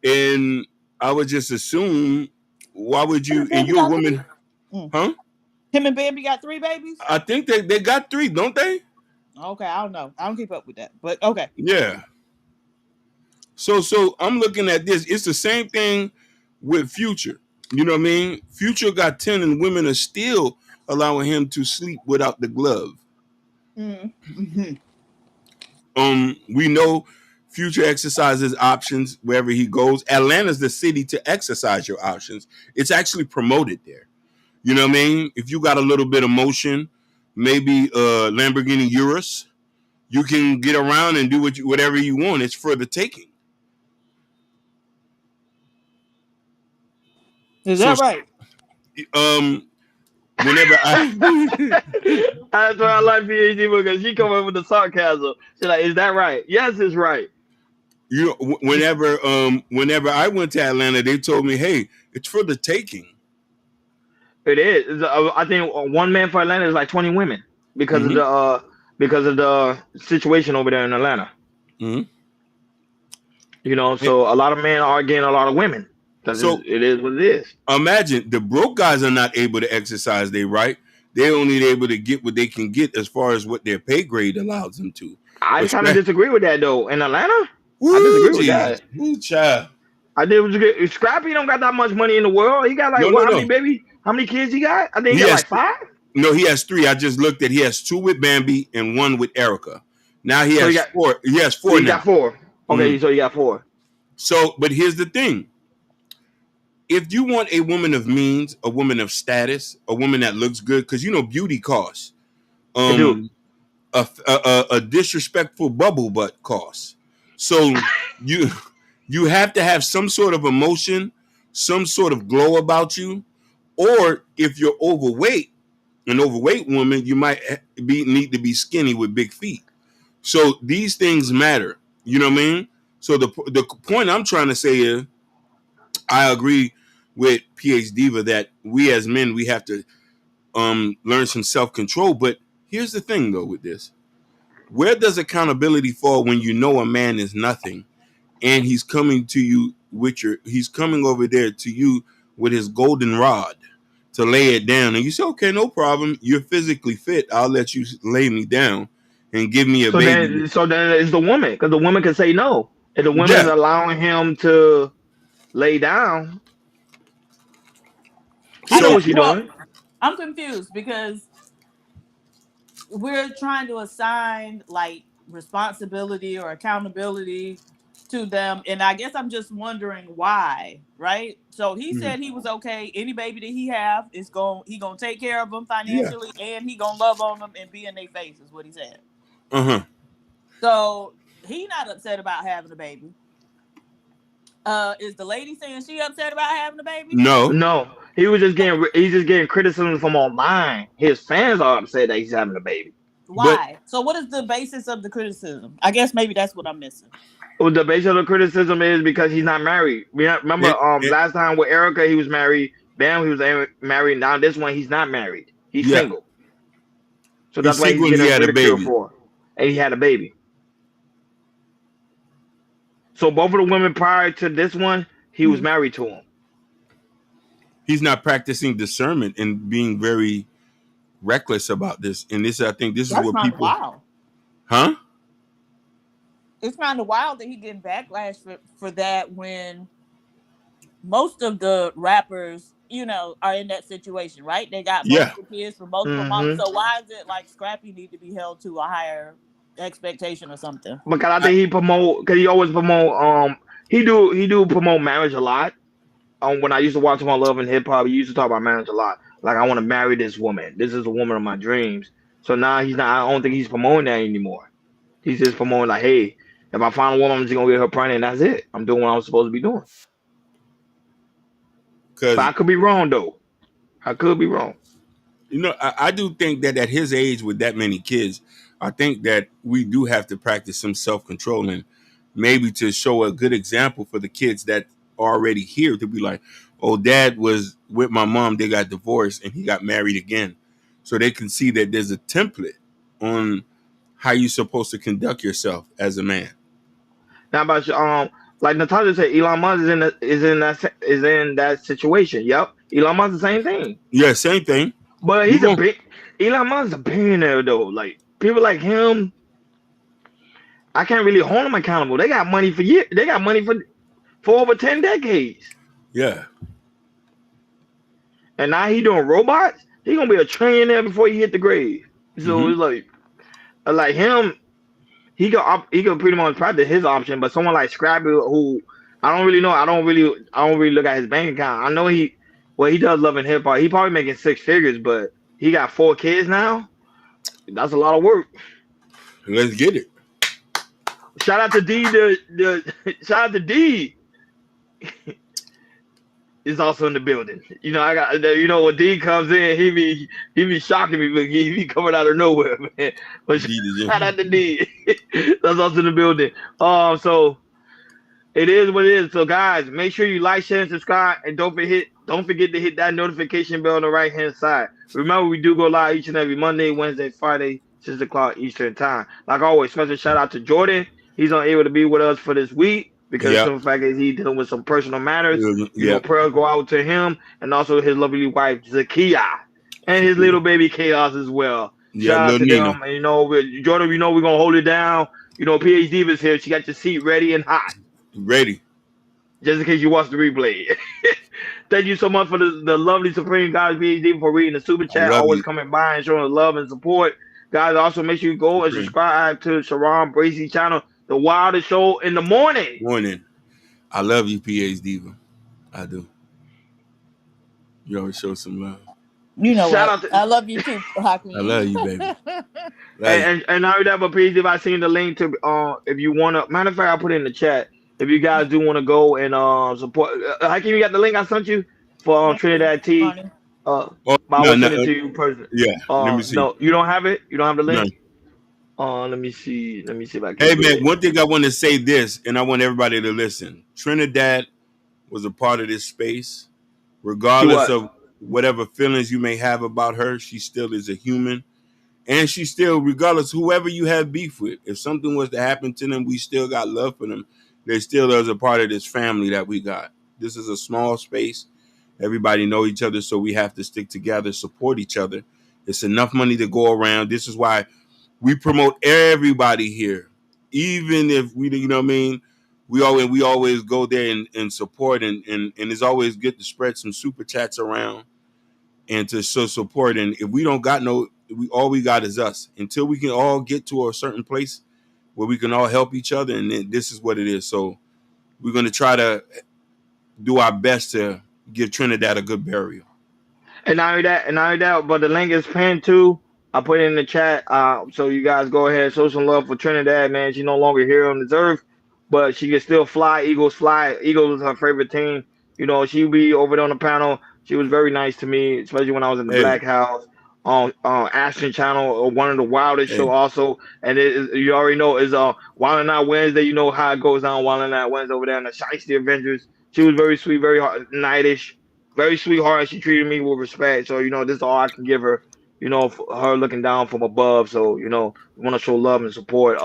And I would just assume, why would you, and you're a woman, huh? Him and Bambi got 3 babies? I think they got 3, don't they? Okay, I don't know. I don't keep up with that, but okay. Yeah. So I'm looking at this. It's the same thing with Future. You know what I mean? Future got 10 and women are still allowing him to sleep without the glove. Mm-hmm. We know Future exercises options wherever he goes. Atlanta's the city to exercise your options. It's actually promoted there. You know what I mean? If you got a little bit of motion, maybe Lamborghini Urus, you can get around and do whatever you want. It's for the taking. Is that right? Whenever that's why I like PhD because she come up with the sarcasm. She's like, "Is that right?" Yes, it's right. You know, whenever I went to Atlanta, they told me, "Hey, it's for the taking." It is. I think one man for Atlanta is like 20 women because of because of the situation over there in Atlanta. Mhm. You know, so a lot of men are getting a lot of women. So It is what it is. Imagine the broke guys are not able to exercise their right. They're only able to get what they can get as far as what their pay grade allows them to. I But kind of Scra- disagree with that though. In Atlanta, Woo, I disagree with geez. that. Woo, child. I did was Scrappy don't got that much money in the world. He got like No, what? no, How many no. baby? How many kids he got? I think he He got has like 5. No, he has 3. I just looked at. He has 2 with Bambi and 1 with Erica. Now he So has he got 4. He has 4 So he now. got 4. Okay, Mhm. so he got 4. So, but here's the thing. If you want a woman of means, a woman of status, a woman that looks good, because you know beauty costs. They do. A disrespectful bubble butt costs. So you have to have some sort of emotion, some sort of glow about you, or if you're overweight, an overweight woman, you might need to be skinny with big feet. So these things matter. You know what I mean? So the point I'm trying to say is, I agree with PH Diva that we as men, we have to learn some self-control. But here's the thing though with this. Where does accountability fall when you know a man is nothing and he's coming to you with he's coming over there to you with his golden rod to lay it down, and you say, okay, no problem, you're physically fit, I'll let you lay me down and give me a baby. So then it's the woman, because the woman can say no. If the woman is allowing him to lay down, he know what she's doing. I'm confused because we're trying to assign like responsibility or accountability to them, and I guess I'm just wondering why, right? So he said he was okay. Any baby that he have is he gonna take care of them financially, and he gonna love on them and be in their face, is what he said. So he not upset about having a baby. Is the lady saying she upset about having a baby? No. He's just getting criticism from online. His fans are upset that he's having a baby. Why? So what is the basis of the criticism? I guess maybe that's what I'm missing. Well, the basis of the criticism is because he's not married. Remember, last time with Erica, he was married. Bam, he was married. Now this one, he's not married. He's single. So that's why he's getting ridiculed for. And he had a baby. So both of the women prior to this one, he was married to him. He's not practicing discernment and being very reckless about this. And this, I think, this is what people. Wow. Huh? It's kind of wild that he getting backlash for that when most of the rappers, you know, are in that situation, right? They got multiple kids from multiple moms. So why is it like Scrappy need to be held to a higher expectation or something? Because I think he always promote he do promote marriage a lot. When I used to watch him on Love and Hip Hop, he used to talk about marriage a lot. Like, I want to marry this woman. This is the woman of my dreams. So now he's not. I don't think he's promoting that anymore. He's just promoting like, hey, if I find a woman, I'm just gonna get her pregnant, and that's it. I'm doing what I'm supposed to be doing. But I could be wrong though. I could be wrong. You know, I do think that at his age with that many kids, I think that we do have to practice some self-control and maybe to show a good example for the kids that are already here to be like, oh, dad was with my mom, they got divorced and he got married again. So they can see that there's a template on how you're supposed to conduct yourself as a man. Now about like Natasha said, Elon Musk is in that situation. Yep. Elon Musk the same thing. Yeah, same thing. But Elon Musk is a billionaire though. Like people like him, I can't really hold them accountable. They got money for years. They got money for over 10 decades. Yeah. And now he doing robots. He gonna be a trillionaire before he hit the grave. So it's like him. He could pretty much practice his option. But someone like Scrappy, who I don't really know. I don't really look at his bank account. I know he does Love and Hip Hop. He probably making 6 figures, but he got 4 kids now. That's a lot of work. Let's get it. Shout out to D. Shout out to D. Is also in the building. You know, when D comes in, he be shocking me, but he be coming out of nowhere, man. But shout out to D. That's also in the building. So it is what it is. So guys, make sure you like, share, and subscribe, and don't forget to hit that notification bell on the right hand side. Remember, we do go live each and every Monday, Wednesday, Friday, 6 o'clock Eastern time. Like always, special shout out to Jordan. He's unable to be with us for this week because Yep. of the fact that he's dealing with some personal matters. You know, Yep. prayers go out to him and also his lovely wife Zakia and his little baby Chaos as well. Yeah, Shout out to little Nina. them. And, you know, Jordan, you know we're gonna hold it down. You know, PhD Diva's here. She got your seat ready and hot, Ready. just in case you watch the replay. Thank you so much for the lovely Supreme guys PhD for reading the super chat, love always you. coming by and showing love and support. Guys, also make sure you go and subscribe to Sharon Bracey channel, The Wildest Show in the Morning. Morning. I love you, PH Diva. I do. You always show some love. You know Shout what? out to- I love you too, Hakeem. I love you, baby. And not only that, but PhD, if I seen the link to if you wanna, matter of fact, I'll put it in the chat. If you guys do want to go and support, Hakeem, you got the link I sent you for Trinidad T. I will send it to you personally. Yeah, let me see. No, you don't have it. You don't have the No. link. Let me see. Let me see if I can. Hey do man, it. one thing I want to say this, and I want everybody to listen. Trinidad was a part of this space, regardless She was. of whatever feelings you may have about her. She still is a human, and she still, regardless whoever you have beef with, if something was to happen to them, we still got love for them. They still is a part of this family that we got. This is a small space. Everybody know each other, so we have to stick together, support each other. It's enough money to go around. This is why we promote everybody here, even if we, you know what I mean. We always go there and support, and it's always good to spread some super chats around and to show support. And if we don't got all we got is us. Until we can all get to a certain place where we can all help each other, and then this is what it is. So we're gonna try to do our best to give Trinidad a good burial. And not only that, but the link is pinned too. I put it in the chat. So you guys go ahead, show some love for Trinidad, man. She's no longer here on this earth, but she can still fly. Eagles fly. Eagles is her favorite team. You know, she'll be over there on the panel. She was very nice to me, especially when I was in the Black House on Ashton Channel, one of the wildest show also. And it is, you already know, is Wild and Out Wednesday. You know how it goes down Wild and Out Wednesday over there in the Shiesty Avengers. She was very sweet, very knightish, very sweetheart. She treated me with respect. So, you know, this is all I can give her, you know, for her looking down from above. So, you know, we want to show love and support.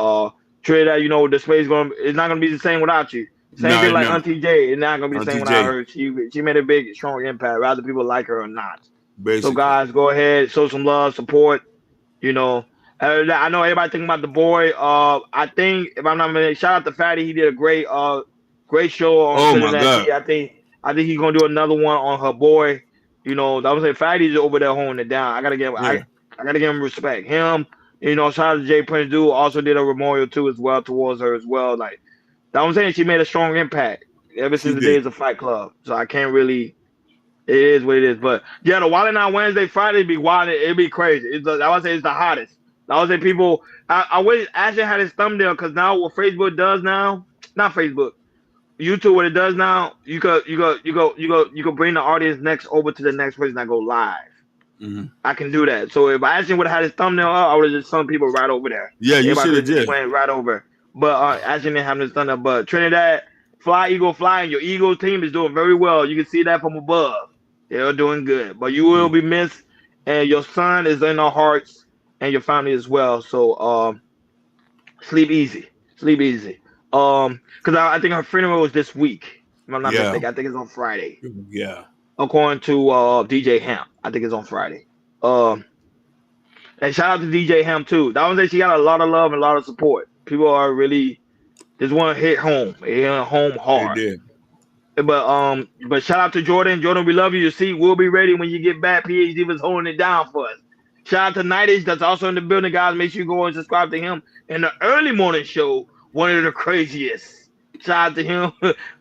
Trinidad, you know, the space it's not gonna be the same without you. Same thing like Auntie J. It's not gonna be the same without her. She made a big, strong impact, whether people like her or not. Basically. So guys, go ahead, show some love, support. You know, I know everybody thinking about the boy. I think if I'm not mistaken, shout out to Fatty. He did a great show on Trinidad. I think he's gonna do another one on her boy. You know, I was saying Fatty's over there holding it down. I gotta give him respect. Him, you know, shout out to Jay Prince Dude also did a memorial too as well towards her as well. Like that I'm saying, she made a strong impact ever since the days of Fight Club. So I can't really. It is what it is. But yeah, the Wild and Out Wednesday, Friday be wild. It'd be crazy. I would say it's the hottest. I would say people. I wish Ashton had his thumbnail because now what Facebook does now, not Facebook, YouTube, what it does now, you could bring the audience next over to the next person that go live. Mm-hmm. I can do that. So if Ashton would have had his thumbnail up, I would have just sent people right over there. Yeah, you should have did. Went right over. But Ashton didn't have his thumbnail. But Trinidad, Fly Eagle Fly, and your Eagles team is doing very well. You can see that from above. They're doing good. But you will be missed, and your son is in our hearts, and your family as well. So sleep easy. Sleep easy. Because I think her funeral was this week. If I'm not mistaken. I think it's on Friday. Yeah. According to DJ Ham. I think it's on Friday. And shout out to DJ Ham too. That was that she got a lot of love and a lot of support. People are really just want to hit home. Hit home hard. They did. But shout out to Jordan. Jordan, we love you. Your seat will be ready when you get back. PhD was holding it down for us. Shout out to Nightish, that's also in the building, guys. Make sure you go and subscribe to him in the early morning show. One of the craziest. Shout out to him.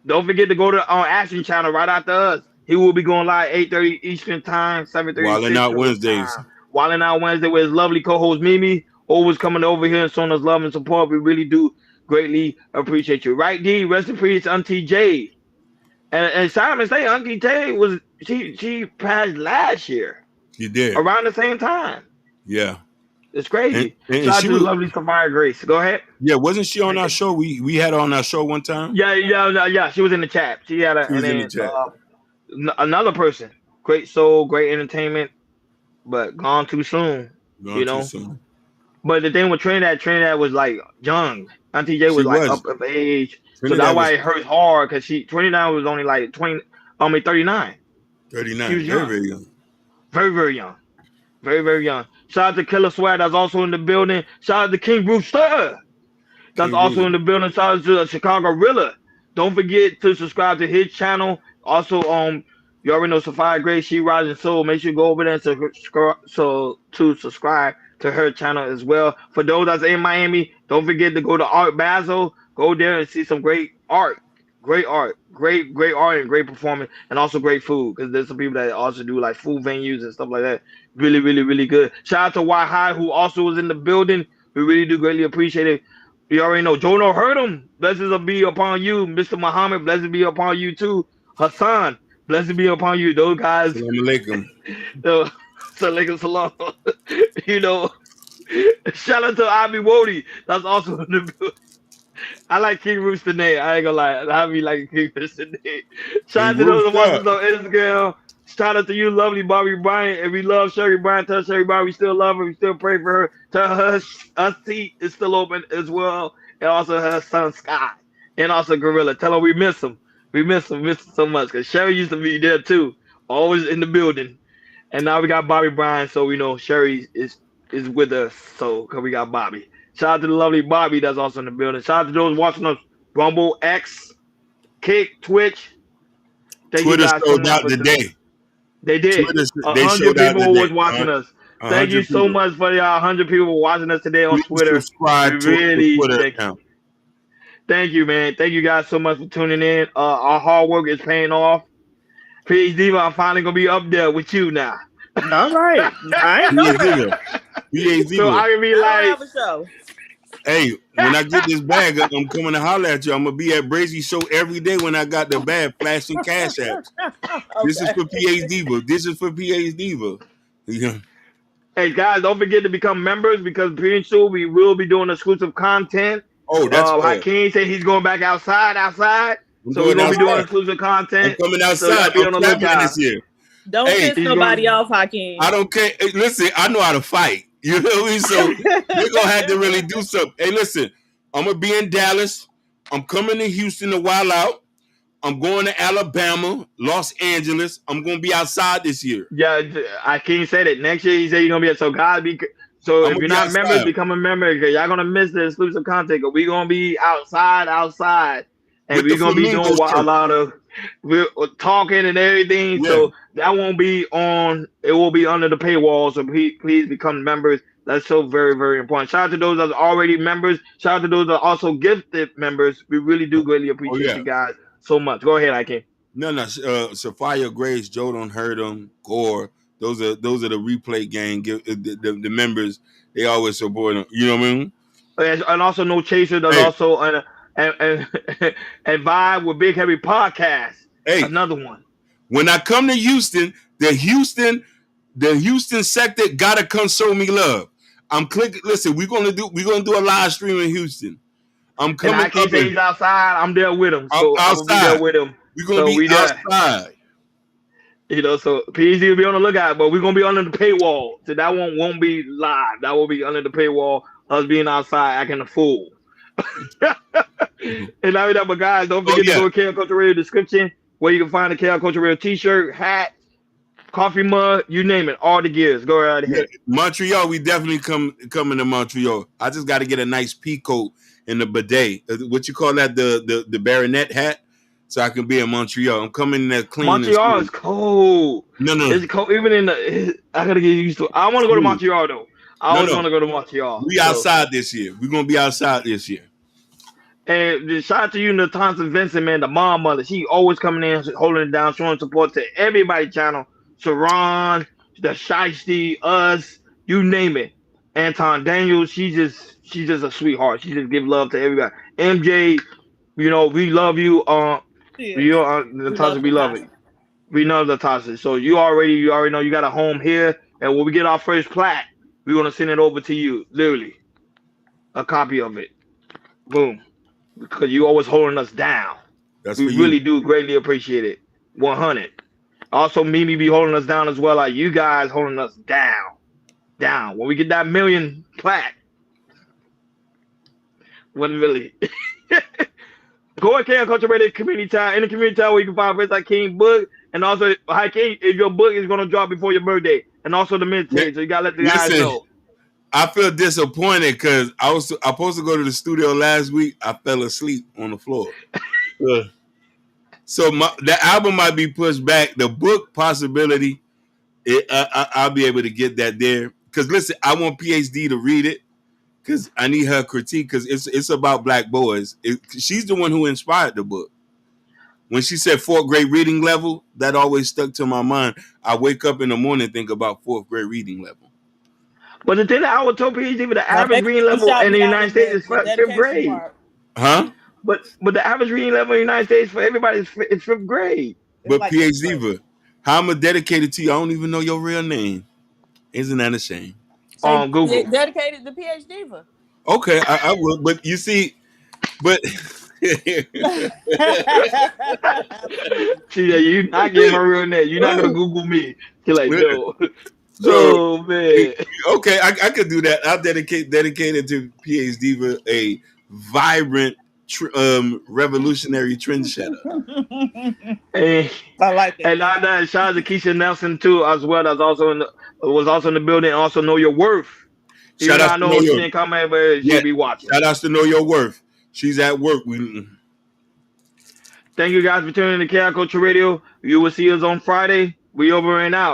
Don't forget to go to Ashton Channel right after us. He will be going live 8:30 Eastern Time, 7:30. Wild and Out Wednesdays. Wild and Out Wednesday with his lovely co-host Mimi, always coming over here and showing us love and support. We really do greatly appreciate you. Right, D? Rest in peace, Auntie J. And Simon say Auntie J was she passed last year. She did. Around the same time. Yeah. It's crazy. And Shout out she to was lovely Samara Grace. Go ahead. Yeah, wasn't she on our show? We had her on our show one time. Yeah. She was in the chat. She had in the chat. Another person. Great soul, great entertainment, but gone too soon. Gone too soon. But the thing with Trinidad was like young. Auntie J was She like was. up of age. So Trinidad that's why was it hurts hard because 29 was only like 39. 39. She was Very, young. very young. Very, very young. Very, very young. Shout out to Killer Swag that's also in the building. Shout out to King Brewster that's King also Bruce. in the building. Shout out to Chicago Rilla. Don't forget to subscribe to his channel. Also, you already know Sophia Grace, She Rising Soul. Make sure you go over there to subscribe to her channel as well. For those that's in Miami, don't forget to go to Art Basel. Go there and see some great art. Great art, great art and great performance, and also great food, because there's some people that also do like food venues and stuff like that. Really, really, really good. Shout out to Y High, who also was in the building. We really do greatly appreciate it. You already know Jono heard him. Blessings be upon you, Mr. Muhammad. Blessings be upon you too, Hassan. Blessings be upon you. Those guys. Assalamu alaikum. Alaikum salam. You know, shout out to Abi Wody. That's also in the building. I like King Rooster name. I ain't gonna lie. I be like King Rooster name. Shout out to those watching us on Instagram. Shout out to you, lovely Bobby Bryant. And we love Sherry Bryant. Tell Sherry Bryant we still love her. We still pray for her. Tell her seat is still open as well. And also her son Sky. And also Gorilla. Tell her we miss him. We miss him so much. Because Sherry used to be there too. Always in the building. And now we got Bobby Bryant. So we know Sherry is with us. So because we got Bobby. Shout out to the lovely Bobby that's also in the building. Shout out to those watching us, Rumble, X, Kick, Twitch. Twitter showed out today. They did. 100 people was watching us. Thank you so much for y'all. 100 people watching us today on Twitter. Subscribe to the Twitter account. Thank you, man. Thank you guys so much for tuning in. Our hard work is paying off. PhD, I'm finally going to be up there with you now. All right. I know that. So I can be like, hey, when I get this bag, I'm coming to holler at you. I'm gonna be at Brazy Show every day when I got the bag, flashing cash apps. Okay. This is for PH Diva. This is for PH Diva. Yeah. Hey guys, don't forget to become members because pretty soon we will be doing exclusive content. Oh, that's Hakeem said he's going back outside. So we're gonna be doing exclusive content. I'm coming outside. So be on the lookout this year. Don't piss nobody off, Hakeem. I don't care. Hey, listen, I know how to fight. You know what I mean? So we're gonna have to really do something. Hey, listen, I'm gonna be in Dallas. I'm coming to Houston to wild out. I'm going to Alabama, Los Angeles. I'm gonna be outside this year. Yeah, I can't say that. Next year he said you're gonna be so guys be so if you're not members, become a member because y'all gonna miss the exclusive content. Cause we're gonna be outside, and we're gonna be doing a lot of we're talking and everything. Yeah. So that won't be on. It will be under the paywall. So please become members. That's so very, very important. Shout out to those that are already members. Shout out to those that are also gifted members. We really do greatly appreciate you guys so much. Go ahead, Ike. No. Sophia Grace, Joe don't hurt them. Gore. Those are the replay gang. The members. They always support them. You know what I mean? And also No Chaser. There's also and Vibe with Big Heavy Podcast. Hey, another one. When I come to Houston, the Houston sector gotta come show me love. I'm clicking. Listen, we're gonna do a live stream in Houston. I'm coming. And I can't say he's outside. I'm there with him. So I'm outside. I'm gonna be there with him. We're gonna be outside. You know, so PhD will be on the lookout, but we're gonna be under the paywall. So that won't be live. That will be under the paywall. Us being outside acting a fool. And now that, but guys, don't forget to go to KL Culture Radio description where you can find the KL Culture Radio t-shirt, hat, coffee mug, you name it, all the gears. Go right ahead. Montreal, we definitely coming to Montreal. I just got to get a nice pea coat and the bidet. What you call that? The baronet hat, so I can be in Montreal. I'm coming in there clean. Montreal is cold. No, it's cold. Even in I gotta get used to it. I want to go to Montreal though. I always want to go to Montreal. We outside this year. We're gonna be outside this year. And shout out to you, Natasha Vincent, man, the mom mother. She always coming in, holding it down, showing support to everybody channel. Sharon, the Shiesty, us, you name it. Anton Daniels, she's just a sweetheart. She just give love to everybody. MJ, you know, we love you. Natasha, we love it. We know Natasha. So you already know you got a home here. And when we get our first plaque, we're gonna send it over to you, literally. A copy of it. Boom. Because you always holding us down. We really do greatly appreciate it. 100. Also, Mimi be holding us down as well. Like you guys holding us down. When we get that 1 million plaque, Wasn't really. Go to Chaos Culture Radio Community Tab. In the Community Tab where you can find friends like King book. And also, High King, if your book is going to drop before your birthday. And also the mid-tape. So you got to let the guys know. I feel disappointed because I was supposed to go to the studio last week. I fell asleep on the floor. So the album might be pushed back. The book possibility, I'll be able to get that there. Because listen, I want PhD to read it because I need her critique because it's about black boys. She's the one who inspired the book. When she said 4th grade reading level, that always stuck to my mind. I wake up in the morning and think about 4th grade reading level. But the thing that I would tell PhD, the average reading level in the United States is 5th grade. Huh? But the average reading level in the United States for everybody is 5th grade. But like PhD, how am I dedicated to you? I don't even know your real name. Isn't that a shame? Google. Dedicated to PhD. Okay, I will. But you see, but you're not getting my real name. You're not gonna Google me. You're like, no. So, man. Okay, I could do that. I'll dedicated to PhD for a vibrant, revolutionary trendsetter. I like that. And shout out to Keisha Nelson too, as well. That's was also in the building. Also Know Your Worth. Shout out to Know Your Worth. But she'll be watching. Shout out to Know Your Worth. She's at work. Thank you guys for tuning in to Chaos Culture Radio. You will see us on Friday. We over and out.